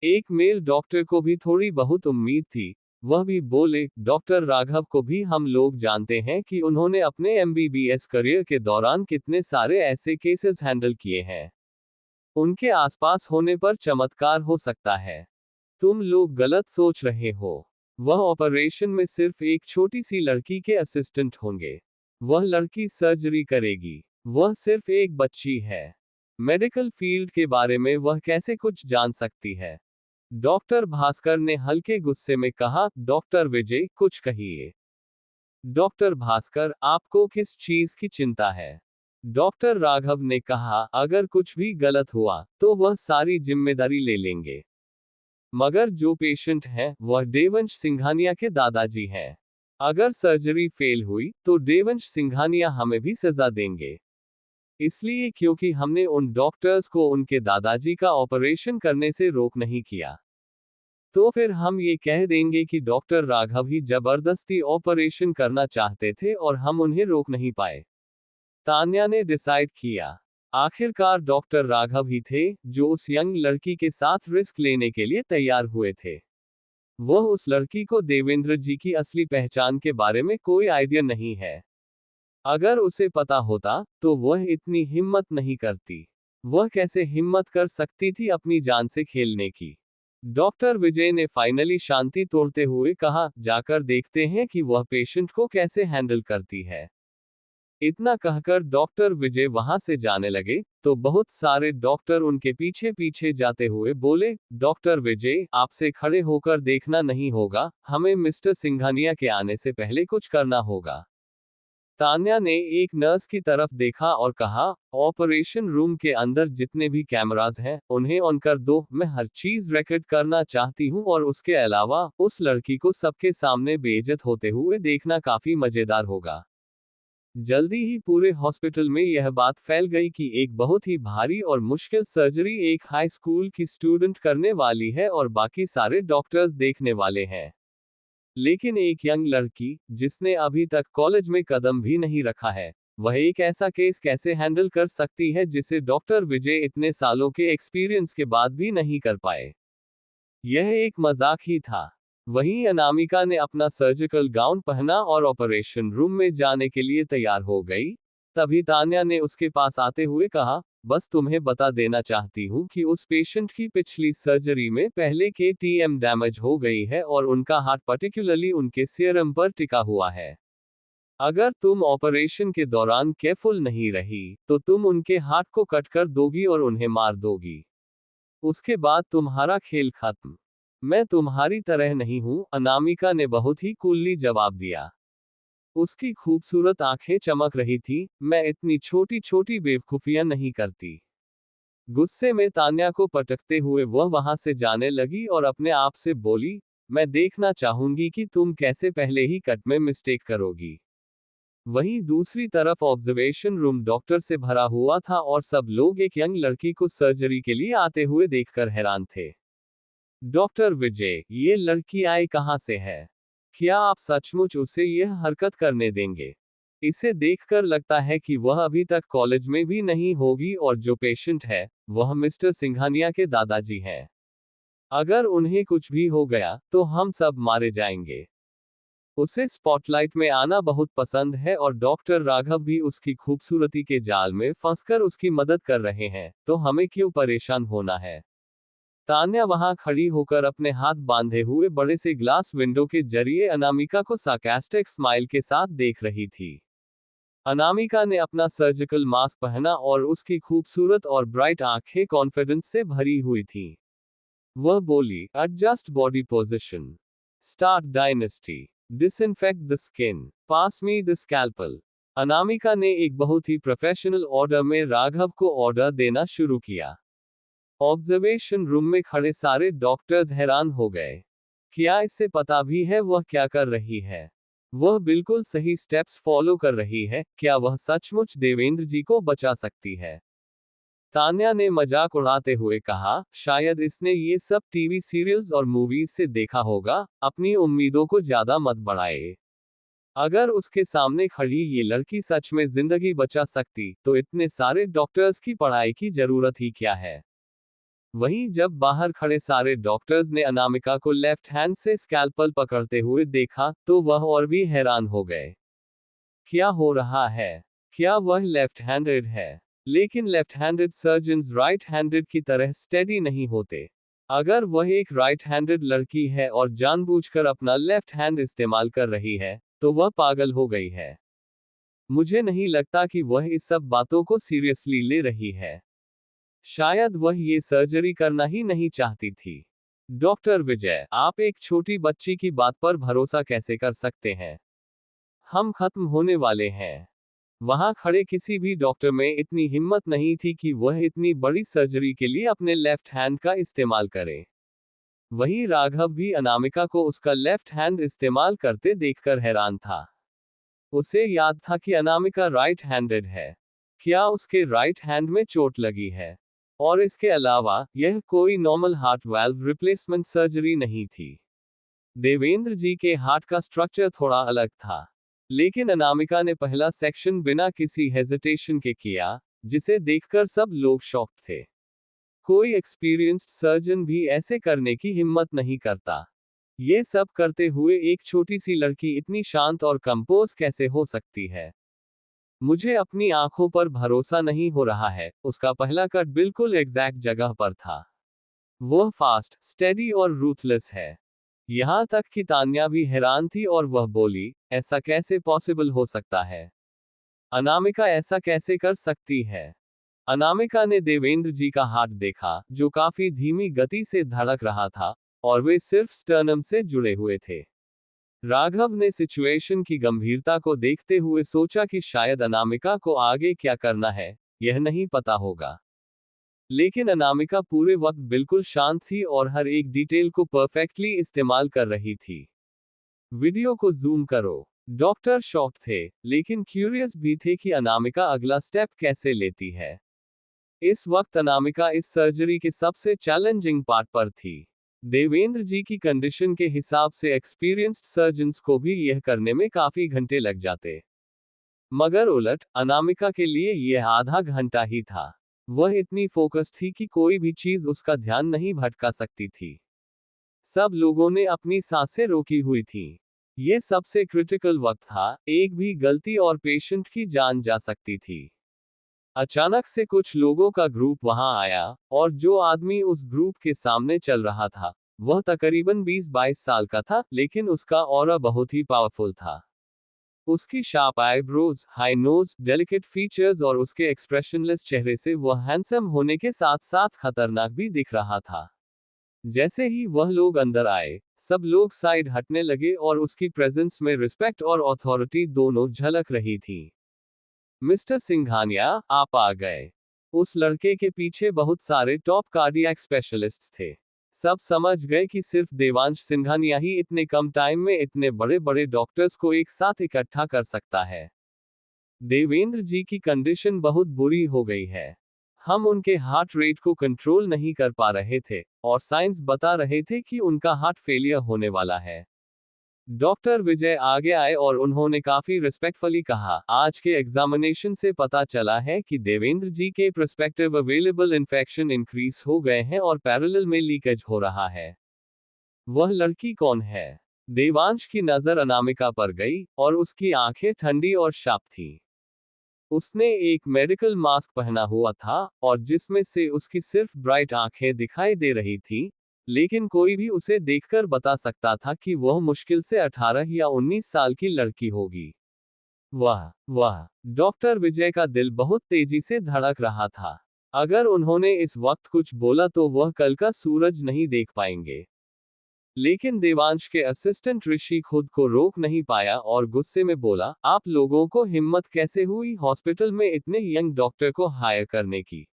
एक मेल डॉक्टर को भी थोड़ी बहुत उम्मीद थी। वह भी बोले, डॉक्टर राघव को भी हम लोग जानते हैं कि उन्होंने अपने एमबीबीएस करियर के दौरान कितने सारे ऐसे केसेस हैंडल किए हैं। उनके आसपास होने पर चमत्कार हो सकता है। तुम लोग गलत सोच रहे हो। वह ऑपरेशन में सिर्फ एक छोटी सी लड़की के असिस्टेंट होंगे। वह लड़की सर्जरी करेगी। वह सिर्फ एक बच्ची है। मेडिकल फील्ड के बारे में वह कैसे कुछ जान सकती है? डॉक्टर भास्कर ने हल्के गुस्से में कहा, डॉक्टर विजय, कुछ कहिए। डॉक्टर भास्कर, आपको किस चीज की चिंता है? डॉक्टर राघव ने कहा, अगर कुछ भी गलत हुआ तो वह सारी जिम्मेदारी ले लेंगे। मगर जो पेशेंट है वह देवंश सिंघानिया के दादाजी हैं। अगर सर्जरी फेल हुई तो देवंश सिंघानिया हमें भी सजा देंगे। इसलिए क्योंकि हमने उन डॉक्टर्स को उनके दादाजी का ऑपरेशन करने से रोक नहीं किया, तो फिर हम ये कह देंगे कि डॉक्टर राघव ही जबरदस्ती ऑपरेशन करना चाहते थे और हम उन्हें रोक नहीं पाए। तान्या ने डिसाइड किया। आखिरकार डॉक्टर राघव ही थे जो उस यंग लड़की के साथ रिस्क लेने के लिए तैयार हुए थे। वह उस लड़की को देवेंद्र जी की असली पहचान के बारे में कोई आइडिया नहीं है। अगर उसे पता होता तो वह इतनी हिम्मत नहीं करती। वह कैसे हिम्मत कर सकती थी अपनी जान से खेलने की? डॉक्टर विजय ने फाइनली शांति तोड़ते हुए कहा, जाकर देखते हैं कि वह पेशेंट को कैसे हैंडल करती है। इतना कहकर डॉक्टर विजय वहां से जाने लगे तो बहुत सारे डॉक्टर उनके पीछे पीछे जाते हुए बोले, डॉक्टर विजय, आपसे खड़े होकर देखना नहीं होगा, हमें मिस्टर सिंघानिया के आने से पहले कुछ करना होगा। तान्या ने एक नर्स की तरफ देखा और कहा, ऑपरेशन रूम के अंदर जितने भी कैमरास हैं उन्हें ऑन कर दो, मैं हर चीज रिकॉर्ड करना चाहती हूँ और उसके अलावा उस लड़की को सबके सामने बेइज्जत होते हुए देखना काफी मजेदार होगा। जल्दी ही पूरे हॉस्पिटल में यह बात फैल गई कि एक बहुत ही भारी और मुश्किल सर्जरी एक हाई स्कूल की स्टूडेंट करने वाली है और बाकी सारे डॉक्टर्स देखने वाले हैं। लेकिन एक यंग लड़की, जिसने अभी तक कॉलेज में कदम भी नहीं रखा है, वह एक ऐसा केस कैसे हैंडल कर सकती है जिसे डॉक्टर विजय इतने सालों के एक्सपीरियंस के बाद भी नहीं कर पाए? यह एक मजाक ही था। वहीं अनामिका ने अपना सर्जिकल गाउन पहना और ऑपरेशन रूम में जाने के लिए तैयार हो गई। तभी तान्या ने उसके पास आते हुए कहा, बस तुम्हें बता देना चाहती हूँ कि उस पेशेंट की पिछली सर्जरी में पहले के टीएम डैमेज हो गई है और उनका हार्ट पर्टिकुलरली उनके सीरम पर टिका हुआ है। अगर तुम ऑपरेशन के दौरान केयरफुल नहीं रही तो तुम उनके हार्ट को कट कर दोगी और उन्हें मार दोगी। उसके बाद तुम्हारा खेल खत्म। मैं तुम्हारी तरह नहीं हूं, अनामिका ने बहुत ही कूलली जवाब दिया। उसकी खूबसूरत आंखें चमक रही थी, मैं इतनी छोटी छोटी बेवकूफियां नहीं करती। गुस्से में तान्या को पटकते हुए वह वहां से जाने लगी और अपने आप से बोली, मैं देखना चाहूंगी कि तुम कैसे पहले ही कट में मिस्टेक करोगी। वहीं दूसरी तरफ ऑब्जर्वेशन रूम डॉक्टर से भरा हुआ था और सब लोग एक यंग लड़की को सर्जरी के लिए आते हुए देखकर हैरान थे। डॉक्टर विजय, ये लड़की आई कहां से है? क्या आप सचमुच उसे यह हरकत करने देंगे? इसे देखकर लगता है कि वह अभी तक कॉलेज में भी नहीं होगी और जो पेशेंट है वह मिस्टर सिंघानिया के दादाजी हैं। अगर उन्हें कुछ भी हो गया तो हम सब मारे जाएंगे। उसे स्पॉटलाइट में आना बहुत पसंद है और डॉक्टर राघव भी उसकी खूबसूरती के जाल में फंसकर उसकी मदद कर रहे हैं, तो हमें क्यों परेशान होना है। तान्या वहां खड़ी होकर अपने हाथ बांधे हुए बड़े से ग्लास विंडो के जरिए अनामिका को सार्कास्टिक स्माइल के साथ देख रही थी। अनामिका ने अपना सर्जिकल मास्क पहना और उसकी खूबसूरत और ब्राइट आंखें कॉन्फिडेंस से भरी हुई थी। वह बोली, adjust body position, start dynasty, disinfect the skin, pass me the scalpel. Anamika ने एक बहुत ही प्रोफेशनल ऑर्डर में राघव को ऑर्डर देना शुरू किया। ऑब्जर्वेशन रूम में खड़े सारे डॉक्टर्स हैरान हो गए। क्या इससे पता भी है वह क्या कर रही है? वह बिल्कुल सही स्टेप्स फॉलो कर रही है, क्या वह सचमुच देवेंद्र जी को बचा सकती है? तान्या ने मजाक उड़ाते हुए कहा, शायद इसने ये सब टीवी सीरियल्स और मूवीज से देखा होगा, अपनी उम्मीदों को ज्यादा मत बढ़ाए। अगर उसके सामने खड़ी ये लड़की सच में जिंदगी बचा सकती, तो इतने सारे डॉक्टर्स की पढ़ाई की जरूरत ही क्या है। वहीं जब बाहर खड़े सारे डॉक्टर्स ने अनामिका को लेफ्ट हैंड से स्कैल्पल पकड़ते हुए देखा, तो वह और भी हैरान हो गए। क्या हो रहा है? क्या वह लेफ्ट हैंडेड है? लेकिन left handed surgeons right handed की तरह स्टेडी नहीं होते। अगर वह एक राइट हैंडेड लड़की है और जानबूझकर अपना लेफ्ट हैंड इस्तेमाल कर रही है, तो वह पागल हो गई है। मुझे नहीं लगता कि वह इस सब बातों को सीरियसली ले रही है। शायद वह ये सर्जरी करना ही नहीं चाहती थी। डॉक्टर विजय, आप एक छोटी बच्ची की बात पर भरोसा कैसे कर सकते हैं? हम खत्म होने वाले हैं। वहां खड़े किसी भी डॉक्टर में इतनी हिम्मत नहीं थी कि वह इतनी बड़ी सर्जरी के लिए अपने लेफ्ट हैंड का इस्तेमाल करे। वहीं राघव भी अनामिका को उसका लेफ्ट हैंड इस्तेमाल करते देखकर हैरान था। उसे याद था कि अनामिका राइट हैंडेड है। क्या उसके राइट हैंड में चोट लगी है? और इसके अलावा, यह कोई normal heart valve replacement surgery नहीं थी। देवेंद्र जी के हार्ट का स्ट्रक्चर थोड़ा अलग था। लेकिन अनामिका ने पहला सेक्शन बिना किसी हेजिटेशन के किया, जिसे देखकर सब लोग शॉक्ड थे। कोई एक्सपीरियंस्ड सर्जन भी ऐसे करने की हिम्मत नहीं करता। ये सब करते हुए एक छोटी सी लड़की इतनी शांत और कंपोज कैसे हो सकती है? मुझे अपनी आंखों पर भरोसा नहीं हो रहा है। उसका पहला कट बिल्कुल एग्जैक्ट जगह पर था। वह फास्ट, स्टेडी और रूथलेस है। यहां तक कि तान्या भी हैरान थी और वह बोली, ऐसा कैसे पॉसिबल हो सकता है? अनामिका ऐसा कैसे कर सकती है? अनामिका ने देवेंद्र जी का हार्ट देखा, जो काफी धीमी गति से धड़क रहा था, और वे सिर्फ स्टर्नम से जुड़े हुए थे। राघव ने सिचुएशन की गंभीरता को देखते हुए सोचा कि शायद अनामिका को आगे क्या करना है, यह नहीं पता होगा। लेकिन अनामिका पूरे वक्त बिल्कुल शांत थी और हर एक डिटेल को परफेक्टली इस्तेमाल कर रही थी। वीडियो को जूम करो। डॉक्टर शॉक्ड थे, लेकिन क्यूरियस भी थे कि अनामिका अगला स्टेप कैसे लेती है। इस वक्त अनामिका इस सर्जरी के सबसे चैलेंजिंग पार्ट पर थी। देवेंद्र जी की कंडीशन के हिसाब से एक्सपीरियंस्ड सर्जन्स को भी यह करने में काफी घंटे लग जाते। मगर उलट, अनामिका के लिए यह आधा घंटा ही था। वह इतनी फोकस थी कि कोई भी चीज उसका ध्यान नहीं भटका सकती थी। सब लोगों ने अपनी सांसें रोकी हुई थी। ये सबसे क्रिटिकल वक्त था, एक भी गलती और पेशेंट की जान जा सकती थी। अचानक से कुछ लोगों का ग्रुप वहां आया, और जो आदमी उस ग्रुप के सामने चल रहा था, वह तकरीबन 20-22 साल का था, लेकिन उसका ऑरा बहुत ही पावरफुल था। उसकी sharp eyebrows, high nose, delicate features और उसके एक्सप्रेशनलेस चेहरे से वह हैंडसम होने के साथ साथ खतरनाक भी दिख रहा था। जैसे ही वह लोग अंदर आए, सब लोग साइड हटने लगे और उसकी प्रेजेंस में रिस्पेक्ट और अथॉरिटी दोनों झलक रही थी। मिस्टर सिंघानिया, आप आ गए। उस लड़के के पीछे बहुत सारे टॉप कार्डियक स्पेशलिस्ट्स थे। सब समझ गए कि सिर्फ देवांश सिंघानिया ही इतने कम टाइम में इतने बड़े बड़े डॉक्टर्स को एक साथ इकट्ठा कर सकता है। देवेंद्र जी की कंडीशन बहुत बुरी हो गई है। हम उनके हार्ट रेट को कंट्रोल नहीं कर पा रहे थे, और साइंस बता रहे थे कि उनका हार्ट फेलियर होने वाला है। डॉक्टर विजय आगे आए और उन्होंने काफी रिस्पेक्टफुली कहा, आज के एग्जामिनेशन से पता चला है कि देवेंद्र जी के प्रोस्पेक्टिव अवेलेबल इन्फेक्शन इंक्रीज हो गए हैं और पैरेलल में लीकेज हो रहा है। वह लड़की कौन है? देवांश की नजर अनामिका पर गई और उसकी आंखें ठंडी और शार्प थी। उसने एक मेडिकल मास्क पहना हुआ था और जिसमें से उसकी सिर्फ ब्राइट आंखें दिखाई दे रही थी, लेकिन कोई भी उसे देखकर बता सकता था कि वह मुश्किल से 18 या 19 साल की लड़की होगी। वाह, डॉक्टर विजय का दिल बहुत तेजी से धड़क रहा था। अगर उन्होंने इस वक्त कुछ बोला तो वह कल का सूरज नहीं देख पाएंगे। लेकिन देवांश के असिस्टेंट ऋषि खुद को रोक नहीं पाया और गुस्से में बोला, आप लोगों को हिम्मत कैसे हुई हॉस्पिटल में इतने यंग डॉक्टर को हायर करने की?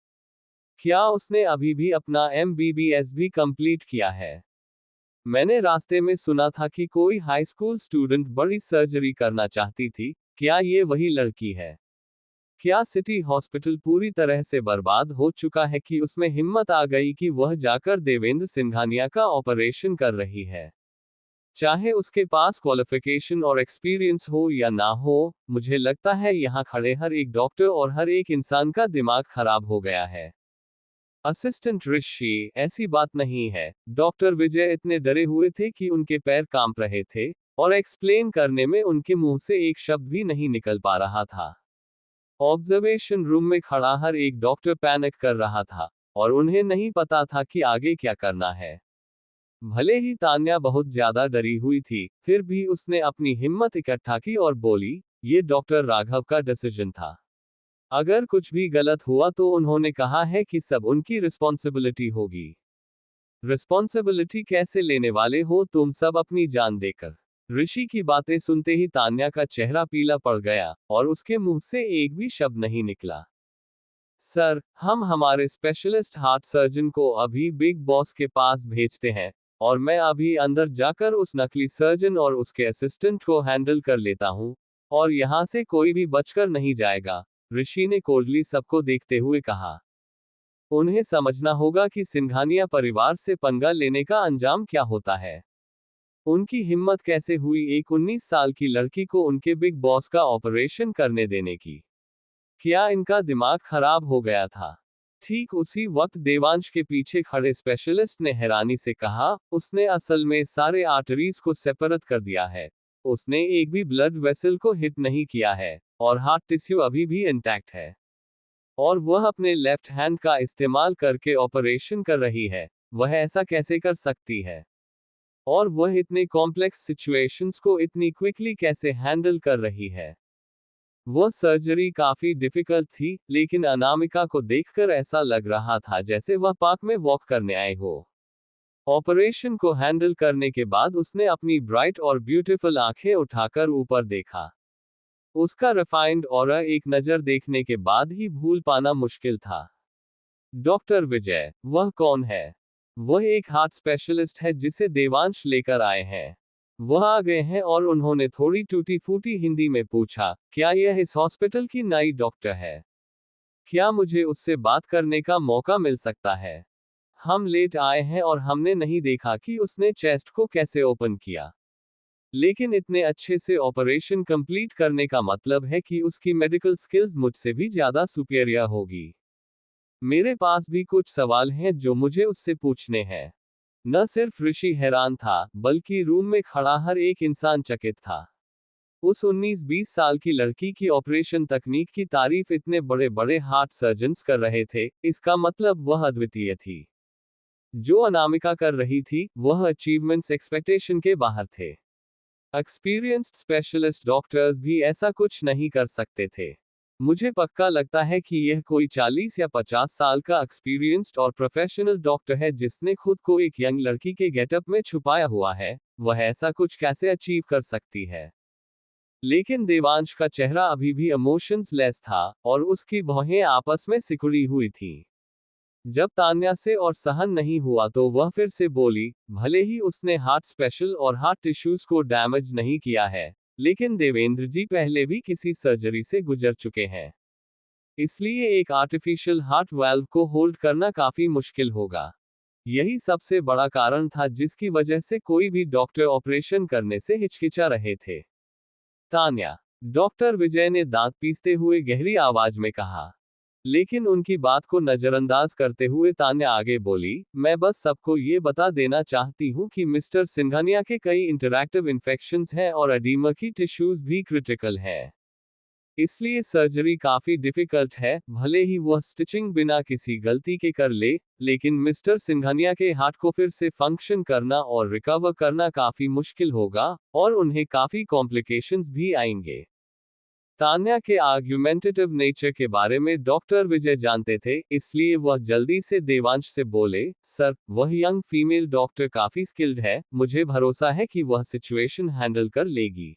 क्या उसने अभी भी अपना MBBS भी कंप्लीट किया है? मैंने रास्ते में सुना था कि कोई हाई स्कूल स्टूडेंट बड़ी सर्जरी करना चाहती थी, क्या ये वही लड़की है? क्या सिटी हॉस्पिटल पूरी तरह से बर्बाद हो चुका है कि उसमें हिम्मत आ गई कि वह जाकर देवेंद्र सिंघानिया का ऑपरेशन कर रही है? चाहे उसके पास क्वालिफिकेशन और एक्सपीरियंस हो या ना हो, मुझे लगता है यहाँ खड़े हर एक डॉक्टर और हर एक इंसान का दिमाग खराब हो गया है। असिस्टेंट ऋषि, ऐसी बात नहीं है। डॉक्टर विजय इतने डरे हुए थे कि उनके पैर कांप रहे थे और एक्सप्लेन करने में उनके मुंह से एक शब्द भी नहीं निकल पा रहा था। ऑब्जर्वेशन रूम में खड़ा हर एक डॉक्टर पैनिक कर रहा था और उन्हें नहीं पता था कि आगे क्या करना है। भले ही तान्या बहुत ज्यादा डरी हुई थी, फिर भी उसने अपनी हिम्मत इकट्ठा की और बोली, ये डॉक्टर राघव का डिसीजन था। अगर कुछ भी गलत हुआ तो उन्होंने कहा है कि सब उनकी रिस्पॉन्सिबिलिटी होगी। रिस्पॉन्सिबिलिटी कैसे लेने वाले हो तुम सब अपनी जान देकर? ऋषि की बातें सुनते ही तान्या का चेहरा पीला पड़ गया और उसके मुंह से एक भी शब्द नहीं निकला। सर, हम हमारे स्पेशलिस्ट हार्ट सर्जन को अभी बिग बॉस के पास भेजते हैं और मैं अभी अंदर जाकर उस नकली सर्जन और उसके असिस्टेंट को हैंडल कर लेता हूं और यहां से कोई भी बचकर नहीं जाएगा, ऋषि ने कोल्डली सबको देखते हुए कहा। उन्हें समझना होगा कि सिंघानिया परिवार से पंगा लेने का अंजाम क्या होता है। उनकी हिम्मत कैसे हुई एक 19 साल की लड़की को उनके बिग बॉस का ऑपरेशन करने देने की? क्या इनका दिमाग खराब हो गया था? ठीक उसी वक्त देवांश के पीछे खड़े स्पेशलिस्ट ने हैरानी से कहा, उसने असल में सारे आर्टरीज को सेपरेट कर दिया है। उसने एक भी ब्लड वेसल को हिट नहीं किया है और हार्ट टिश्यू अभी भी इंटैक्ट है। और वह अपने लेफ्ट हैंड का इस्तेमाल करके ऑपरेशन कर रही है। वह ऐसा कैसे कर सकती है? और वह इतने कॉम्प्लेक्स सिचुएशंस को इतनी क्विकली कैसे हैंडल कर रही है? वह सर्जरी काफी डिफिकल्ट थी, लेकिन अनामिका को देखकर ऐसा लग रहा था जैसे वह पार्क में वॉक करने आए हो। ऑपरेशन को हैंडल करने के बाद उसने अपनी ब्राइट और ब्यूटीफुल आंखें उठाकर ऊपर देखा। उसका रिफाइंड ऑरा एक नजर देखने के बाद ही भूल पाना मुश्किल था। डॉक्टर विजय, वह कौन है? वह एक हार्ट स्पेशलिस्ट है जिसे देवांश लेकर आए हैं। वह आ गए हैं और उन्होंने थोड़ी टूटी फूटी हिंदी में पूछा, क्या यह इस हॉस्पिटल की नई डॉक्टर है? क्या मुझे उससे बात करने का मौका मिल सकता है? हम लेट आए हैं और हमने नहीं देखा कि उसने चेस्ट को कैसे ओपन किया। लेकिन इतने अच्छे से ऑपरेशन कंप्लीट करने का मतलब है कि उसकी मेडिकल स्किल्स मुझसे भी ज्यादा सुपेरियर होगी। मेरे पास भी कुछ सवाल हैं जो मुझे उससे पूछने हैं। न सिर्फ ऋषि हैरान था, बल्कि रूम में खड़ा हर एक इंसान चकित था। उस 19-20 साल की लड़की की ऑपरेशन तकनीक की तारीफ इतने बड़े बड़े हार्ट सर्जन्स कर रहे थे, इसका मतलब वह अद्वितीय थी। जो अनामिका कर रही थी, वह अचीवमेंट्स एक्सपेक्टेशन के बाहर थे। एक्सपीरियंस्ड स्पेशलिस्ट डॉक्टर्स भी ऐसा कुछ नहीं कर सकते थे। मुझे पक्का लगता है कि यह कोई 40 या 50 साल का एक्सपीरियंस्ड और प्रोफेशनल डॉक्टर है जिसने खुद को एक यंग लड़की के गेटअप में छुपाया हुआ है। वह ऐसा कुछ कैसे अचीव कर सकती है? लेकिन देवांश का चेहरा अभी भी इमोशंस लेस था और उसकी भौहें आपस में सिकुड़ी हुई थी। जब तान्या से और सहन नहीं हुआ तो वह फिर से बोली, भले ही उसने हार्ट स्पेशल और हार्ट टिश्यूज को डैमेज नहीं किया है, लेकिन देवेंद्र जी पहले भी किसी सर्जरी से गुजर चुके हैं। इसलिए एक आर्टिफिशियल हार्ट वाल्व को होल्ड करना काफी मुश्किल होगा। यही सबसे बड़ा कारण था जिसकी वजह से कोई भी डॉक्टर ऑपरेशन करने से हिचकिचा रहे थे। तान्या। डॉक्टर विजय ने दांत पीसते हुए गहरी आवाज में कहा। लेकिन उनकी बात को नजरअंदाज करते हुए तान्या आगे बोली, मैं बस सबको ये बता देना चाहती हूँ कि मिस्टर सिंघानिया के कई इंटरैक्टिव इन्फेक्शंस हैं और एडीमा की टिश्यूज भी क्रिटिकल हैं। इसलिए सर्जरी काफी डिफिकल्ट है, भले ही वह स्टिचिंग बिना किसी गलती के कर ले, लेकिन मिस्टर सिंघानिया के हार्ट को फिर से फंक्शन करना और रिकवर करना काफी मुश्किल होगा, और उन्हें काफी कॉम्प्लिकेशंस भी आएंगे। तान्या के आर्ग्यूमेंटेटिव नेचर के बारे में डॉक्टर विजय जानते थे, इसलिए वह जल्दी से देवांश से बोले, सर, वह यंग फीमेल डॉक्टर काफी स्किल्ड है, मुझे भरोसा है कि वह सिचुएशन हैंडल कर लेगी।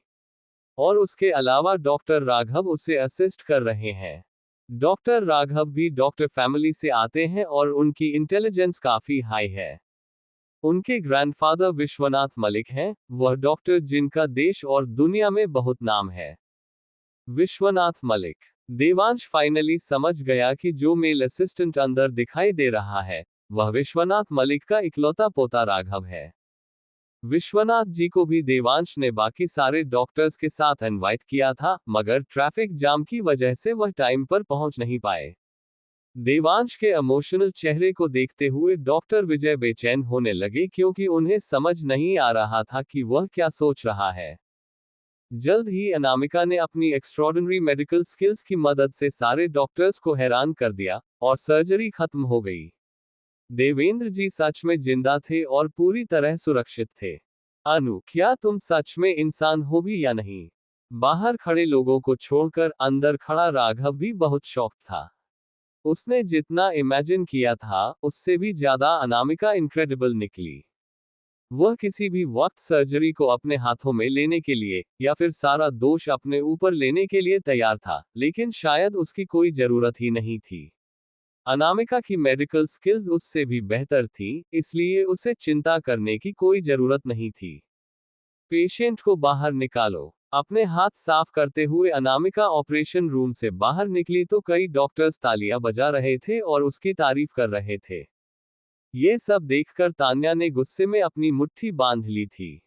और उसके अलावा डॉक्टर राघव उसे असिस्ट कर रहे हैं। डॉक्टर राघव भी डॉक्टर फैमिली से आते हैं और उनकी इंटेलिजेंस काफी हाई है। उनके ग्रैंडफादर विश्वनाथ मलिक हैं, वह डॉक्टर जिनका देश और दुनिया में बहुत नाम है। विश्वनाथ मलिक। देवांश फाइनली समझ गया कि जो मेल असिस्टेंट अंदर दिखाई दे रहा है, वह विश्वनाथ मलिक का इकलौता पोता राघव है। विश्वनाथ जी को भी देवांश ने बाकी सारे डॉक्टर्स के साथ इनवाइट किया था, मगर ट्रैफिक जाम की वजह से वह टाइम पर पहुंच नहीं पाए। देवांश के इमोशनल चेहरे को देखते हुए डॉक्टर विजय बेचैन होने लगे, क्योंकि उन्हें समझ नहीं आ रहा था कि वह क्या सोच रहा है। जल्द ही अनामिका ने अपनी एक्स्ट्रॉर्डिनरी मेडिकल स्किल्स की मदद से सारे डॉक्टर्स को हैरान कर दिया, और सर्जरी खत्म हो गई। देवेंद्र जी सच में जिंदा थे और पूरी तरह सुरक्षित थे। अनु, क्या तुम सच में इंसान हो भी या नहीं? बाहर खड़े लोगों को छोड़कर अंदर खड़ा राघव भी बहुत शॉक्ड था। उसने जितना इमेजिन किया था, उससे भी ज्यादा अनामिका इनक्रेडिबल निकली। वह किसी भी वक्त सर्जरी को अपने हाथों में लेने के लिए, या फिर सारा दोष अपने ऊपर लेने के लिए तैयार था, लेकिन शायद उसकी कोई जरूरत ही नहीं थी। अनामिका की मेडिकल स्किल्स उससे भी बेहतर थी, इसलिए उसे चिंता करने की कोई जरूरत नहीं थी। पेशेंट को बाहर निकालो। अपने हाथ साफ करते हुए अनामिका ऑपरेशन रूम से बाहर निकली तो कई डॉक्टर्स तालियां बजा रहे थे और उसकी तारीफ कर रहे थे। ये सब देखकर तान्या ने गुस्से में अपनी मुट्ठी बांध ली थी।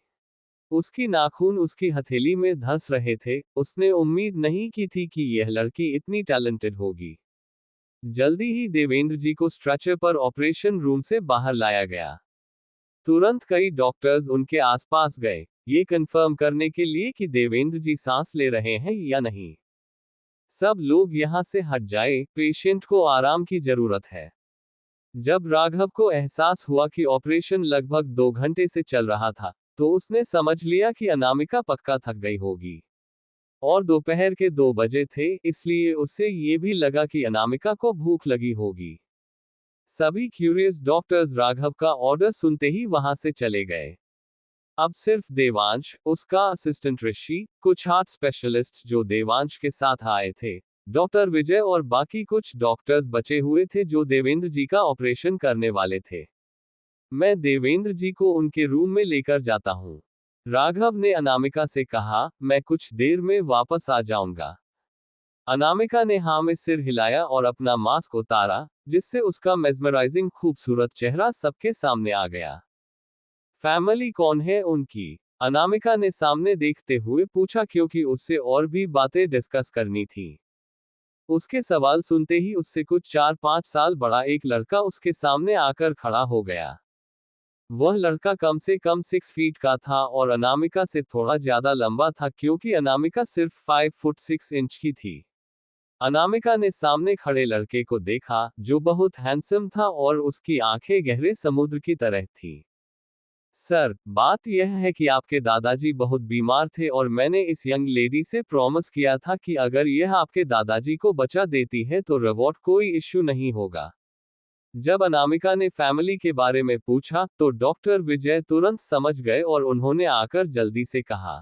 उसकी नाखून उसकी हथेली में धंस रहे थे, उसने उम्मीद नहीं की थी कि यह लड़की इतनी टैलेंटेड होगी। जल्दी ही देवेंद्र जी को स्ट्रेचर पर ऑपरेशन रूम से बाहर लाया गया। तुरंत कई डॉक्टर्स उनके आसपास गए, ये कंफर्म करने के लिए कि देवेंद्र जी सांस ले रहे हैं या नहीं। सब लोग यहां से हट जाए, पेशेंट को आराम की जरूरत है। जब राघव को एहसास हुआ कि ऑपरेशन लगभग 2 घंटे से चल रहा था, तो उसने समझ लिया कि अनामिका पक्का थक गई होगी। और दोपहर के 2 बजे थे, इसलिए उससे ये भी लगा कि अनामिका को भूख लगी होगी। सभी क्यूरियस डॉक्टर्स राघव का ऑर्डर सुनते ही वहां से चले गए। अब सिर्फ देवांश, उसका असिस्टेंट ऋषि, कुछ हार्ट स्पेशलिस्ट जो देवांश के साथ आए थे, डॉक्टर विजय और बाकी कुछ डॉक्टर्स बचे हुए थे जो देवेंद्र जी का ऑपरेशन करने वाले थे। मैं देवेंद्र जी को उनके रूम में लेकर जाता हूँ। राघव ने अनामिका से कहा, मैं कुछ देर में वापस आ जाऊंगा। अनामिका ने हाँ में सिर हिलाया और अपना मास्क उतारा, जिससे उसका मेस्मराइजिंग खूबसूरत चेहरा सबके सामने आ गया। फैमिली कौन है उनकी? अनामिका ने सामने देखते हुए पूछा, क्योंकि उससे और भी बातें डिस्कस करनी थी। उसके सवाल सुनते ही उससे कुछ 4-5 साल बड़ा एक लड़का उसके सामने आकर खड़ा हो गया। वह लड़का कम से कम 6 फीट का था और अनामिका से थोड़ा ज्यादा लंबा था, क्योंकि अनामिका सिर्फ 5 फुट 6 इंच की थी। अनामिका ने सामने खड़े लड़के को देखा, जो बहुत हैंडसम था और उसकी आंखें गहरे समुद्र की तरह थी। सर, बात यह है कि आपके दादाजी बहुत बीमार थे और मैंने इस यंग लेडी से प्रॉमिस किया था कि अगर यह आपके दादाजी को बचा देती है तो रिवॉर्ड कोई इश्यू नहीं होगा। जब अनामिका ने फैमिली के बारे में पूछा, तो डॉक्टर विजय तुरंत समझ गए और उन्होंने आकर जल्दी से कहा।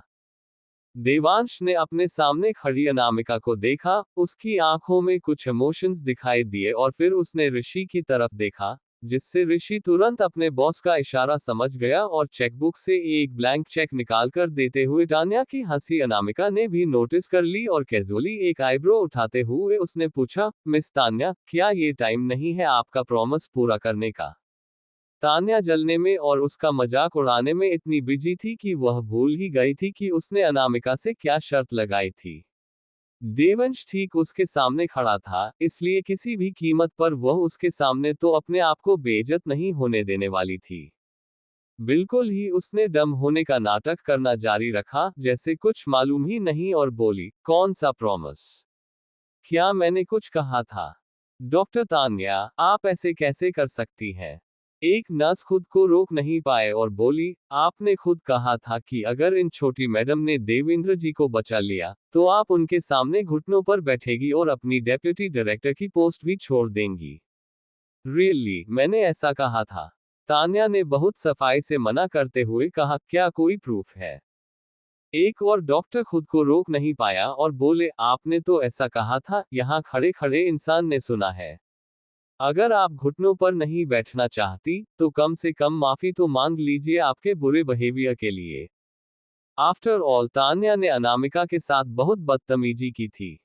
देवांश ने अपने सामने खड़ी अनामिका को देखा, उसकी आंखों में कुछ इमोशंस दिखाई दिए और फिर उसने ऋषि की तरफ देखा, जिससे ऋषि तुरंत अपने बॉस का इशारा समझ गया और चेकबुक से एक ब्लैंक चेक निकालकर देते हुए तान्या की हंसी अनामिका ने भी नोटिस कर ली और कैजुअली एक आईब्रो उठाते हुए उसने पूछा, मिस तान्या, क्या ये टाइम नहीं है आपका प्रॉमिस पूरा करने का? तान्या जलने में और उसका मजाक उड़ाने में इतनी बिजी थी कि वह भूल ही गई थी कि उसने अनामिका से क्या शर्त लगाई थी। देवंश ठीक उसके सामने खड़ा था, इसलिए किसी भी कीमत पर वह उसके सामने तो अपने आप को बेइज्जत नहीं होने देने वाली थी। बिल्कुल ही उसने डम होने का नाटक करना जारी रखा, जैसे कुछ मालूम ही नहीं, और बोली, कौन सा प्रॉमिस? क्या मैंने कुछ कहा था? डॉक्टर तान्या, आप ऐसे कैसे कर सकती हैं? एक नर्स खुद को रोक नहीं पाए और बोली, आपने खुद कहा था कि अगर इन छोटी मैडम ने देवेंद्र जी को बचा लिया, तो आप उनके सामने घुटनों पर बैठेगी और अपनी डेप्यूटी डायरेक्टर की पोस्ट भी छोड़ देंगी। रियली, मैंने ऐसा कहा था? तान्या ने बहुत सफाई से मना करते हुए कहा, क्या कोई प्रूफ है? एक और डॉक्टर खुद को रोक नहीं पाया और बोले, आपने तो ऐसा कहा था, यहाँ खड़े खड़े इंसान ने सुना है। अगर आप घुटनों पर नहीं बैठना चाहती, तो कम से कम माफी तो मांग लीजिए आपके बुरे बिहेवियर के लिए। आफ्टर ऑल, तान्या ने अनामिका के साथ बहुत बदतमीजी की थी।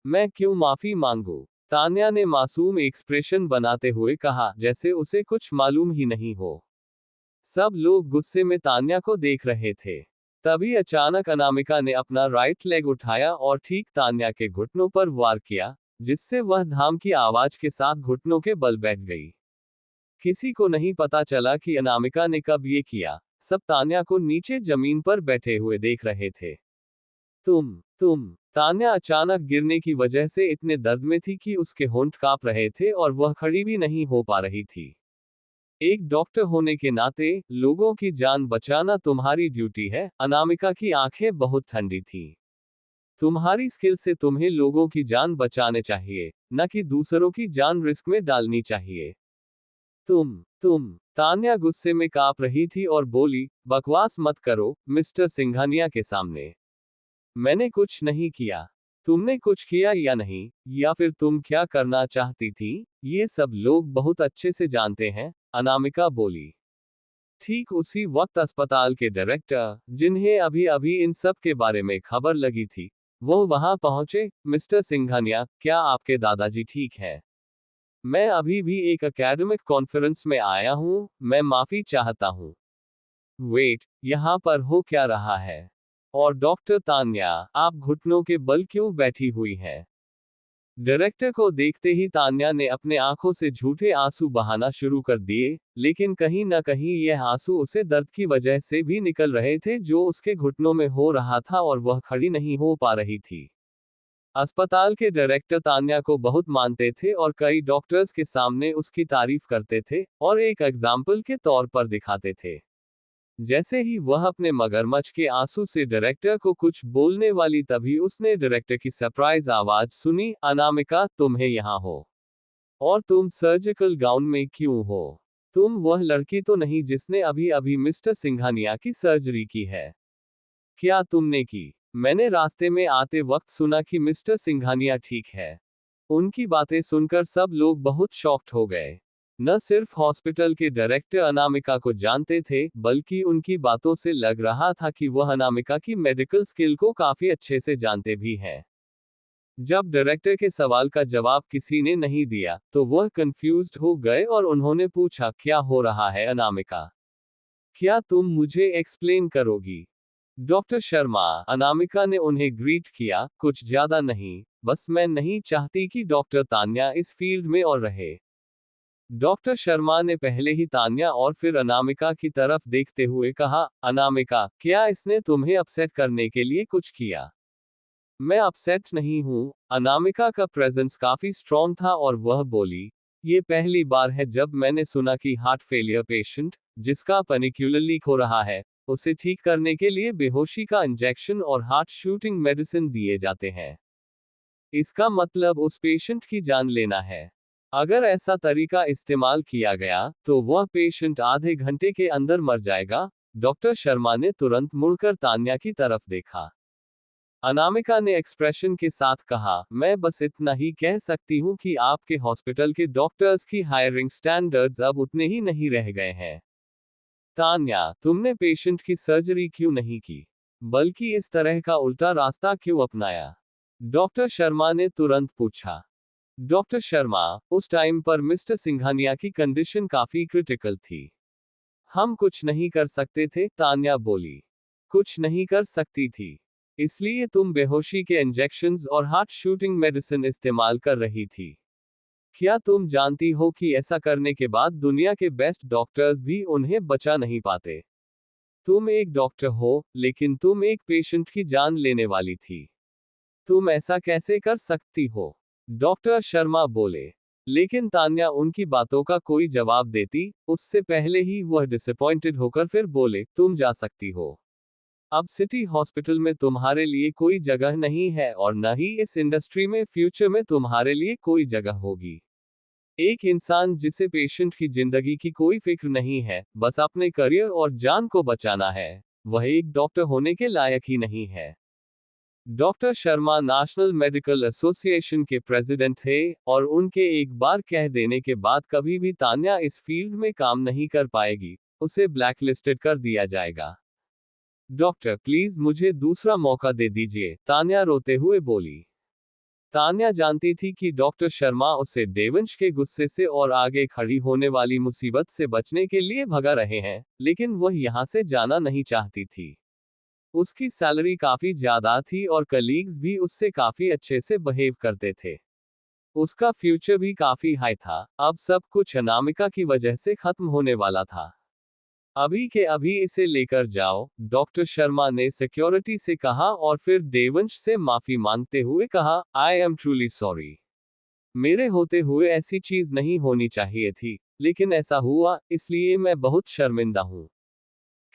मैं क्यों माफी मांगू? तान्या ने मासूम एक्सप्रेशन बनाते हुए कहा, जैसे उसे कुछ मालूम ही नहीं हो। सब लोग गुस्से में तान्या को देख रहे थे। तभी अचानक अनामिका ने अपना राइट लेग उठाया और ठीक तान्या के घुटनों पर वार किया, जिससे वह धाम की आवाज के साथ घुटनों के बल बैठ गई। किसी को नहीं पता चला कि अनामिका ने कब ये किया। सब तान्या को नीचे जमीन पर बैठे हुए देख रहे थे। तुम। तान्या अचानक गिरने की वजह से इतने दर्द में थी कि उसके होंठ कांप रहे थे और वह खड़ी भी नहीं हो पा रही थी। एक डॉक्टर होने के नाते, लोगों की जान बचाना तुम्हारी ड्यूटी है। अनामिका की आंखें बहुत ठंडी थीं। तुम्हारी स्किल से तुम्हें लोगों की जान बचाने चाहिए, न कि दूसरों की जान रिस्क में डालनी चाहिए। तुम। तान्या गुस्से में कांप रही थी और बोली, बकवास मत करो, मिस्टर सिंघानिया के सामने। मैंने कुछ नहीं किया। तुमने कुछ किया या नहीं, या फिर तुम क्या करना चाहती थी, ये सब लोग बहुत अच्छे से जानते हैं, अनामिका बोली। ठीक उसी वक्त अस्पताल के डायरेक्टर, जिन्हें अभी अभी इन सब के बारे में खबर लगी थी, वो वहां पहुंचे। मिस्टर सिंघानिया, क्या आपके दादाजी ठीक है? मैं अभी भी एक एकेडमिक कॉन्फ्रेंस में आया हूं, मैं माफी चाहता हूं। वेट, यहां पर हो क्या रहा है? और डॉक्टर तान्या, आप घुटनों के बल क्यों बैठी हुई हैं? डायरेक्टर को देखते ही तान्या ने अपने आंखों से झूठे आंसू बहाना शुरू कर दिए, लेकिन कहीं न कहीं यह आंसू उसे दर्द की वजह से भी निकल रहे थे जो उसके घुटनों में हो रहा था और वह खड़ी नहीं हो पा रही थी। अस्पताल के डायरेक्टर तान्या को बहुत मानते थे और कई डॉक्टर्स के सामने उसकी तारीफ करते थे और एक एग्जाम्पल के तौर पर दिखाते थे। जैसे ही वह अपने मगरमच्छ के आंसू से डायरेक्टर को कुछ बोलने वाली, तभी उसने डायरेक्टर की सरप्राइज आवाज सुनी, अनामिका, तुम्हें यहाँ हो? और तुम सर्जिकल गाउन में क्यों हो? तुम वह लड़की तो नहीं जिसने अभी अभी मिस्टर सिंघानिया की सर्जरी की है? क्या तुमने की? मैंने रास्ते में आते वक्त सुना कि मिस्टर सिंघानिया ठीक है। उनकी बातें सुनकर सब लोग बहुत शॉक्ड हो गए। न सिर्फ हॉस्पिटल के डायरेक्टर अनामिका को जानते थे, बल्कि उनकी बातों से लग रहा था कि वह अनामिका की मेडिकल स्किल को काफी अच्छे से जानते भी हैं। जब डायरेक्टर के सवाल का जवाब किसी ने नहीं दिया, तो वह कंफ्यूज्ड हो गए और उन्होंने पूछा, क्या हो रहा है अनामिका? क्या तुम मुझे एक्सप्लेन करोगी? डॉक्टर शर्मा, अनामिका ने उन्हें ग्रीट किया, कुछ ज्यादा नहीं, बस मैं नहीं चाहती कि डॉक्टर तान्या इस फील्ड में और रहे। डॉक्टर शर्मा ने पहले ही तान्या और फिर अनामिका की तरफ देखते हुए कहा, अनामिका, क्या इसने तुम्हें अपसेट करने के लिए कुछ किया? मैं अपसेट नहीं हूं। अनामिका का प्रेजेंस काफी स्ट्रॉन्ग था और वह बोली, ये पहली बार है जब मैंने सुना कि हार्ट फेलियर पेशेंट, जिसका पेनिक्यूलर लीक हो रहा है, उसे ठीक करने के लिए बेहोशी का इंजेक्शन और हार्ट शूटिंग मेडिसिन दिए जाते हैं। इसका मतलब उस पेशेंट की जान लेना है। अगर ऐसा तरीका इस्तेमाल किया गया, तो वह पेशेंट आधे घंटे के अंदर मर जाएगा। डॉक्टर शर्मा ने तुरंत मुड़कर तान्या की तरफ देखा। अनामिका ने एक्सप्रेशन के साथ कहा, मैं बस इतना ही कह सकती हूँ कि आपके हॉस्पिटल के डॉक्टर्स की हायरिंग स्टैंडर्ड्स अब उतने ही नहीं रह गए हैं। तान्या, तुमने पेशेंट की सर्जरी क्यों नहीं की, बल्कि इस तरह का उल्टा रास्ता क्यों अपनाया? डॉक्टर शर्मा ने तुरंत पूछा। डॉक्टर शर्मा, उस टाइम पर मिस्टर सिंघानिया की कंडीशन काफी क्रिटिकल थी। हम कुछ नहीं कर सकते थे, तान्या बोली। कुछ नहीं कर सकती थी। इसलिए तुम बेहोशी के इंजेक्शंस और हार्ट शूटिंग मेडिसिन इस्तेमाल कर रही थी। क्या तुम जानती हो कि ऐसा करने के बाद दुनिया के बेस्ट डॉक्टर्स भी उन्हें बचा नहीं पाते? तुम एक डॉक्टर हो, लेकिन तुम एक पेशेंट की जान लेने वाली थी। तुम ऐसा कैसे कर सकती हो? डॉक्टर शर्मा बोले। लेकिन तान्या उनकी बातों का कोई जवाब देती, उससे पहले ही वह डिसअपॉइंटेड होकर फिर बोले, तुम जा सकती हो। अब सिटी हॉस्पिटल में तुम्हारे लिए कोई जगह नहीं है और न ही इस इंडस्ट्री में फ्यूचर में तुम्हारे लिए कोई जगह होगी। एक इंसान जिसे पेशेंट की जिंदगी की कोई फिक्र नहीं है, बस अपने करियर और जान को बचाना है, वह एक डॉक्टर होने के लायक ही नहीं है। Doctor Sharma national medical association के प्रेसिडेंट थे और उनके एक बार कह देने के बाद कभी भी तान्या इस फील्ड में काम नहीं कर पाएगी, उसे ब्लैकलिस्टेड कर दिया जाएगा। डॉक्टर प्लीज मुझे दूसरा मौका दे दीजिए, तान्या रोते हुए बोली। तान्या जानती थी कि डॉक्टर शर्मा उसे देवंश के गुस्से से और आगे खड़ी होने वाली मुसीबत से बचने के लिए भगा रहे हैं, लेकिन वह यहां से जाना नहीं चाहती थी। उसकी सैलरी काफी ज्यादा थी और कलीग्स भी उससे काफी अच्छे से बिहेव करते थे। उसका फ्यूचर भी काफी हाई था। अब सब कुछ अनामिका की वजह से खत्म होने वाला था। अभी के अभी इसे लेकर जाओ, डॉक्टर शर्मा ने सिक्योरिटी से कहा और फिर देवंश से माफी मांगते हुए कहा, आई एम ट्रूली सॉरी। मेरे होते हुए ऐसी चीज नहीं होनी चाहिए थी, लेकिन ऐसा हुआ, इसलिए मैं बहुत शर्मिंदा हूं।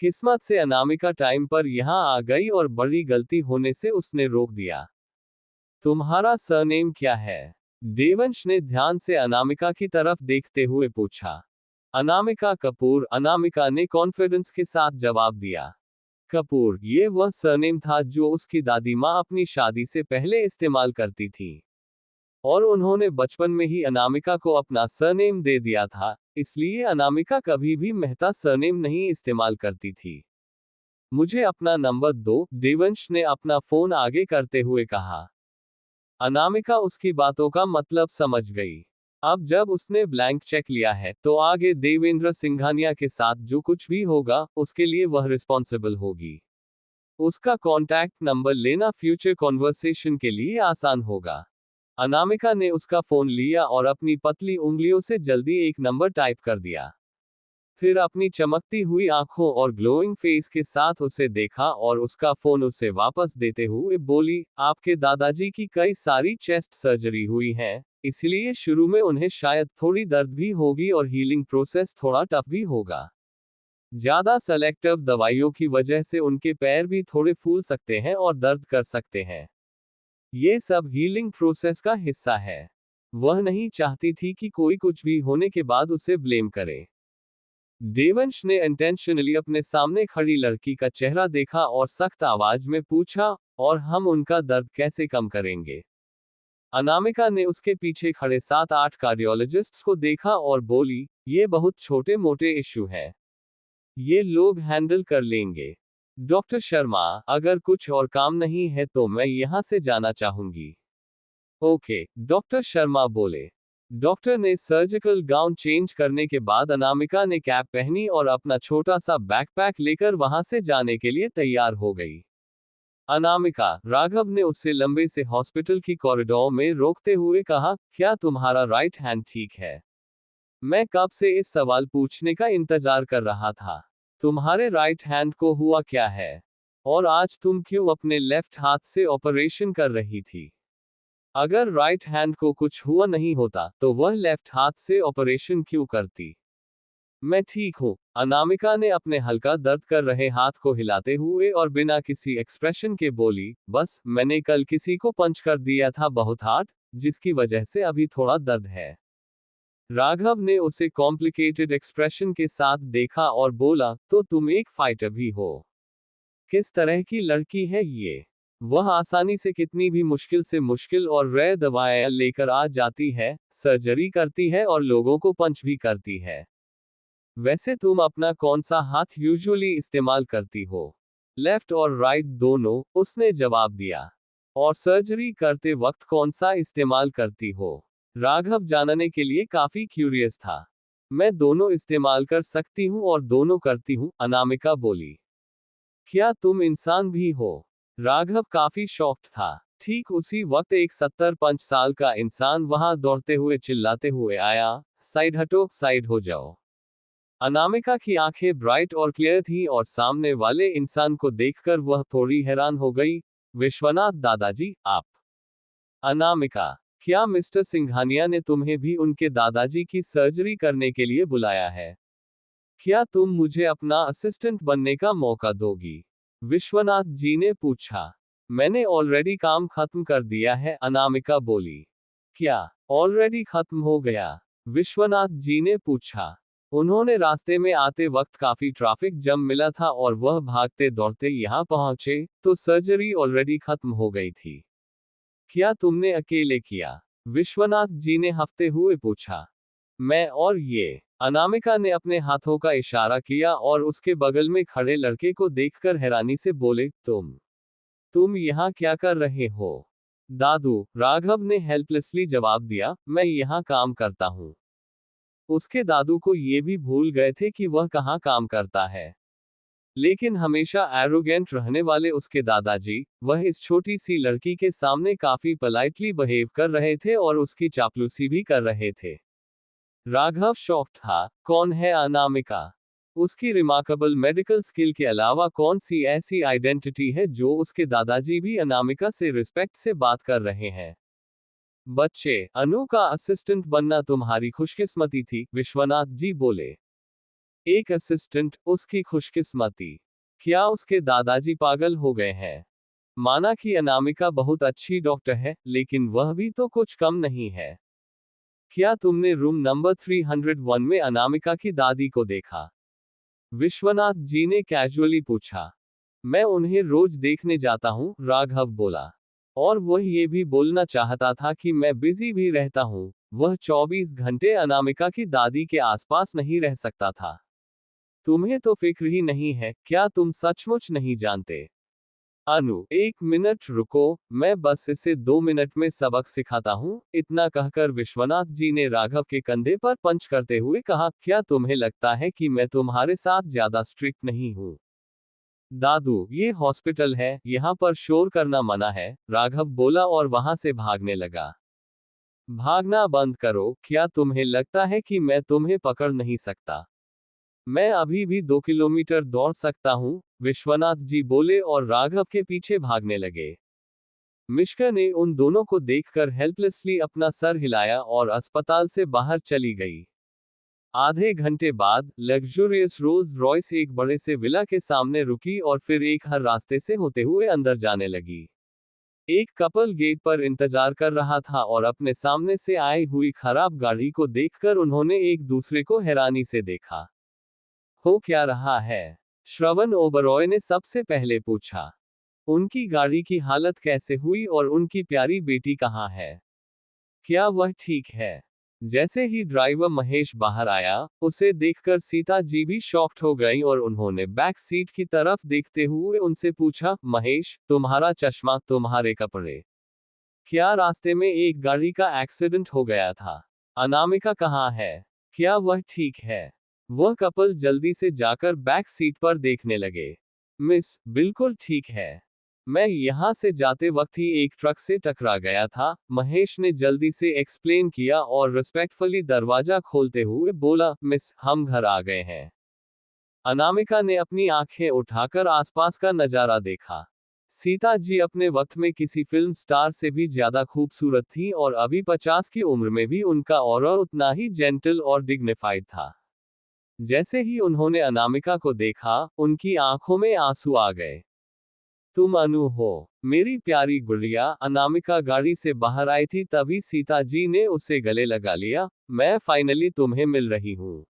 किस्मत से अनामिका टाइम पर यहां आ गई और बड़ी गलती होने से उसने रोक दिया। तुम्हारा सरनेम क्या है? देवंश ने ध्यान से अनामिका की तरफ देखते हुए पूछा। अनामिका कपूर, अनामिका ने कॉन्फिडेंस के साथ जवाब दिया। कपूर, ये वह सरनेम था जो उसकी दादी माँ अपनी शादी से पहले इस्तेमाल करती थी। और उन्होंने बचपन में ही अनामिका को अपना सरनेम दे दिया था, इसलिए अनामिका कभी भी मेहता सरनेम नहीं इस्तेमाल करती थी। मुझे अपना नंबर दो, देवंश ने अपना फोन आगे करते हुए कहा। अनामिका उसकी बातों का मतलब समझ गई। अब जब उसने ब्लैंक चेक लिया है, तो आगे देवेंद्र सिंघानिया के साथ जो कुछ भी होगा, उसके लिए वह रिस्पॉन्सिबल होगी। उसका कॉन्टैक्ट नंबर लेना फ्यूचर कॉन्वर्सेशन के लिए आसान होगा। अनामिका ने उसका फोन लिया और अपनी पतली उंगलियों से जल्दी एक नंबर टाइप कर दिया। फिर अपनी चमकती हुई आंखों और ग्लोइंग फेस के साथ उसे देखा और उसका फोन उसे वापस देते हुए बोली, आपके दादाजी की कई सारी चेस्ट सर्जरी हुई है, इसलिए शुरू में उन्हें शायद थोड़ी दर्द भी होगी और हीलिंग प्रोसेस थोड़ा टफ भी होगा। ज्यादा सेलेक्टिव दवाइयों की वजह से उनके पैर भी थोड़े फूल सकते हैं और दर्द कर सकते हैं। ये सब हीलिंग प्रोसेस का हिस्सा है। वह नहीं चाहती थी कि कोई कुछ भी होने के बाद उसे ब्लेम करे। देवंश ने इंटेंशनली अपने सामने खड़ी लड़की का चेहरा देखा और सख्त आवाज में पूछा, और हम उनका दर्द कैसे कम करेंगे? अनामिका ने उसके पीछे खड़े 7-8 कार्डियोलॉजिस्ट्स को देखा और बोली, ये बहुत छोटे मोटे इश्यू है, ये लोग हैंडल कर लेंगे। डॉक्टर शर्मा, अगर कुछ और काम नहीं है तो मैं यहां से जाना चाहूंगी। ओके, डॉक्टर शर्मा बोले। डॉक्टर ने सर्जिकल गाउन चेंज करने के बाद अनामिका ने कैप पहनी और अपना छोटा सा बैकपैक लेकर वहां से जाने के लिए तैयार हो गई। अनामिका, राघव ने उससे लंबे से हॉस्पिटल की कॉरिडोर में रोकते हुए कहा, क्या तुम्हारा राइट हैंड ठीक है? मैं कब से इस सवाल पूछने का इंतजार कर रहा था। तुम्हारे राइट हैंड को हुआ क्या है? और आज तुम क्यों अपने लेफ्ट हाथ से ऑपरेशन कर रही थी? अगर राइट हैंड को कुछ हुआ नहीं होता, तो वह लेफ्ट हाथ से ऑपरेशन क्यों करती? मैं ठीक हूं, अनामिका ने अपने हल्का दर्द कर रहे हाथ को हिलाते हुए और बिना किसी एक्सप्रेशन के बोली, बस मैंने कल किसी को पंच कर दिया था बहुत हार्ड, जिसकी वजह से अभी थोड़ा दर्द है। राघव ने उसे कॉम्प्लिकेटेड एक्सप्रेशन के साथ देखा और बोला, तो तुम एक फाइटर भी हो? किस तरह की लड़की है ये? वह आसानी से कितनी भी मुश्किल और रेयर दवाएं लेकर आ जाती है, सर्जरी करती है और लोगों को पंच भी करती है। वैसे तुम अपना कौन सा हाथ यूजुअली इस्तेमाल करती हो? लेफ्ट और राइट दोनों, उसने जवाब दिया। और सर्जरी करते वक्त कौन सा इस्तेमाल करती हो? राघव जानने के लिए काफी क्यूरियस था। मैं दोनों इस्तेमाल कर सकती हूँ और दोनों करती हूँ, अनामिका बोली। क्या तुम इंसान भी हो? राघव काफी शॉक्ड था। ठीक उसी वक्त एक 70-75 साल का इंसान वहां दौड़ते हुए चिल्लाते हुए आया, साइड हटो, साइड हो जाओ। अनामिका की आंखें ब्राइट और क्लियर थीं और सामने वाले इंसान को देखकर वह थोड़ी हैरान हो गई। विश्वनाथ दादाजी, आप? अनामिका, क्या मिस्टर सिंघानिया ने तुम्हें भी उनके दादाजी की सर्जरी करने के लिए बुलाया है? क्या तुम मुझे अपना असिस्टेंट बनने का मौका दोगी? विश्वनाथ जी ने पूछा। मैंने ऑलरेडी काम खत्म कर दिया है, अनामिका बोली। क्या ऑलरेडी खत्म हो गया? विश्वनाथ जी ने पूछा। उन्होंने रास्ते में आते वक्त काफी ट्रैफिक जम मिला था और वह भागते दौड़ते यहाँ पहुंचे, तो सर्जरी ऑलरेडी खत्म हो गई थी। क्या तुमने अकेले किया? विश्वनाथ जी ने हंसते हुए पूछा। मैं और ये। अनामिका ने अपने हाथों का इशारा किया और उसके बगल में खड़े लड़के को देखकर हैरानी से बोले, तुम यहाँ क्या कर रहे हो? दादू, राघव ने हेल्पलेसली जवाब दिया, मैं यहाँ काम करता हूँ। उसके दादू को ये भी भूल गए थे कि वह कहाँ काम करता है। लेकिन हमेशा एरोगेंट रहने वाले उसके दादाजी, वह इस छोटी सी लड़की के सामने काफी पोलाइटली बिहेव कर रहे थे और उसकी चापलूसी भी कर रहे थे। राघव शॉक्ड था। कौन है अनामिका? उसकी रिमार्केबल मेडिकल स्किल के अलावा कौन सी ऐसी आइडेंटिटी है जो उसके दादाजी भी अनामिका से रिस्पेक्ट से बात कर रहे हैं? बच्चे, अनु का असिस्टेंट बनना तुम्हारी खुशकिस्मती थी, विश्वनाथ जी बोले। एक असिस्टेंट, उसकी खुशकिस्मती? क्या उसके दादाजी पागल हो गए हैं? माना कि अनामिका बहुत अच्छी डॉक्टर है, लेकिन वह भी तो कुछ कम नहीं है। क्या तुमने रूम नंबर 301 में अनामिका की दादी को देखा? विश्वनाथ जी ने कैजुअली पूछा। मैं उन्हें रोज देखने जाता हूँ, राघव बोला। और वह ये भी बोलना चाहता था कि मैं बिजी भी रहता हूँ। वह 24 घंटे अनामिका की दादी के आसपास नहीं रह सकता था। तुम्हें तो फिक्र ही नहीं है, क्या तुम सचमुच नहीं जानते? अनु, 1 मिनट रुको, मैं बस इसे 2 मिनट में सबक सिखाता हूँ, इतना कहकर विश्वनाथ जी ने राघव के कंधे पर पंच करते हुए कहा, क्या तुम्हें लगता है कि मैं तुम्हारे साथ ज्यादा स्ट्रिक्ट नहीं हूँ? दादू, ये हॉस्पिटल है, यहाँ पर शोर करना मना है, राघव बोला और वहां से भागने लगा। भागना बंद करो, क्या तुम्हें लगता है कि मैं तुम्हें पकड़ नहीं सकता? मैं अभी भी 2 किलोमीटर दौड़ सकता हूँ, विश्वनाथ जी बोले और राघव के पीछे भागने लगे। मिश्का ने उन दोनों को देखकर हेल्पलेसली अपना सर हिलाया और अस्पताल से बाहर चली गई। आधे घंटे बाद लग्जूरियस रोल्स रॉयस एक बड़े से विला के सामने रुकी और फिर एक हर रास्ते से होते हुए अंदर जाने लगी। एक कपल गेट पर इंतजार कर रहा था और अपने सामने से आई हुई खराब गाड़ी को देखकर उन्होंने एक दूसरे को हैरानी से देखा। हो क्या रहा है? श्रवण ओबरॉय ने सबसे पहले पूछा। उनकी गाड़ी की हालत कैसे हुई और उनकी प्यारी बेटी कहाँ है? क्या वह ठीक है? जैसे ही ड्राइवर महेश बाहर आया, उसे देखकर सीता जी भी शॉक्ड हो गई और उन्होंने बैक सीट की तरफ देखते हुए उनसे पूछा, महेश, तुम्हारा चश्मा, तुम्हारे कपड़े, क्या रास्ते में एक गाड़ी का एक्सीडेंट हो गया था? अनामिका कहाँ है? क्या वह ठीक है? वह कपल जल्दी से जाकर बैक सीट पर देखने लगे। मिस, बिल्कुल ठीक है। मैं यहाँ से जाते वक्त ही एक ट्रक से टकरा गया था, महेश ने जल्दी से एक्सप्लेन किया और रिस्पेक्टफुली दरवाजा खोलते हुए बोला, मिस, हम घर आ गए हैं। अनामिका ने अपनी आंखें उठाकर आसपास का नजारा देखा। सीता जी अपने वक्त में किसी फिल्म स्टार से भी ज्यादा खूबसूरत थी और अभी 50 की उम्र में भी उनका ऑरा उतना ही जेंटल और डिग्निफाइड था। जैसे ही उन्होंने अनामिका को देखा, उनकी आंखों में आंसू आ गए। तुम अनु हो, मेरी प्यारी गुड़िया, अनामिका गाड़ी से बाहर आई थी तभी सीता जी ने उसे गले लगा लिया, मैं फाइनली तुम्हें मिल रही हूँ।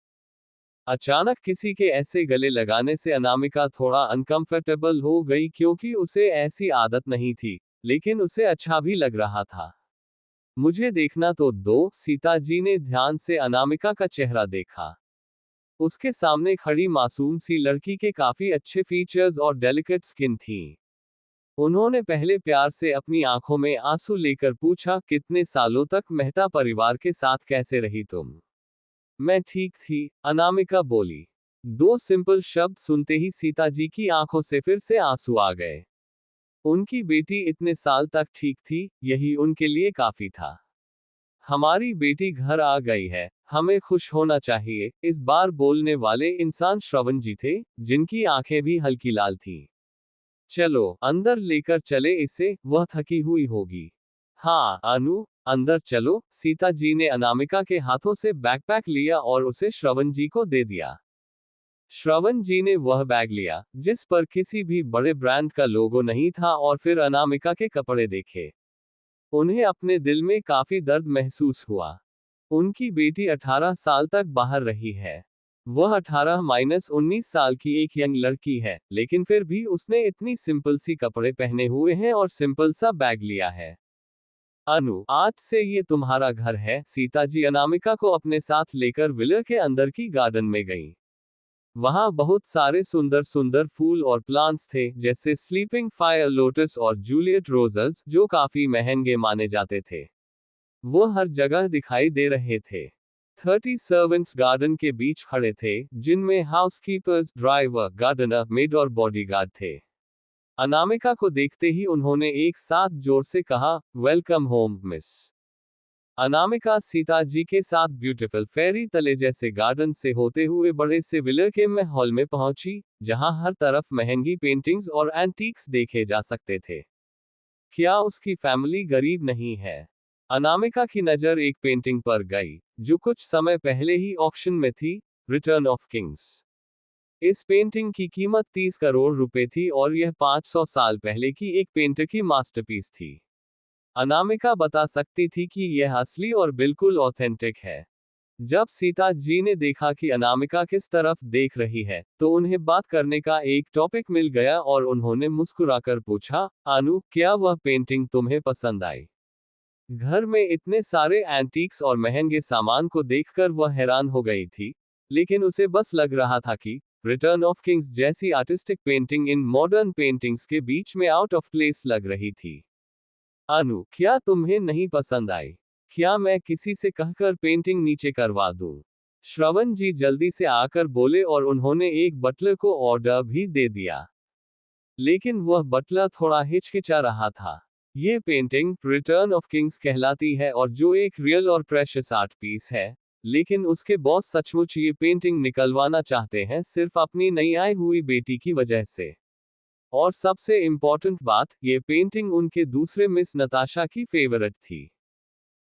अचानक किसी के ऐसे गले लगाने से अनामिका थोड़ा अनकंफर्टेबल हो गई क्योंकि उसे ऐसी आदत नहीं थी, लेकिन उसे अच्छा भी लग रहा था। मुझे देखना तो दो, सीता जी ने ध्यान से अनामिका का चेहरा देखा। उसके सामने खड़ी मासूम सी लड़की के काफी अच्छे फीचर्स और डेलिकेट स्किन थी। उन्होंने पहले प्यार से अपनी आंखों में आंसू लेकर पूछा, कितने सालों तक मेहता परिवार के साथ कैसे रही तुम? मैं ठीक थी, अनामिका बोली। दो सिंपल शब्द सुनते ही सीता जी की आंखों से फिर से आंसू आ गए। उनकी बेटी इतने साल तक ठीक थी, यही उनके लिए काफी था। हमारी बेटी घर आ गई है, हमें खुश होना चाहिए। इस बार बोलने वाले इंसान श्रवण जी थे, जिनकी आंखें भी हल्की लाल थीं। चलो अंदर लेकर चले इसे, वह थकी हुई होगी। हाँ अनु, अंदर चलो। सीता जी ने अनामिका के हाथों से बैकपैक लिया और उसे श्रवण जी को दे दिया। श्रवण जी ने वह बैग लिया, जिस पर किसी भी बड़े ब्रांड का लोगो नहीं था, और फिर अनामिका के कपड़े देखे। उन्हें अपने दिल में काफी दर्द महसूस हुआ। उनकी बेटी 18 साल तक बाहर रही है। वह 18-19 साल की एक यंग लड़की है, लेकिन फिर भी उसने इतनी सिंपल सी कपड़े पहने हुए हैं और सिंपल सा बैग लिया है। अनु, आज से ये तुम्हारा घर है। सीता जी अनामिका को अपने साथ लेकर विला के अंदर की गार्डन में गईं। वहां बहुत सारे सुंदर सुंदर फूल और प्लांट्स थे, जैसे स्लीपिंग फायर लोटस और जूलियट रोजेस, जो काफी महंगे माने जाते थे। वो हर जगह दिखाई दे रहे थे। 30 सर्वेंट्स गार्डन के बीच खड़े थे, जिनमें हाउसकीपर्स, ड्राइवर, गार्डनर, मेड और बॉडीगार्ड थे। अनामिका को देखते ही उन्होंने एक साथ जोर से कहा, welcome home miss. Anamika Sita ji के साथ ब्यूटीफुल फेरी तले जैसे गार्डन से होते हुए बड़े से विला के हॉल में पहुंची, जहां हर तरफ महंगी पेंटिंग्स और एंटीक्स देखे जा सकते थे। क्या उसकी फैमिली गरीब नहीं है? अनामिका की नजर एक पेंटिंग पर गई, जो कुछ समय पहले ही ऑक्शन में थी, रिटर्न ऑफ किंग्स। इस पेंटिंग की कीमत 30 करोड़ रुपए थी और यह 500 साल पहले की एक पेंटर की मास्टरपीस थी। अनामिका बता सकती थी कि यह असली और बिल्कुल ऑथेंटिक है। जब सीता जी ने देखा कि अनामिका किस तरफ देख रही है, तो उन्हें बात करने का एक टॉपिक मिल गया और उन्होंने मुस्कुराकर पूछा, अनु, क्या वह पेंटिंग तुम्हें पसंद आई? घर में इतने सारे एंटीक्स और महंगे सामान को देखकर वह हैरान हो गई थी, लेकिन उसे बस लग रहा था कि रिटर्न ऑफ किंग्स जैसी artistic painting in modern paintings के बीच में आउट ऑफ प्लेस लग रही थी। अनु, क्या तुम्हें नहीं पसंद आई? क्या मैं किसी से कहकर पेंटिंग नीचे करवा दूं? श्रवण जी जल्दी से आकर बोले और उन्होंने एक बटलर को ऑर्डर भी दे दिया। लेकिन वह बटलर थोड़ा हिचकिचा रहा था। ये पेंटिंग रिटर्न ऑफ किंग्स कहलाती है और जो एक रियल और प्रेशियस आर्ट पीस है, लेकिन उसके बॉस सचमुच ये पेंटिंग निकलवाना चाहते हैं, सिर्फ अपनी नई आई हुई बेटी की वजह से। और सबसे इम्पोर्टेंट बात, ये पेंटिंग उनके दूसरे मिस नताशा की फेवरेट थी।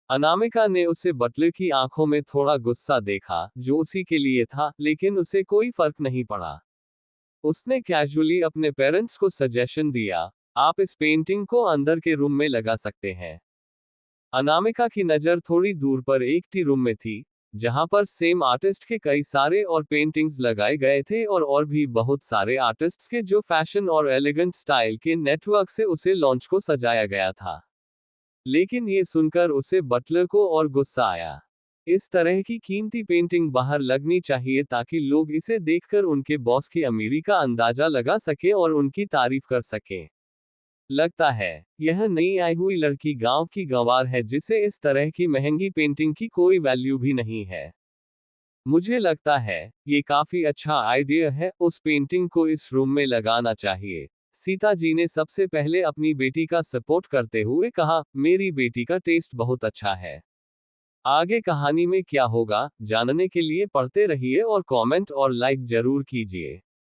अनामिका ने उसे बटलर की आंखों में थोड़ा गुस्सा देखा, जो उसी के लिए था, लेकिन उसे कोई फर्क नहीं पड़ा। उसने कैजुअली अपने पेरेंट्स को सजेशन दिया, आप इस पेंटिंग को अंदर के रूम में लगा सकते हैं। अनामिका की नजर थोड़ी दूर पर एक टी रूम में थी, जहां पर सेम आर्टिस्ट के कई सारे और पेंटिंग्स लगाए गए थे और भी बहुत सारे आर्टिस्ट्स के जो फैशन और एलिगेंट स्टाइल के नेटवर्क से उसे लॉन्च को सजाया गया था। लेकिन ये सुनकर उसे बटलर को और गुस्सा आया। इस तरह की कीमती पेंटिंग बाहर लगनी चाहिए ताकि लोग इसे देखकर उनके बॉस की अमीरी का अंदाजा लगा सके और उनकी तारीफ कर सकें। लगता है यह नई आई हुई लड़की गांव की गंवार है, जिसे इस तरह की महंगी पेंटिंग की कोई वैल्यू भी नहीं है। मुझे लगता है ये काफी अच्छा आइडिया है, उस पेंटिंग को इस रूम में लगाना चाहिए। सीता जी ने सबसे पहले अपनी बेटी का सपोर्ट करते हुए कहा, मेरी बेटी का टेस्ट बहुत अच्छा है। आगे कहानी में क्या होगा जानने के लिए पढ़ते रहिए और कमेंट और लाइक जरूर कीजिए।